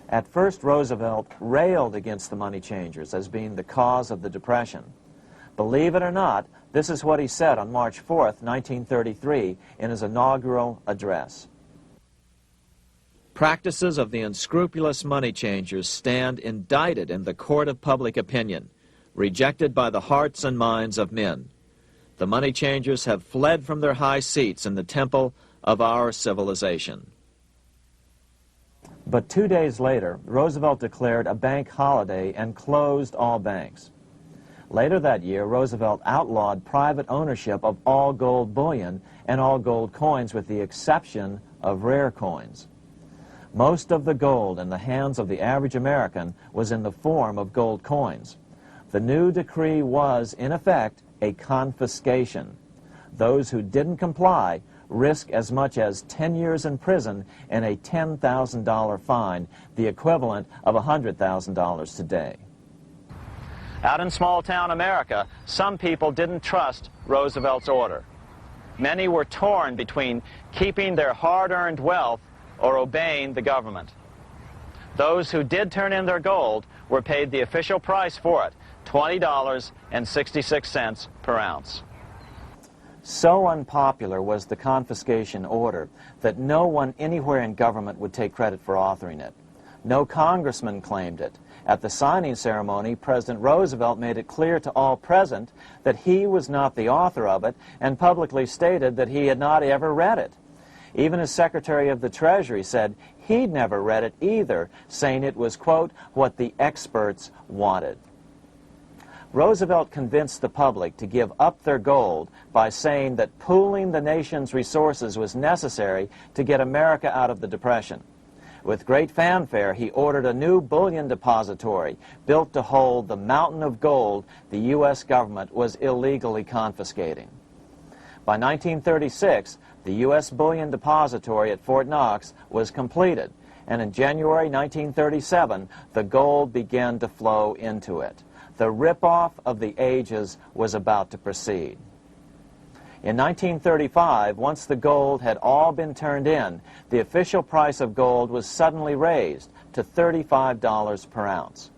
At first, Roosevelt railed against the money changers as being the cause of the Depression. Believe it or not, this is what he said on March 4th, 1933, in his inaugural address. Practices of the unscrupulous money changers stand indicted in the court of public opinion, rejected by the hearts and minds of men. The money changers have fled from their high seats in the temple of our civilization. But 2 days later, Roosevelt declared a bank holiday and closed all banks. Later that year, Roosevelt outlawed private ownership of all gold bullion and all gold coins with the exception of rare coins. Most of the gold in the hands of the average American was in the form of gold coins. The new decree was, in effect, a confiscation. Those who didn't comply risk as much as 10 years in prison and a $10,000 fine, the equivalent of $100,000 today. Out in small-town America, some people didn't trust Roosevelt's order. Many were torn between keeping their hard-earned wealth or obeying the government. Those who did turn in their gold were paid the official price for it, $20.66 per ounce. So unpopular was the confiscation order that no one anywhere in government would take credit for authoring it. No congressman claimed it. At the signing ceremony, President Roosevelt made it clear to all present that he was not the author of it and publicly stated that he had not ever read it. Even his Secretary of the Treasury said he'd never read it either, saying it was, quote, what the experts wanted. Roosevelt convinced the public to give up their gold by saying that pooling the nation's resources was necessary to get America out of the Depression. With great fanfare, he ordered a new bullion depository built to hold the mountain of gold the U.S. government was illegally confiscating. By 1936, the U.S. bullion depository at Fort Knox was completed, and in January 1937, the gold began to flow into it. The rip-off of the ages was about to proceed. In 1935, once the gold had all been turned in, the official price of gold was suddenly raised to $35 per ounce.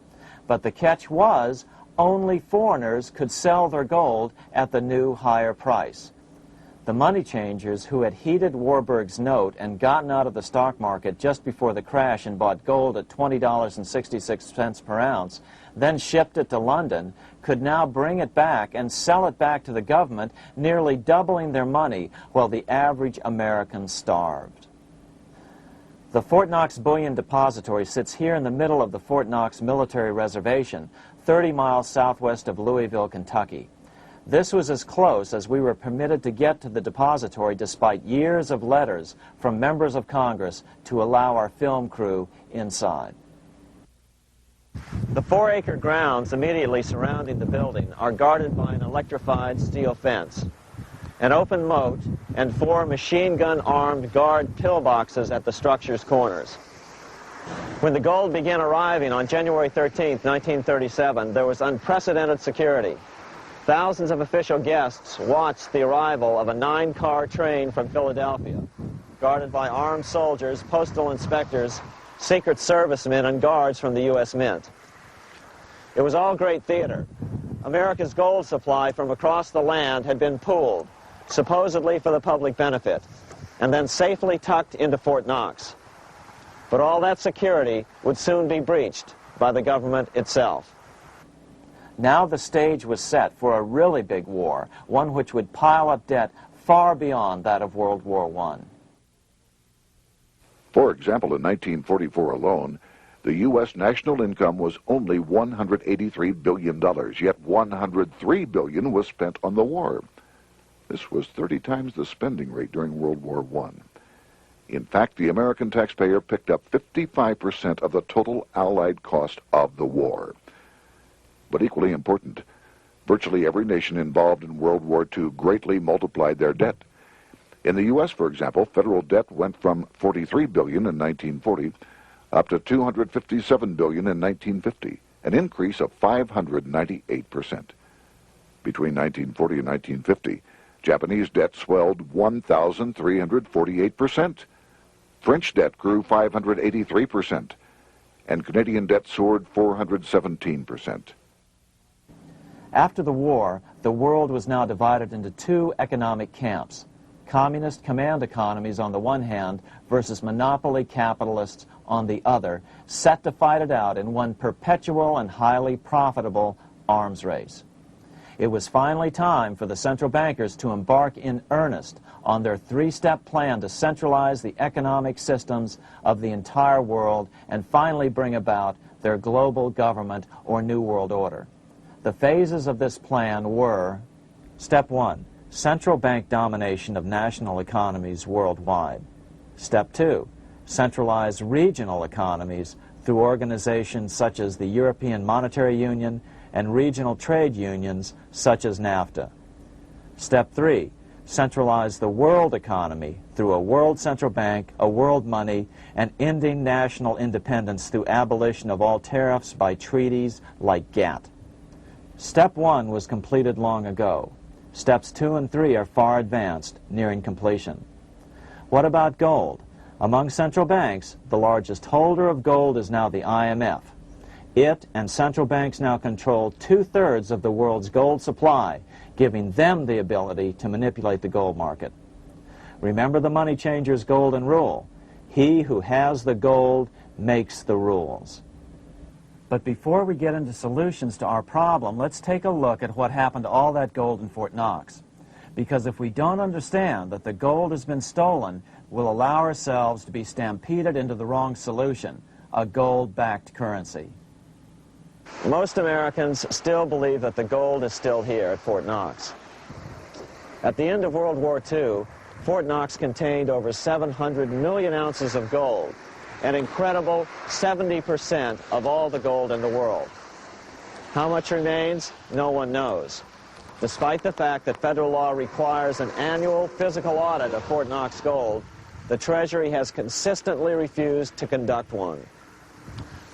But the catch was, only foreigners could sell their gold at the new higher price. The money changers who had heeded Warburg's note and gotten out of the stock market just before the crash and bought gold at $20.66 per ounce, then shipped it to London, could now bring it back and sell it back to the government, nearly doubling their money while the average American starved. The Fort Knox Bullion Depository sits here in the middle of the Fort Knox Military Reservation, 30 miles southwest of Louisville, Kentucky. This was as close as we were permitted to get to the depository despite years of letters from members of Congress to allow our film crew inside. The 4-acre grounds immediately surrounding the building are guarded by an electrified steel fence, an open moat, and 4 machine-gun-armed guard pillboxes at the structure's corners. When the gold began arriving on January 13, 1937, there was unprecedented security. Thousands of official guests watched the arrival of a 9-car train from Philadelphia, guarded by armed soldiers, postal inspectors, Secret Servicemen, and guards from the U.S. Mint. It was all great theater. America's gold supply from across the land had been pooled, supposedly for the public benefit, and then safely tucked into Fort Knox. But all that security would soon be breached by the government itself. Now the stage was set for a really big war, one which would pile up debt far beyond that of World War I. For example, in 1944 alone, the U.S. national income was only $183 billion, yet $103 billion was spent on the war. This was 30 times the spending rate during World War I. In fact, the American taxpayer picked up 55% of the total Allied cost of the war. But equally important, virtually every nation involved in World War II greatly multiplied their debt. In the U.S., for example, federal debt went from $43 billion in 1940 up to $257 billion in 1950, an increase of 598%. Between 1940 and 1950, Japanese debt swelled 1,348%. French debt grew 583%, and Canadian debt soared 417%. After the war, the world was now divided into 2 economic camps: communist command economies on the one hand versus monopoly capitalists on the other, set to fight it out in one perpetual and highly profitable arms race. It was finally time for the central bankers to embark in earnest on their 3-step plan to centralize the economic systems of the entire world and finally bring about their global government or New World Order. The phases of this plan were: Step 1, central bank domination of national economies worldwide. Step 2, centralized regional economies through organizations such as the European Monetary Union and regional trade unions such as NAFTA. Step 3, centralize the world economy through a world central bank, a world money, and ending national independence through abolition of all tariffs by treaties like GATT. Step 1 was completed long ago. Steps 2 and 3 are far advanced, nearing completion. What about gold? Among central banks, the largest holder of gold is now the IMF. It and central banks now control 2/3 of the world's gold supply, giving them the ability to manipulate the gold market. Remember the money changer's golden rule: he who has the gold makes the rules. But before we get into solutions to our problem, let's take a look at what happened to all that gold in Fort Knox. Because if we don't understand that the gold has been stolen, we'll allow ourselves to be stampeded into the wrong solution: a gold-backed currency. Most Americans still believe that the gold is still here at Fort Knox. At the end of World War II, Fort Knox contained over 700 million ounces of gold, an incredible 70% of all the gold in the world. How much remains? No one knows. Despite the fact that federal law requires an annual physical audit of Fort Knox gold, the Treasury has consistently refused to conduct one.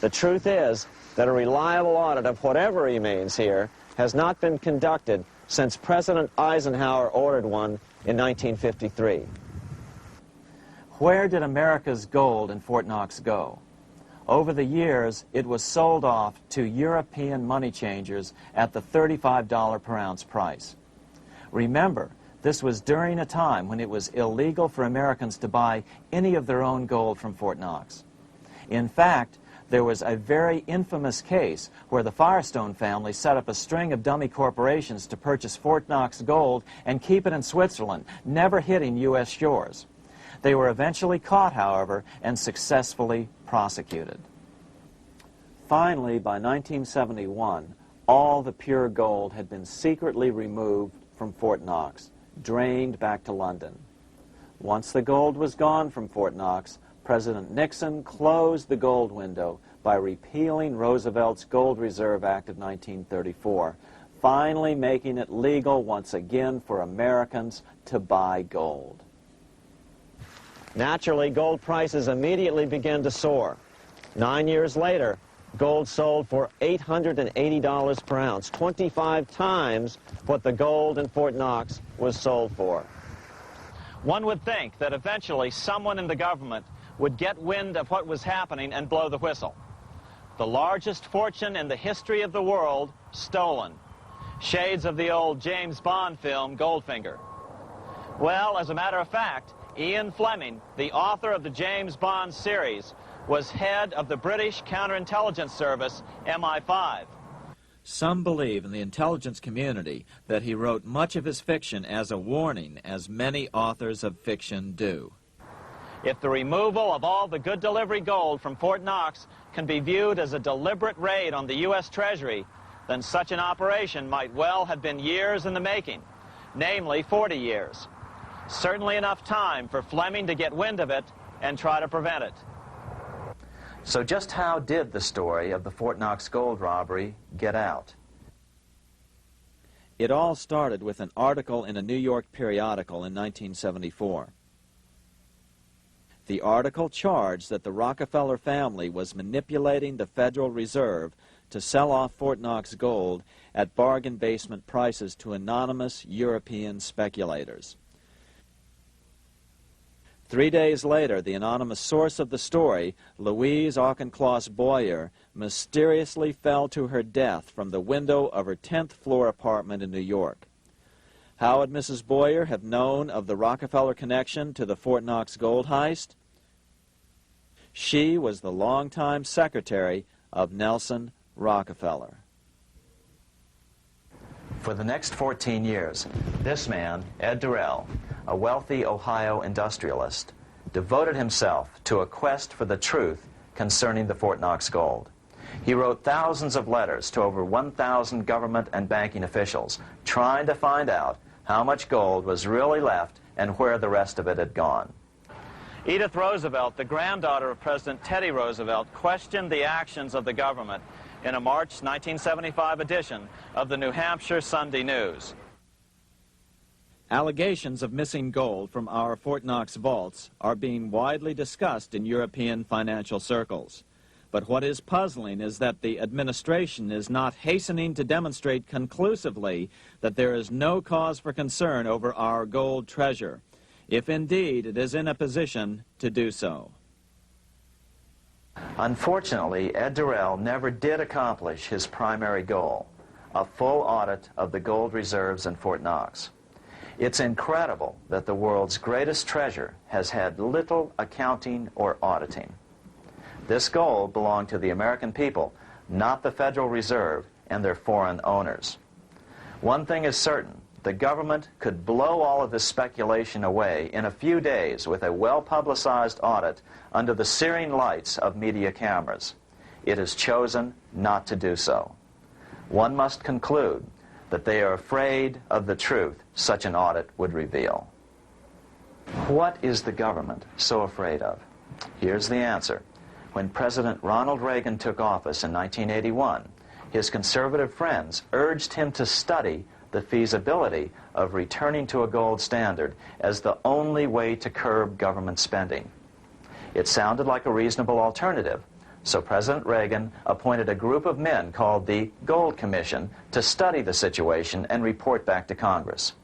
The truth is that a reliable audit of whatever remains here has not been conducted since President Eisenhower ordered one in 1953. Where did America's gold in Fort Knox go? Over the years, it was sold off to European money changers at the $35 per ounce price. Remember, this was during a time when it was illegal for Americans to buy any of their own gold from Fort Knox. In fact, there was a very infamous case where the Firestone family set up a string of dummy corporations to purchase Fort Knox gold and keep it in Switzerland, never hitting U.S. shores. They were eventually caught, however, and successfully prosecuted. Finally, by 1971, all the pure gold had been secretly removed from Fort Knox, drained back to London. Once the gold was gone from Fort Knox, President Nixon closed the gold window by repealing Roosevelt's Gold Reserve Act of 1934, finally making it legal once again for Americans to buy gold. Naturally, gold prices immediately began to soar. 9 years later, gold sold for $880 per ounce, 25 times what the gold in Fort Knox was sold for. One would think that eventually someone in the government would get wind of what was happening and blow the whistle. The largest fortune in the history of the world stolen. Shades of the old James Bond film, Goldfinger. Well, as a matter of fact, Ian Fleming, the author of the James Bond series, was head of the British counterintelligence service, MI5. Some believe in the intelligence community that he wrote much of his fiction as a warning, as many authors of fiction do. If the removal of all the good delivery gold from Fort Knox can be viewed as a deliberate raid on the U.S. Treasury, then such an operation might well have been years in the making, namely 40 years. Certainly enough time for Fleming to get wind of it and try to prevent it. So just how did the story of the Fort Knox gold robbery get out? It all started with an article in a New York periodical in 1974. The article charged that the Rockefeller family was manipulating the Federal Reserve to sell off Fort Knox gold at bargain basement prices to anonymous European speculators. 3 days later, the anonymous source of the story, Louise Auchincloss Boyer, mysteriously fell to her death from the window of her 10th floor apartment in New York. How would Mrs. Boyer have known of the Rockefeller connection to the Fort Knox gold heist? She was the longtime secretary of Nelson Rockefeller. For the next 14 years, this man, Ed Durrell, a wealthy Ohio industrialist, devoted himself to a quest for the truth concerning the Fort Knox gold. He wrote thousands of letters to over 1,000 government and banking officials, trying to find out how much gold was really left and where the rest of it had gone. Edith Roosevelt, the granddaughter of President Teddy Roosevelt, questioned the actions of the government in a March 1975 edition of the New Hampshire Sunday News. Allegations of missing gold from our Fort Knox vaults are being widely discussed in European financial circles. But what is puzzling is that the administration is not hastening to demonstrate conclusively that there is no cause for concern over our gold treasure, if indeed it is in a position to do so. Unfortunately, Ed Durrell never did accomplish his primary goal, a full audit of the gold reserves in Fort Knox. It's incredible that the world's greatest treasure has had little accounting or auditing. This gold belonged to the American people, not the Federal Reserve and their foreign owners. One thing is certain, the government could blow all of this speculation away in a few days with a well-publicized audit under the searing lights of media cameras. it has chosen not to do so. One must conclude that they are afraid of the truth such an audit would reveal. What is the government so afraid of? Here's the answer. When President Ronald Reagan took office in 1981, his conservative friends urged him to study the feasibility of returning to a gold standard as the only way to curb government spending. It sounded like a reasonable alternative, so President Reagan appointed a group of men called the Gold Commission to study the situation and report back to Congress.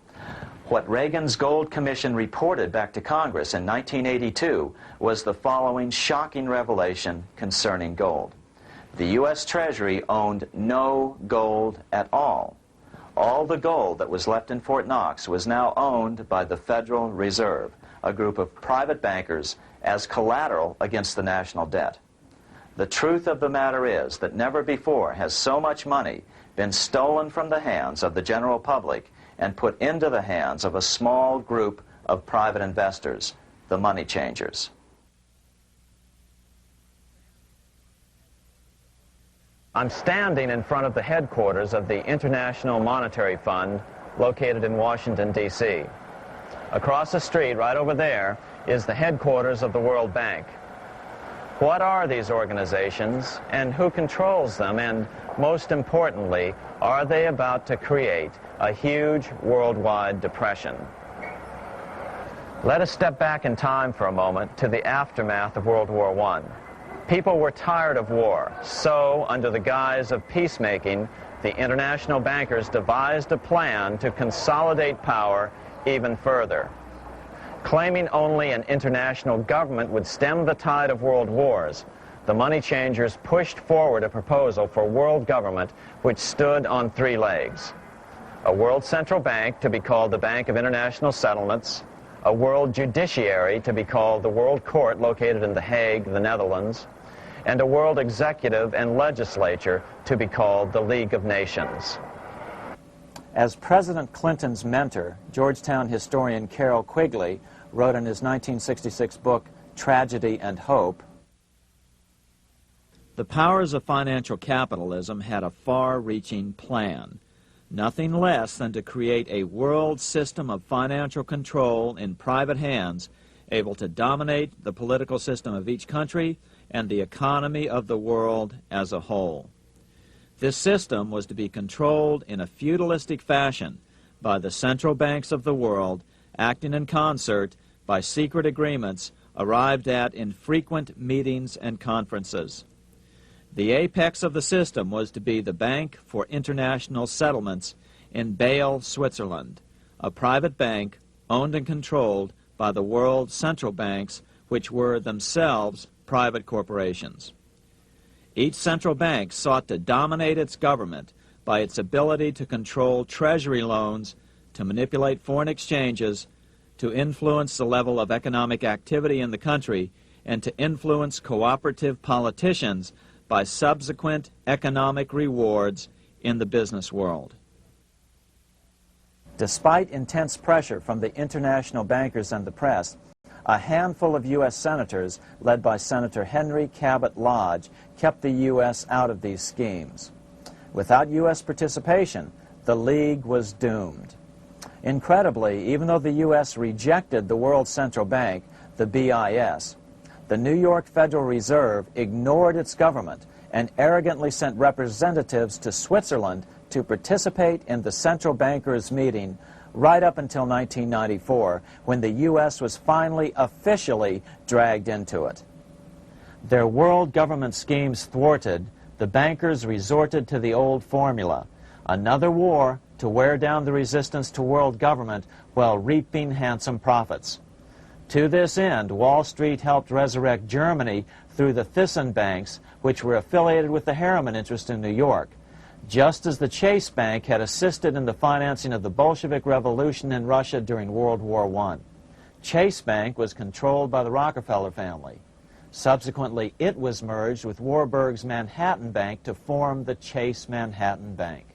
What Reagan's Gold Commission reported back to Congress in 1982 was the following shocking revelation concerning gold. The U.S. Treasury owned no gold at all. All the gold that was left in Fort Knox was now owned by the Federal Reserve, a group of private bankers, as collateral against the national debt. The truth of the matter is that never before has so much money been stolen from the hands of the general public and put into the hands of a small group of private investors, the money changers. I'm standing in front of the headquarters of the International Monetary Fund located in Washington, D.C. Across the street, right over there, is the headquarters of the World Bank. What are these organizations and who controls them, and most importantly, are they about to create a huge worldwide depression? Let us step back in time for a moment to the aftermath of World War I. People were tired of war, so under the guise of peacemaking, the international bankers devised a plan to consolidate power even further. Claiming only an international government would stem the tide of world wars, the money changers pushed forward a proposal for world government which stood on three legs. A world central bank to be called the Bank of International Settlements, a world judiciary to be called the World Court located in The Hague, the Netherlands, and a world executive and legislature to be called the League of Nations. As President Clinton's mentor, Georgetown historian Carroll Quigley wrote in his 1966 book, Tragedy and Hope, the powers of financial capitalism had a far-reaching plan, nothing less than to create a world system of financial control in private hands, able to dominate the political system of each country and the economy of the world as a whole. This system was to be controlled in a feudalistic fashion by the central banks of the world, acting in concert by secret agreements arrived at in frequent meetings and conferences. The apex of the system was to be the Bank for International Settlements in Basel, Switzerland, a private bank owned and controlled by the world central banks, which were themselves private corporations. Each central bank sought to dominate its government by its ability to control treasury loans, to manipulate foreign exchanges, to influence the level of economic activity in the country, and to influence cooperative politicians by subsequent economic rewards in the business world. Despite intense pressure from the international bankers and the press, a handful of U.S. senators, led by Senator Henry Cabot Lodge, kept the U.S. out of these schemes. Without U.S. participation, the League was doomed. Incredibly, even though the U.S. rejected the World Central Bank, the BIS, the New York Federal Reserve ignored its government and arrogantly sent representatives to Switzerland to participate in the central bankers' meeting right up until 1994, when the U.S. was finally officially dragged into it. Their world government schemes thwarted, the bankers resorted to the old formula, another war to wear down the resistance to world government while reaping handsome profits. To this end, Wall Street helped resurrect Germany through the Thyssen banks, which were affiliated with the Harriman interest in New York, just as the Chase Bank had assisted in the financing of the Bolshevik Revolution in Russia during World War I. Chase Bank was controlled by the Rockefeller family. Subsequently, it was merged with Warburg's Manhattan Bank to form the Chase Manhattan Bank.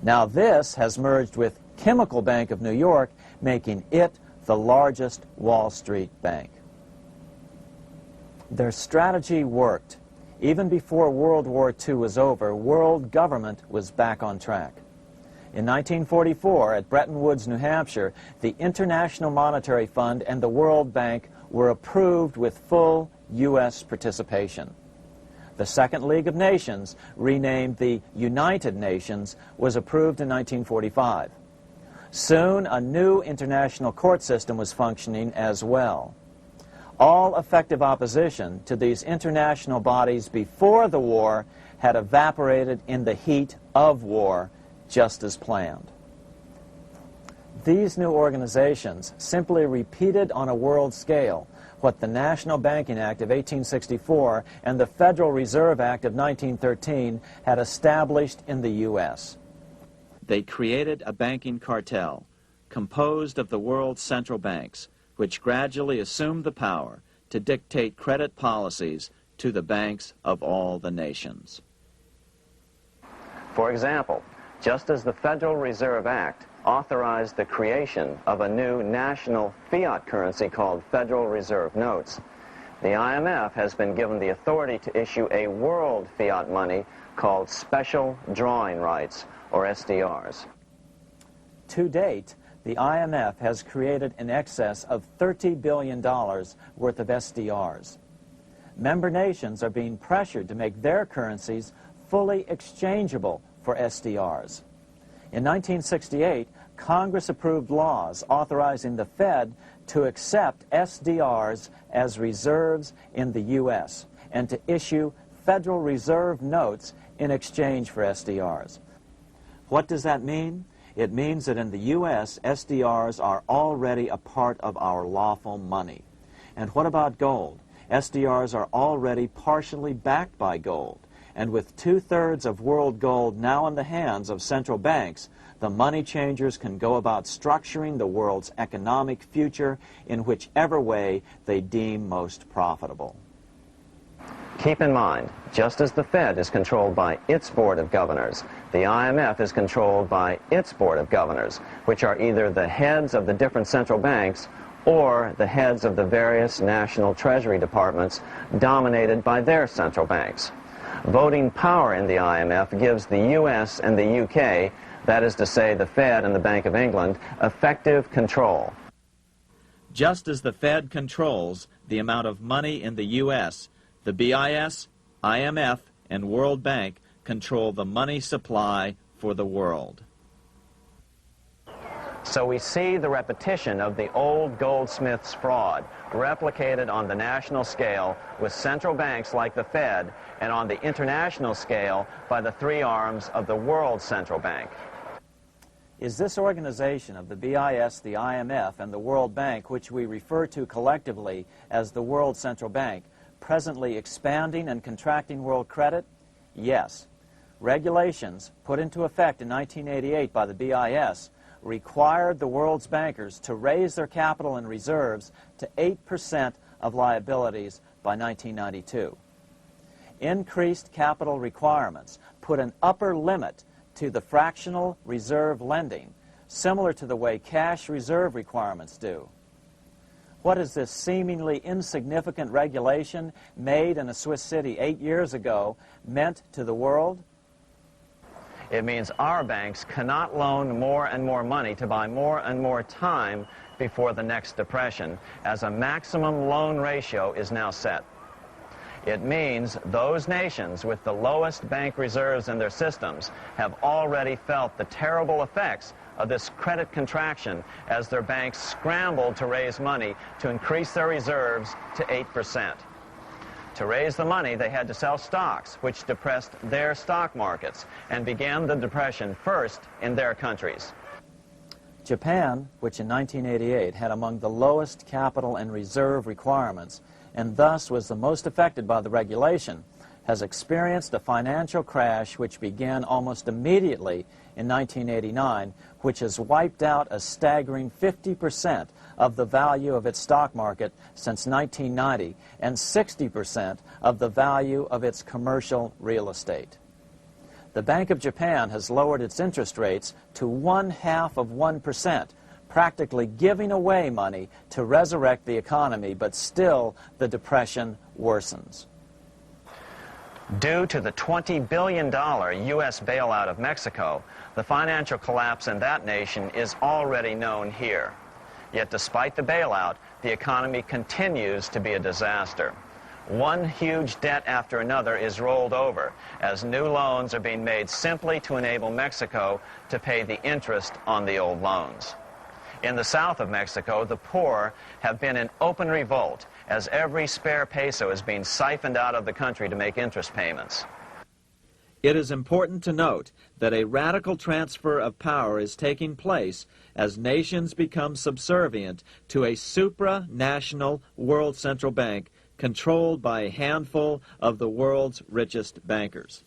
Now this has merged with Chemical Bank of New York, making it the largest Wall Street bank. Their strategy worked. Even before World War II was over, world government was back on track. In 1944, at Bretton Woods, New Hampshire, the International Monetary Fund and the World Bank were approved with full U.S. participation. The Second League of Nations, renamed the United Nations, was approved in 1945. Soon, a new international court system was functioning as well. All effective opposition to these international bodies before the war had evaporated in the heat of war, just as planned. These new organizations simply repeated on a world scale what the National Banking Act of 1864 and the Federal Reserve Act of 1913 had established in the U.S. They created a banking cartel composed of the world's central banks, which gradually assumed the power to dictate credit policies to the banks of all the nations. For example, just as the Federal Reserve Act authorized the creation of a new national fiat currency called Federal Reserve Notes, the IMF has been given the authority to issue a world fiat money called Special Drawing Rights, or SDRs. To date, the IMF has created in excess of $30 billion worth of SDRs. Member nations are being pressured to make their currencies fully exchangeable for SDRs. In 1968, Congress approved laws authorizing the Fed to accept SDRs as reserves in the U.S. and to issue Federal Reserve notes in exchange for SDRs. What does that mean? It means that in the U.S., SDRs are already a part of our lawful money. And what about gold? SDRs are already partially backed by gold. And with 2/3 of world gold now in the hands of central banks, the money changers can go about structuring the world's economic future in whichever way they deem most profitable. Keep in mind, just as the Fed is controlled by its Board of Governors, the IMF is controlled by its Board of Governors, which are either the heads of the different central banks or the heads of the various national treasury departments dominated by their central banks. Voting power in the IMF gives the U.S. and the U.K., that is to say the Fed and the Bank of England, effective control. Just as the Fed controls the amount of money in the U.S., the BIS, IMF, and World Bank control the money supply for the world. So we see the repetition of the old goldsmiths fraud replicated on the national scale with central banks like the Fed and on the international scale by the three arms of the world central bank. Is this organization of the BIS, the IMF, and the World Bank, which we refer to collectively as the World Central Bank, presently expanding and contracting world credit? Yes. Regulations put into effect in 1988 by the BIS required the world's bankers to raise their capital and reserves to 8% of liabilities by 1992. Increased capital requirements put an upper limit to the fractional reserve lending, similar to the way cash reserve requirements do. What has this seemingly insignificant regulation made in a Swiss city 8 years ago meant to the world? It means our banks cannot loan more and more money to buy more and more time before the next depression, as a maximum loan ratio is now set. It means those nations with the lowest bank reserves in their systems have already felt the terrible effects of this credit contraction as their banks scrambled to raise money to increase their reserves to 8%. To raise the money, they had to sell stocks, which depressed their stock markets and began the depression first in their countries. Japan, which in 1988 had among the lowest capital and reserve requirements and thus was the most affected by the regulation, has experienced a financial crash which began almost immediately in 1989, which has wiped out a staggering 50% of the value of its stock market since 1990 and 60% of the value of its commercial real estate. The Bank of Japan has lowered its interest rates to 1/2 of 1%, practically giving away money to resurrect the economy, but still the depression worsens. Due to the $20 billion U.S. bailout of Mexico, the financial collapse in that nation is already known here. Yet despite the bailout, the economy continues to be a disaster. One huge debt after another is rolled over as new loans are being made simply to enable Mexico to pay the interest on the old loans. In the south of Mexico, the poor have been in open revolt as every spare peso is being siphoned out of the country to make interest payments. It is important to note that a radical transfer of power is taking place as nations become subservient to a supranational world central bank controlled by a handful of the world's richest bankers.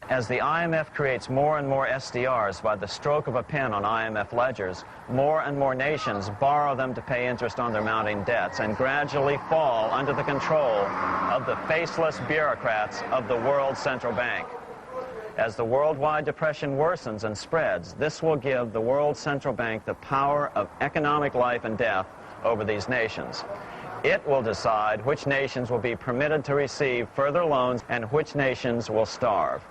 As the IMF creates more and more SDRs by the stroke of a pen on IMF ledgers, more and more nations borrow them to pay interest on their mounting debts and gradually fall under the control of the faceless bureaucrats of the World Central Bank. As the worldwide depression worsens and spreads, this will give the World Central Bank the power of economic life and death over these nations. It will decide which nations will be permitted to receive further loans and which nations will starve.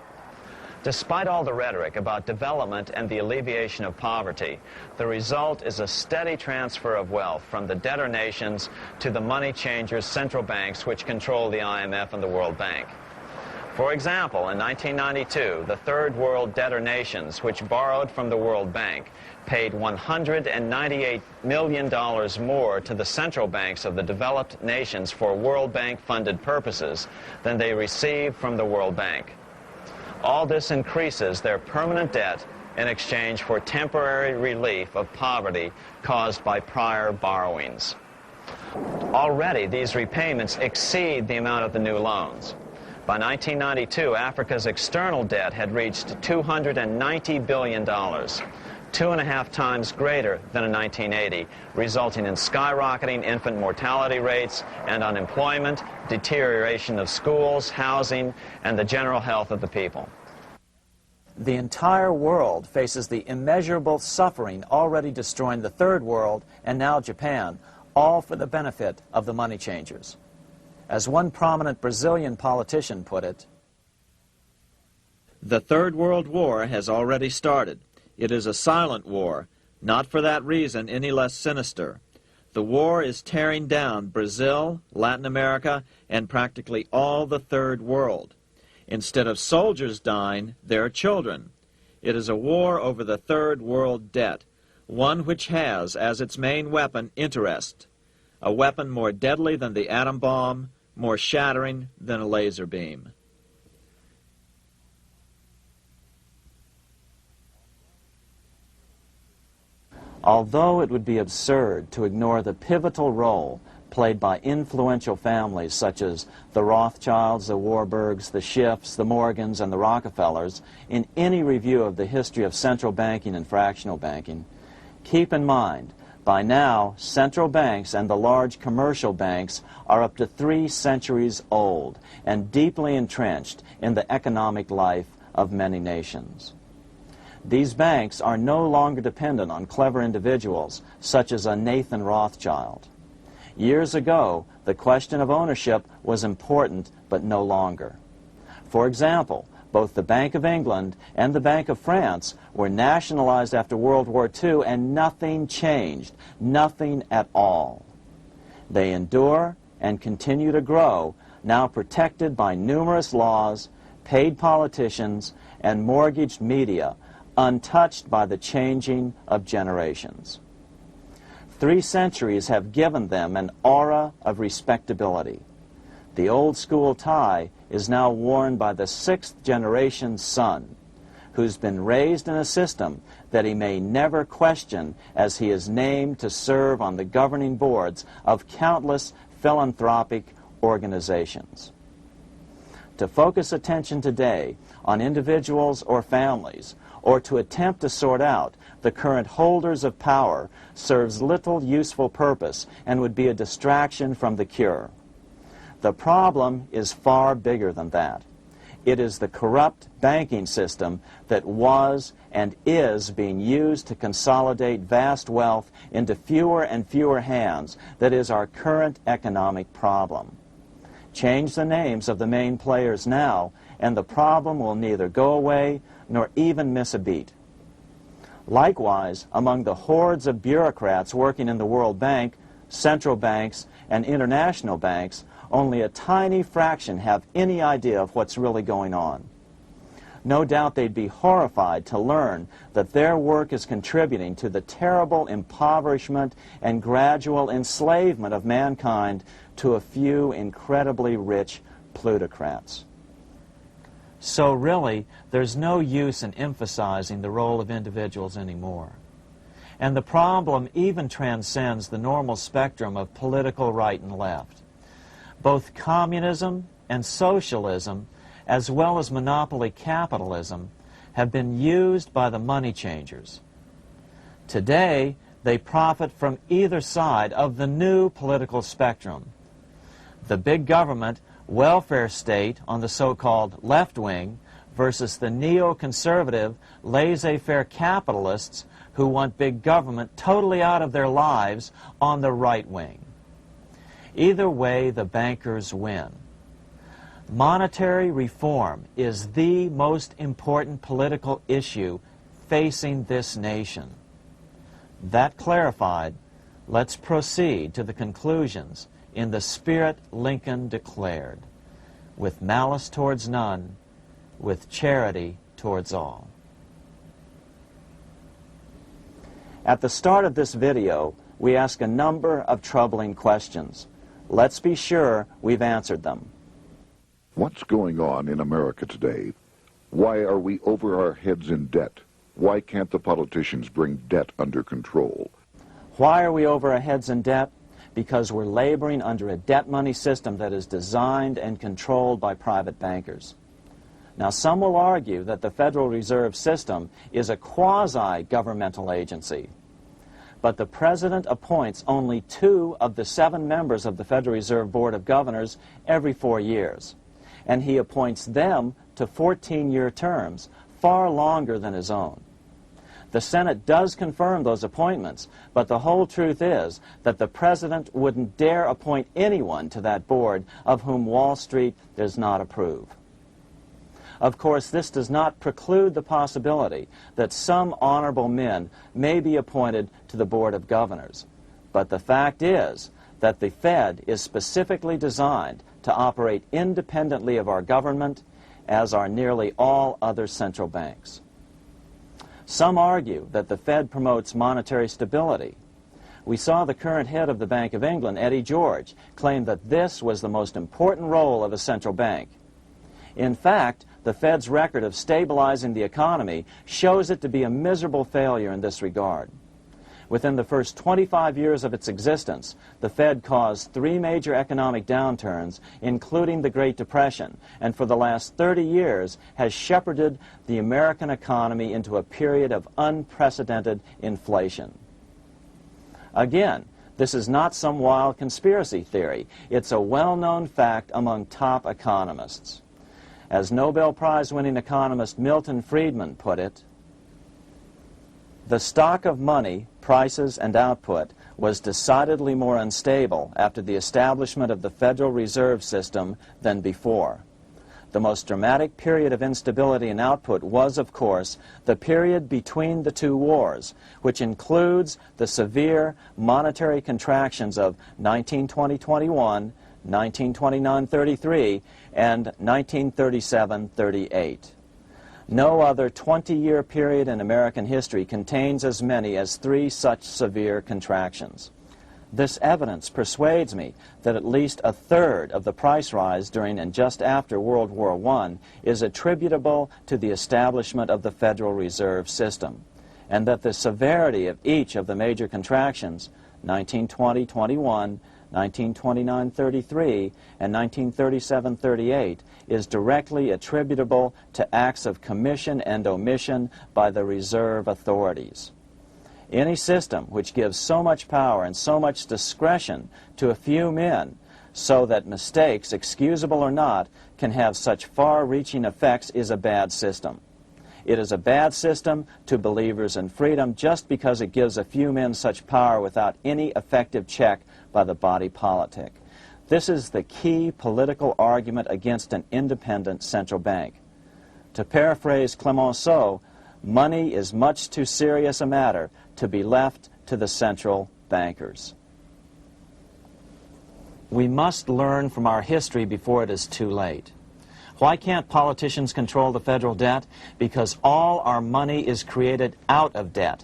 Despite all the rhetoric about development and the alleviation of poverty, the result is a steady transfer of wealth from the debtor nations to the money changers' central banks which control the IMF and the World Bank. For example, in 1992, the third world debtor nations, which borrowed from the World Bank, paid $198 million more to the central banks of the developed nations for World Bank-funded purposes than they received from the World Bank. All this increases their permanent debt in exchange for temporary relief of poverty caused by prior borrowings. Already, these repayments exceed the amount of the new loans. By 1992, Africa's external debt had reached $290 billion, 2.5 times greater than in 1980, resulting in skyrocketing infant mortality rates and unemployment, deterioration of schools, housing, and the general health of the people. The entire world faces the immeasurable suffering already destroying the third world and now Japan, all for the benefit of the money changers. As one prominent Brazilian politician put it, "The Third World War has already started. It is a silent war, not for that reason any less sinister. The war is tearing down Brazil, Latin America, and practically all the Third World. Instead of soldiers dying, there are children. It is a war over the Third World debt, one which has as its main weapon interest, a weapon more deadly than the atom bomb, more shattering than a laser beam." Although it would be absurd to ignore the pivotal role played by influential families such as the Rothschilds, the Warburgs, the Schiffs, the Morgans, and the Rockefellers in any review of the history of central banking and fractional banking, keep in mind, by now, central banks and the large commercial banks are up to 3 centuries old and deeply entrenched in the economic life of many nations. These banks are no longer dependent on clever individuals such as a Nathan Rothschild. Years ago, the question of ownership was important, but no longer. For example, both the Bank of England and the Bank of France were nationalized after World War II, and nothing changed, nothing at all. They endure and continue to grow, now protected by numerous laws, paid politicians, and mortgaged media, untouched by the changing of generations. 3 centuries have given them an aura of respectability. The old school tie is now worn by the 6th generation son, who's been raised in a system that he may never question as he is named to serve on the governing boards of countless philanthropic organizations. To focus attention today on individuals or families, or to attempt to sort out the current holders of power, serves little useful purpose and would be a distraction from the cure. The problem is far bigger than that. It is the corrupt banking system that was and is being used to consolidate vast wealth into fewer and fewer hands that is our current economic problem. Change the names of the main players now, and the problem will neither go away nor even miss a beat. Likewise, among the hordes of bureaucrats working in the World Bank, central banks, and international banks, only a tiny fraction have any idea of what's really going on. No doubt they'd be horrified to learn that their work is contributing to the terrible impoverishment and gradual enslavement of mankind to a few incredibly rich plutocrats. So really, there's no use in emphasizing the role of individuals anymore. And the problem even transcends the normal spectrum of political right and left. Both communism and socialism, as well as monopoly capitalism, have been used by the money changers. Today, they profit from either side of the new political spectrum. The big government welfare state on the so-called left wing versus the neoconservative laissez-faire capitalists who want big government totally out of their lives on the right wing. Either way, the bankers win. Monetary reform is the most important political issue facing this nation. That clarified, let's proceed to the conclusions in the spirit Lincoln declared, with malice towards none, with charity towards all. At the start of this video, we ask a number of troubling questions. Let's be sure we've answered them. What's going on in America today? Why are we over our heads in debt? Why can't the politicians bring debt under control? Why are we over our heads in debt? Because we're laboring under a debt money system that is designed and controlled by private bankers. Now, some will argue that the Federal Reserve System is a quasi-governmental agency. But the President appoints only 2 of the 7 members of the Federal Reserve Board of Governors every 4 years. And he appoints them to 14-year terms, far longer than his own. The Senate does confirm those appointments, but the whole truth is that the President wouldn't dare appoint anyone to that board of whom Wall Street does not approve. Of course, this does not preclude the possibility that some honorable men may be appointed to the Board of Governors. But the fact is that the Fed is specifically designed to operate independently of our government, as are nearly all other central banks. Some argue that the Fed promotes monetary stability. We saw the current head of the Bank of England, Eddie George, claim that this was the most important role of a central bank. In fact, the Fed's record of stabilizing the economy shows it to be a miserable failure in this regard. Within the first 25 years of its existence, the Fed caused 3 major economic downturns, including the Great Depression, and for the last 30 years has shepherded the American economy into a period of unprecedented inflation. Again, this is not some wild conspiracy theory. It's a well-known fact among top economists. As Nobel Prize-winning economist Milton Friedman put it, the stock of money, prices, and output was decidedly more unstable after the establishment of the Federal Reserve System than before. The most dramatic period of instability in output was, of course, the period between the 2 wars, which includes the severe monetary contractions of 1920-21, 1929-33, and 1937-38. No other 20-year period in American history contains as many as 3 such severe contractions. This evidence persuades me that at least a third of the price rise during and just after World War I is attributable to the establishment of the Federal Reserve System, and that the severity of each of the major contractions, 1920-21, 1929-33, and 1937-38, is directly attributable to acts of commission and omission by the reserve authorities. Any system which gives so much power and so much discretion to a few men so that mistakes, excusable or not, can have such far-reaching effects is a bad system. It is a bad system to believers in freedom just because it gives a few men such power without any effective check by the body politic. This is the key political argument against an independent central bank. To paraphrase Clemenceau, money is much too serious a matter to be left to the central bankers. We must learn from our history before it is too late. Why can't politicians control the federal debt? Because all our money is created out of debt.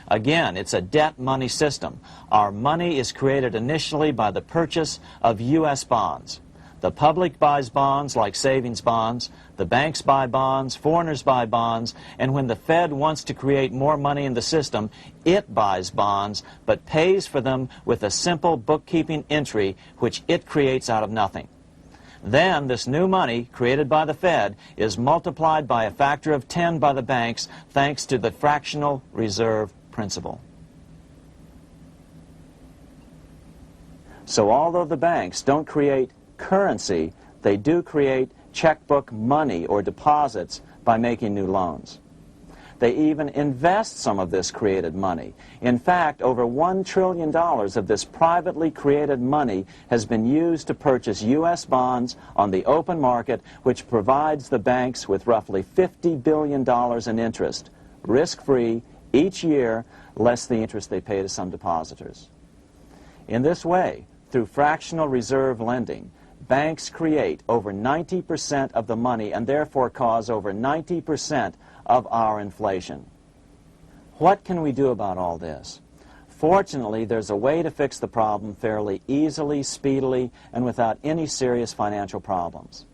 Again, it's a debt money system. Our money is created initially by the purchase of U.S. bonds. The public buys bonds like savings bonds, the banks buy bonds, foreigners buy bonds, and when the Fed wants to create more money in the system, it buys bonds, but pays for them with a simple bookkeeping entry which it creates out of nothing. Then this new money created by the Fed is multiplied by a factor of 10 by the banks thanks to the fractional reserve principle. So although the banks don't create currency, they do create checkbook money or deposits by making new loans. They even invest some of this created money. In fact, over $1 trillion of this privately created money has been used to purchase U.S. bonds on the open market, which provides the banks with roughly $50 billion in interest, risk-free, each year, less the interest they pay to some depositors. In this way, through fractional reserve lending, banks create over 90% of the money and therefore cause over 90% of our inflation. What can we do about all this? Fortunately, there's a way to fix the problem fairly easily, speedily, and without any serious financial problems.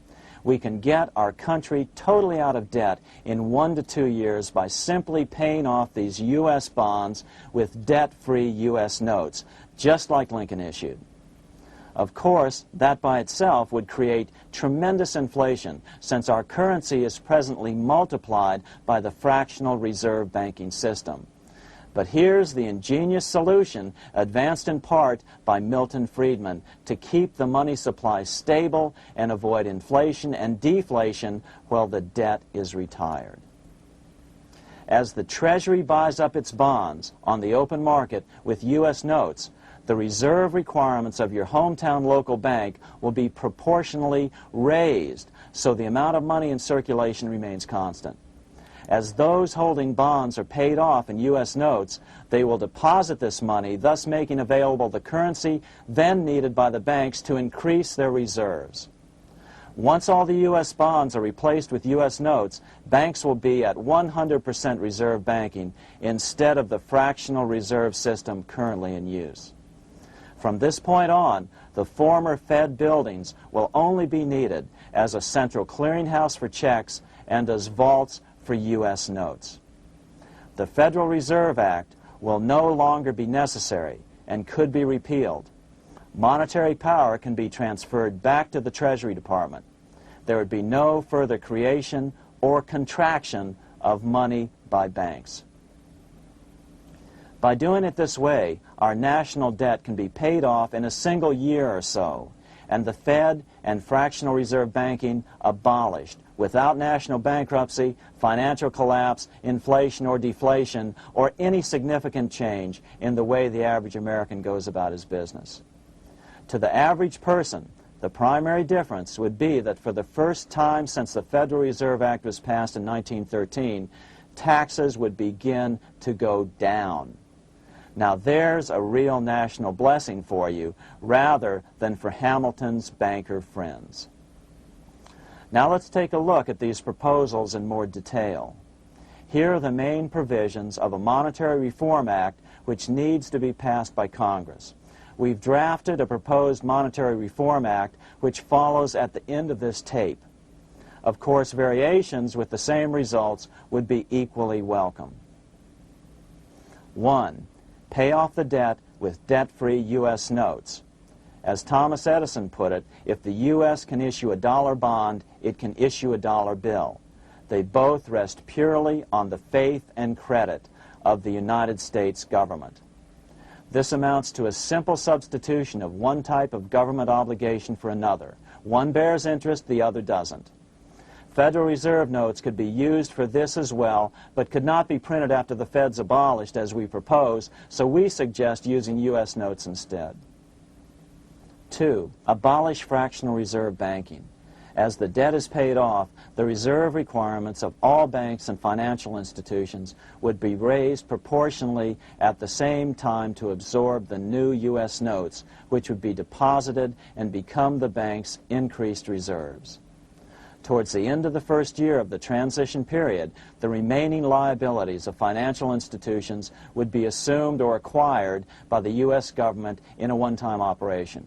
We can get our country totally out of debt in 1 to 2 years by simply paying off these U.S. bonds with debt-free U.S. notes, just like Lincoln issued. Of course, that by itself would create tremendous inflation, since our currency is presently multiplied by the fractional reserve banking system. But here's the ingenious solution, advanced in part by Milton Friedman, to keep the money supply stable and avoid inflation and deflation while the debt is retired. As the Treasury buys up its bonds on the open market with U.S. notes, the reserve requirements of your hometown local bank will be proportionally raised, so the amount of money in circulation remains constant. As those holding bonds are paid off in U.S. notes, they will deposit this money, thus making available the currency then needed by the banks to increase their reserves. Once all the U.S. bonds are replaced with U.S. notes, banks will be at 100% reserve banking instead of the fractional reserve system currently in use. From this point on, the former Fed buildings will only be needed as a central clearinghouse for checks and as vaults for U.S. notes. The Federal Reserve Act will no longer be necessary and could be repealed. Monetary power can be transferred back to the Treasury Department. There would be no further creation or contraction of money by banks. By doing it this way, our national debt can be paid off in a single year or so, and the Fed and fractional reserve banking abolished, without national bankruptcy, financial collapse, inflation or deflation, or any significant change in the way the average American goes about his business. To the average person, the primary difference would be that for the first time since the Federal Reserve Act was passed in 1913, taxes would begin to go down. Now there's a real national blessing for you, rather than for Hamilton's banker friends. Now let's take a look at these proposals in more detail. Here are the main provisions of a Monetary Reform Act which needs to be passed by Congress. We've drafted a proposed Monetary Reform Act which follows at the end of this tape. Of course, variations with the same results would be equally welcome. 1. Pay off the debt with debt-free U.S. notes. As Thomas Edison put it, if the U.S. can issue a dollar bond, it can issue a dollar bill. They both rest purely on the faith and credit of the United States government. This amounts to a simple substitution of one type of government obligation for another. One bears interest, the other doesn't. Federal Reserve notes could be used for this as well, but could not be printed after the Fed's abolished as we propose, so we suggest using U.S. notes instead. 2. Abolish fractional reserve banking. As the debt is paid off, the reserve requirements of all banks and financial institutions would be raised proportionally at the same time to absorb the new U.S. notes, which would be deposited and become the bank's increased reserves. Towards the end of the first year of the transition period, the remaining liabilities of financial institutions would be assumed or acquired by the U.S. government in a one-time operation.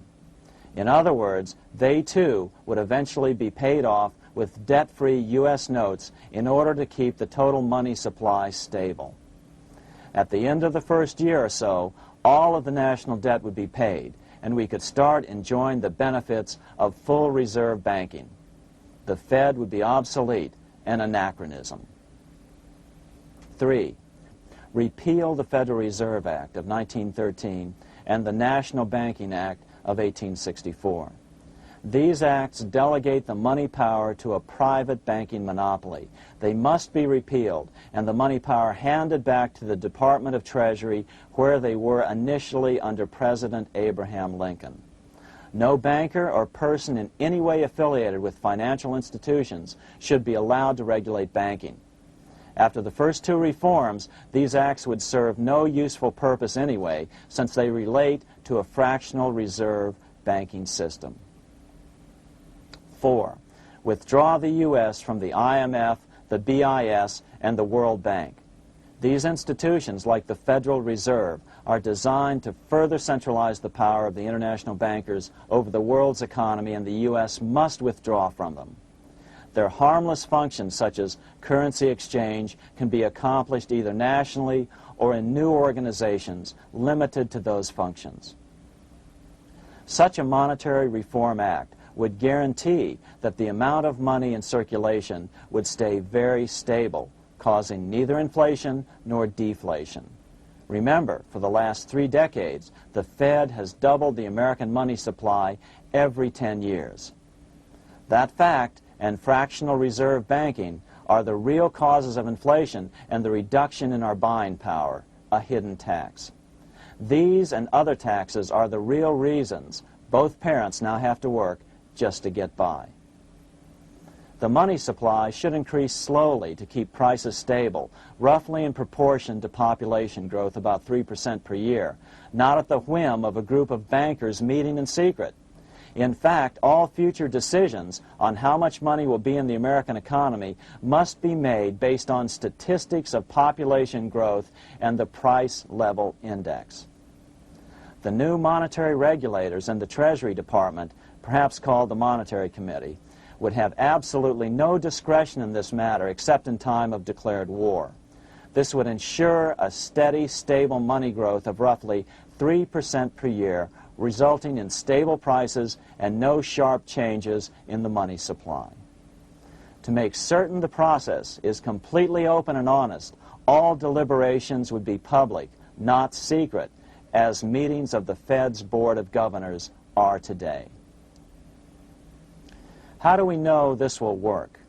In other words, they too would eventually be paid off with debt-free U.S. notes in order to keep the total money supply stable. At the end of the first year or so, all of the national debt would be paid, and we could start enjoying the benefits of full reserve banking. The Fed would be obsolete, an anachronism. 3. Repeal the Federal Reserve Act of 1913 and the National Banking Act of 1864. These acts delegate the money power to a private banking monopoly. They must be repealed, and the money power handed back to the Department of Treasury, where they were initially under President Abraham Lincoln. No banker or person in any way affiliated with financial institutions should be allowed to regulate banking. After the first two reforms, these acts would serve no useful purpose anyway, since they relate to a fractional reserve banking system. 4. Withdraw the U.S. from the IMF, the BIS, and the World Bank. These institutions, like the Federal Reserve, are designed to further centralize the power of the international bankers over the world's economy, and the U.S. must withdraw from them. Their harmless functions, such as currency exchange, can be accomplished either nationally or in new organizations limited to those functions. Such a monetary reform act would guarantee that the amount of money in circulation would stay very stable, causing neither inflation nor deflation. Remember, for the last 3 decades, the Fed has doubled the American money supply every 10 years. That fact and fractional reserve banking are the real causes of inflation and the reduction in our buying power, a hidden tax. These and other taxes are the real reasons both parents now have to work just to get by. The money supply should increase slowly to keep prices stable, roughly in proportion to population growth, about 3% per year, not at the whim of a group of bankers meeting in secret. In fact, all future decisions on how much money will be in the American economy must be made based on statistics of population growth and the price level index. The new monetary regulators and the Treasury Department, perhaps called the Monetary Committee, would have absolutely no discretion in this matter except in time of declared war. This would ensure a steady, stable money growth of roughly 3% per year, resulting in stable prices and no sharp changes in the money supply. To make certain the process is completely open and honest, all deliberations would be public, not secret, as meetings of the Fed's Board of Governors are today. How do we know this will work?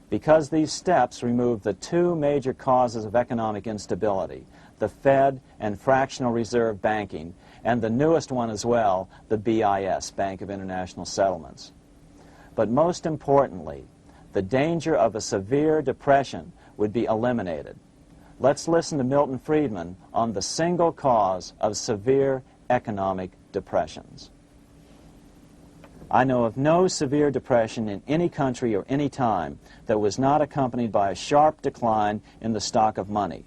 Because these steps remove the 2 major causes of economic instability, the Fed and fractional reserve banking, and the newest one as well, the BIS, Bank of International Settlements. But most importantly, the danger of a severe depression would be eliminated. Let's listen to Milton Friedman on the single cause of severe economic depressions. I know of no severe depression in any country or any time that was not accompanied by a sharp decline in the stock of money,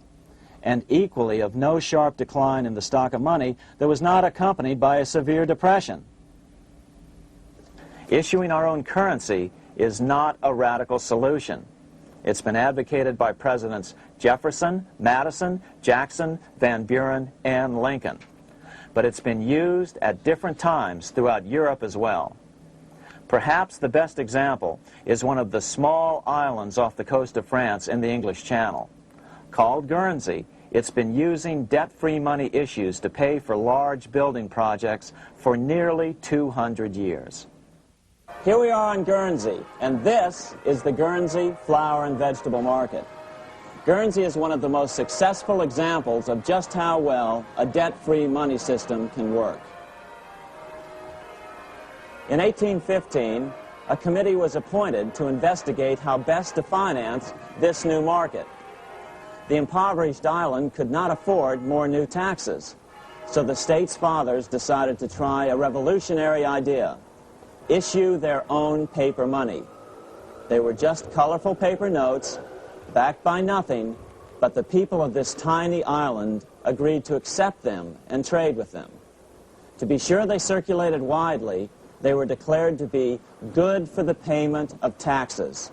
and equally of no sharp decline in the stock of money that was not accompanied by a severe depression. Issuing our own currency is not a radical solution. It's been advocated by Presidents Jefferson, Madison, Jackson, Van Buren, and Lincoln. But it's been used at different times throughout Europe as well. Perhaps the best example is one of the small islands off the coast of France in the English Channel. Called Guernsey, It's been using debt-free money issues to pay for large building projects for nearly 200 years. Here we are on Guernsey, and this is the Guernsey flower and vegetable market. Guernsey is one of the most successful examples of just how well a debt-free money system can work. In 1815, a committee was appointed to investigate how best to finance this new market. The impoverished island could not afford more new taxes, so the state's fathers decided to try a revolutionary idea: issue their own paper money. They were just colorful paper notes, backed by nothing, but the people of this tiny island agreed to accept them and trade with them. To be sure they circulated widely, they were declared to be good for the payment of taxes.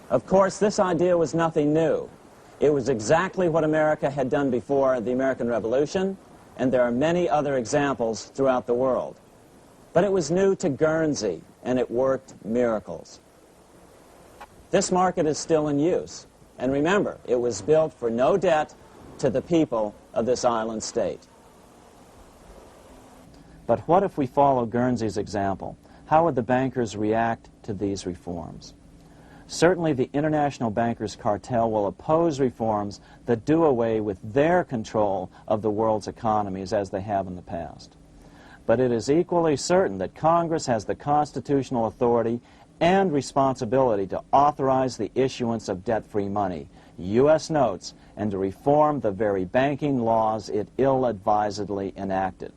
Of course, this idea was nothing new. It was exactly what America had done before the American Revolution, and there are many other examples throughout the world. But it was new to Guernsey, and it worked miracles. This market is still in use, and remember, it was built for no debt to the people of this island state. But what if we follow Guernsey's example? How would the bankers react to these reforms? Certainly the international bankers' cartel will oppose reforms that do away with their control of the world's economies as they have in the past. But it is equally certain that Congress has the constitutional authority and responsibility to authorize the issuance of debt-free money, U.S. notes, and to reform the very banking laws it ill-advisedly enacted.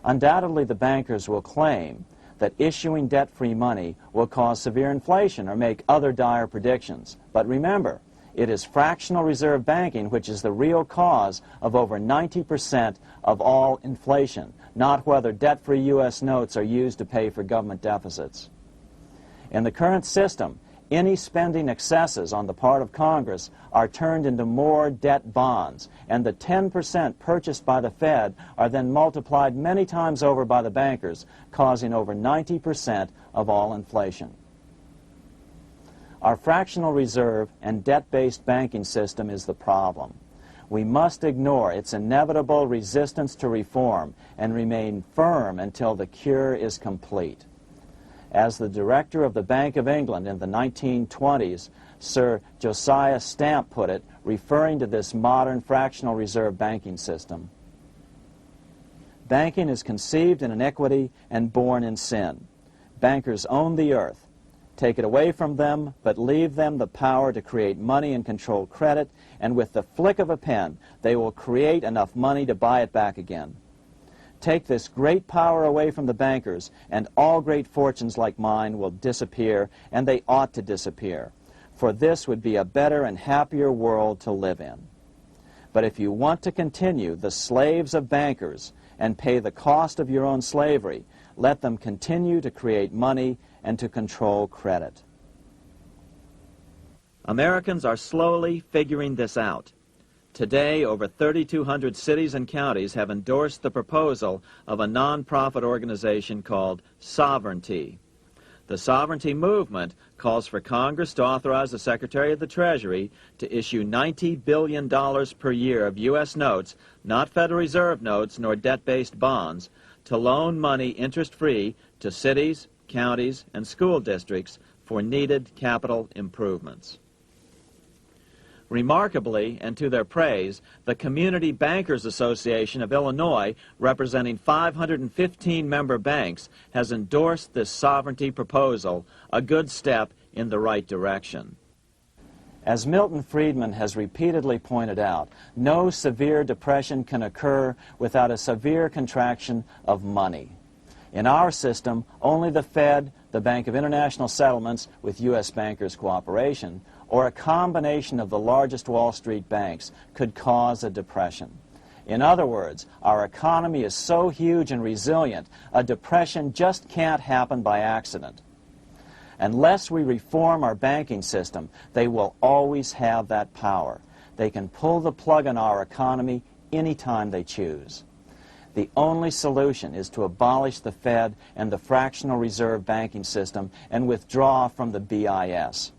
Undoubtedly, the bankers will claim that issuing debt-free money will cause severe inflation or make other dire predictions. But remember, it is fractional reserve banking which is the real cause of over 90% of all inflation, not whether debt-free U.S. notes are used to pay for government deficits. In the current system, any spending excesses on the part of Congress are turned into more debt bonds, and the 10% purchased by the Fed are then multiplied many times over by the bankers, causing over 90% of all inflation. Our fractional reserve and debt-based banking system is the problem. We must ignore its inevitable resistance to reform and remain firm until the cure is complete. As the director of the Bank of England in the 1920s, Sir Josiah Stamp put it, referring to this modern fractional reserve banking system, banking is conceived in iniquity and born in sin. Bankers own the earth. Take it away from them, but leave them the power to create money and control credit, and with the flick of a pen, they will create enough money to buy it back again. Take this great power away from the bankers, and all great fortunes like mine will disappear, and they ought to disappear, for this would be a better and happier world to live in. But if you want to continue the slaves of bankers and pay the cost of your own slavery, let them continue to create money and to control credit. Americans are slowly figuring this out. Today, over 3,200 cities and counties have endorsed the proposal of a non-profit organization called Sovereignty. The Sovereignty movement calls for Congress to authorize the Secretary of the Treasury to issue $90 billion per year of U.S. notes, not Federal Reserve notes nor debt-based bonds, to loan money interest-free to cities, counties, and school districts for needed capital improvements. Remarkably, and to their praise, the Community Bankers Association of Illinois, representing 515 member banks, has endorsed this sovereignty proposal, a good step in the right direction. As Milton Friedman has repeatedly pointed out, no severe depression can occur without a severe contraction of money. In our system, only the Fed, the Bank of International Settlements, with U.S. bankers' cooperation, or a combination of the largest Wall Street banks could cause a depression. In other words, our economy is so huge and resilient, a depression just can't happen by accident. Unless we reform our banking system, they will always have that power. They can pull the plug on our economy anytime they choose. The only solution is to abolish the Fed and the fractional reserve banking system and withdraw from the BIS.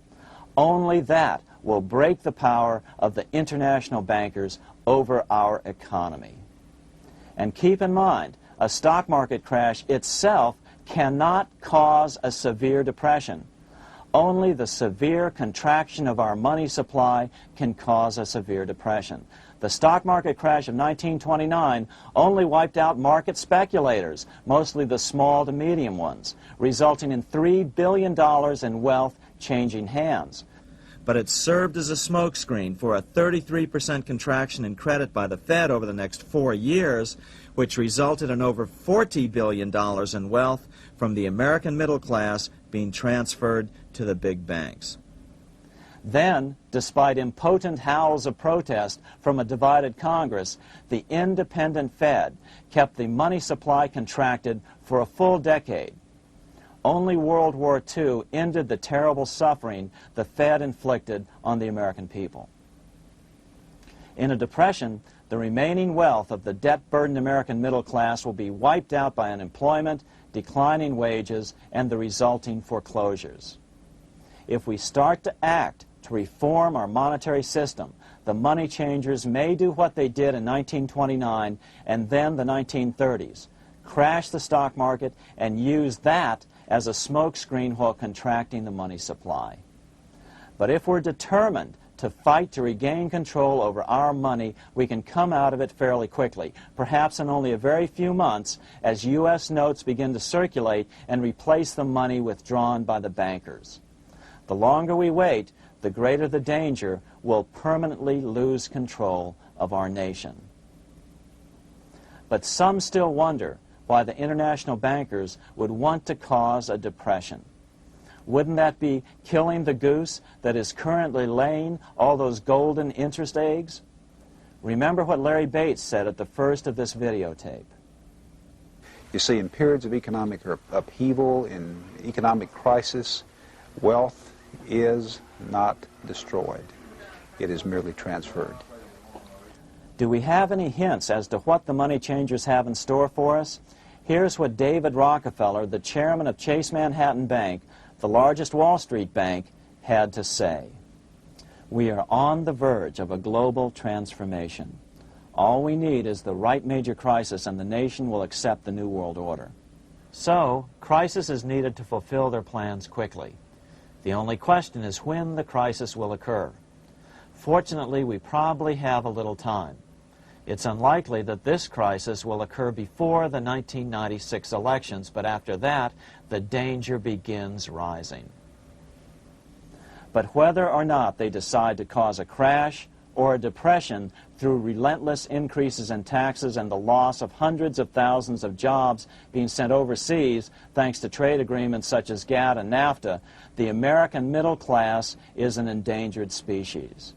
Only that will break the power of the international bankers over our economy. And keep in mind, a stock market crash itself cannot cause a severe depression. Only the severe contraction of our money supply can cause a severe depression. The stock market crash of 1929 only wiped out market speculators, mostly the small to medium ones, resulting in $3 billion in wealth changing hands. But it served as a smokescreen for a 33% contraction in credit by the Fed over the next 4 years, which resulted in over $40 billion in wealth from the American middle class being transferred to the big banks. Then, despite impotent howls of protest from a divided Congress, the independent Fed kept the money supply contracted for a full decade. Only World War II ended the terrible suffering the Fed inflicted on the American people. In a depression, the remaining wealth of the debt-burdened American middle class will be wiped out by unemployment, declining wages, and the resulting foreclosures. If we start to act to reform our monetary system, the money changers may do what they did in 1929 and then the 1930s, crash the stock market and use that as a smokescreen while contracting the money supply. But if we're determined to fight to regain control over our money, we can come out of it fairly quickly, perhaps in only a very few months, as U.S. notes begin to circulate and replace the money withdrawn by the bankers. The longer we wait, the greater the danger we'll permanently lose control of our nation. But some still wonder why the international bankers would want to cause a depression. Wouldn't that be killing the goose that is currently laying all those golden interest eggs? Remember what Larry Bates said at the first of this videotape. You see, in periods of economic upheaval, in economic crisis, wealth is not destroyed. It is merely transferred. Do we have any hints as to what the money changers have in store for us? Here's what David Rockefeller, the chairman of Chase Manhattan Bank, the largest Wall Street bank, had to say. We are on the verge of a global transformation. All we need is the right major crisis and the nation will accept the New World Order. So, crisis is needed to fulfill their plans quickly. The only question is when the crisis will occur. Fortunately, we probably have a little time. It's unlikely that this crisis will occur before the 1996 elections, but after that, the danger begins rising. But whether or not they decide to cause a crash or a depression through relentless increases in taxes and the loss of hundreds of thousands of jobs being sent overseas thanks to trade agreements such as GATT and NAFTA, the American middle class is an endangered species.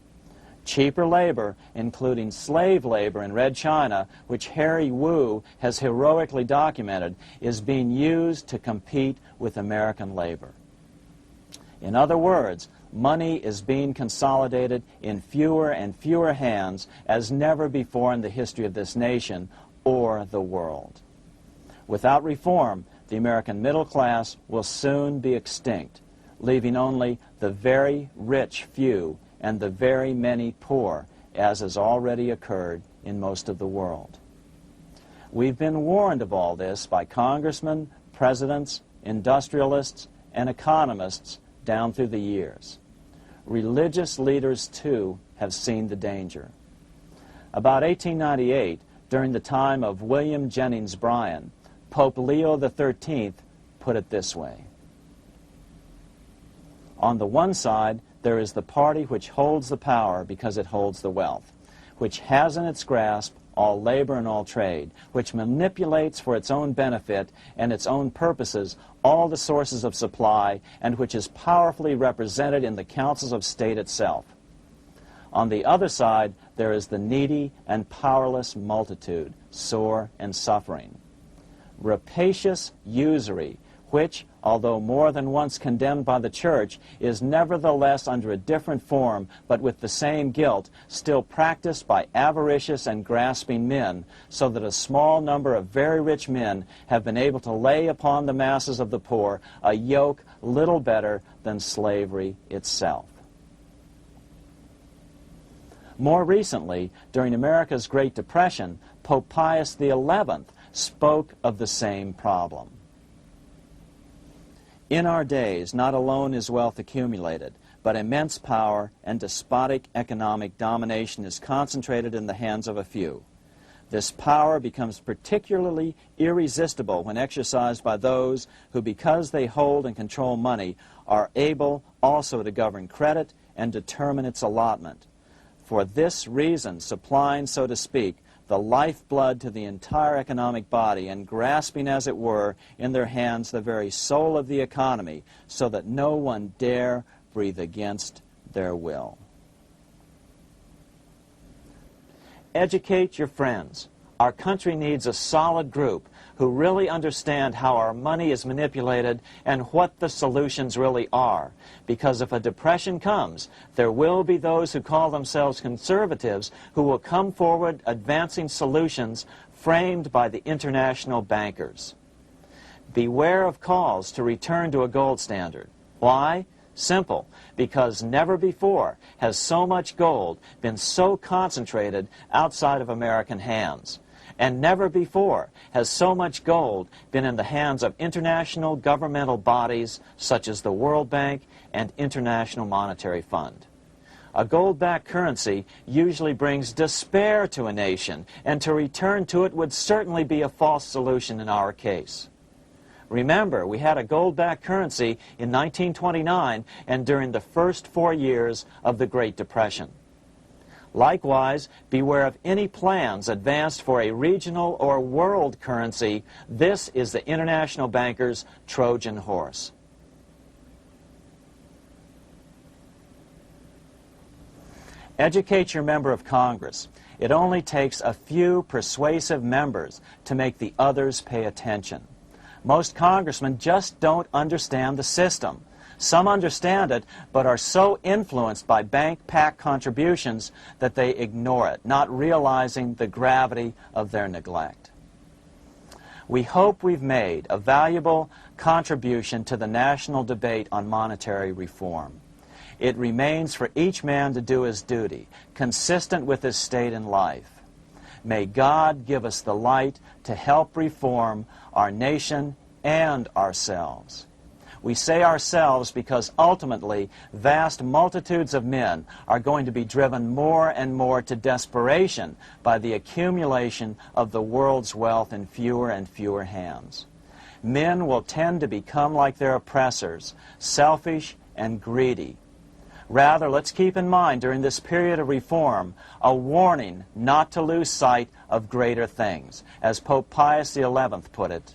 Cheaper labor, including slave labor in Red China, which Harry Wu has heroically documented, is being used to compete with American labor. In other words, money is being consolidated in fewer and fewer hands as never before in the history of this nation or the world. Without reform, the American middle class will soon be extinct, leaving only the very rich few and the very many poor, as has already occurred in most of the world. We've been warned of all this by congressmen, presidents, industrialists, and economists down through the years. Religious leaders, too, have seen the danger. About 1898, during the time of William Jennings Bryan, Pope Leo XIII put it this way. On the one side, there is the party which holds the power because it holds the wealth, which has in its grasp all labor and all trade, which manipulates for its own benefit and its own purposes all the sources of supply, and which is powerfully represented in the councils of state itself. On the other side, there is the needy and powerless multitude, sore and suffering. Rapacious usury, which, although more than once condemned by the Church, is nevertheless under a different form, but with the same guilt, still practiced by avaricious and grasping men, so that a small number of very rich men have been able to lay upon the masses of the poor a yoke little better than slavery itself. More recently, during America's Great Depression, Pope Pius XI spoke of the same problem. In our days, not alone is wealth accumulated, but immense power and despotic economic domination is concentrated in the hands of a few. This power becomes particularly irresistible when exercised by those who, because they hold and control money, are able also to govern credit and determine its allotment. For this reason, supplying, so to speak, the lifeblood to the entire economic body and grasping, as it were, in their hands the very soul of the economy, so that no one dare breathe against their will. Educate your friends. Our country needs a solid group who really understand how our money is manipulated and what the solutions really are. Because if a depression comes, there will be those who call themselves conservatives who will come forward advancing solutions framed by the international bankers. Beware of calls to return to a gold standard. Why? Simple, because never before has so much gold been so concentrated outside of American hands. And never before has so much gold been in the hands of international governmental bodies such as the World Bank and International Monetary Fund. A gold-backed currency usually brings despair to a nation, and to return to it would certainly be a false solution in our case. Remember, we had a gold-backed currency in 1929 and during the first 4 years of the Great Depression. Likewise, beware of any plans advanced for a regional or world currency. This is the international bankers' Trojan horse. Educate your member of Congress. It only takes a few persuasive members to make the others pay attention. Most congressmen just don't understand the system. Some understand it, but are so influenced by bank-packed contributions that they ignore it, not realizing the gravity of their neglect. We hope we've made a valuable contribution to the national debate on monetary reform. It remains for each man to do his duty, consistent with his state in life. May God give us the light to help reform our nation and ourselves. We say ourselves because ultimately vast multitudes of men are going to be driven more and more to desperation by the accumulation of the world's wealth in fewer and fewer hands. Men will tend to become like their oppressors, selfish and greedy. Rather, let's keep in mind during this period of reform a warning not to lose sight of greater things, as Pope Pius XI put it.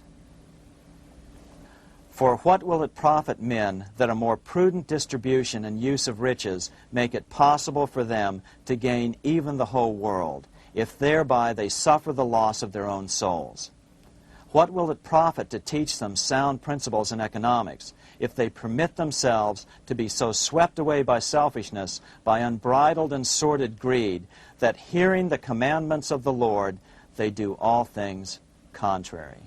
For what will it profit men that a more prudent distribution and use of riches make it possible for them to gain even the whole world, if thereby they suffer the loss of their own souls? What will it profit to teach them sound principles in economics, if they permit themselves to be so swept away by selfishness, by unbridled and sordid greed, that hearing the commandments of the Lord, they do all things contrary?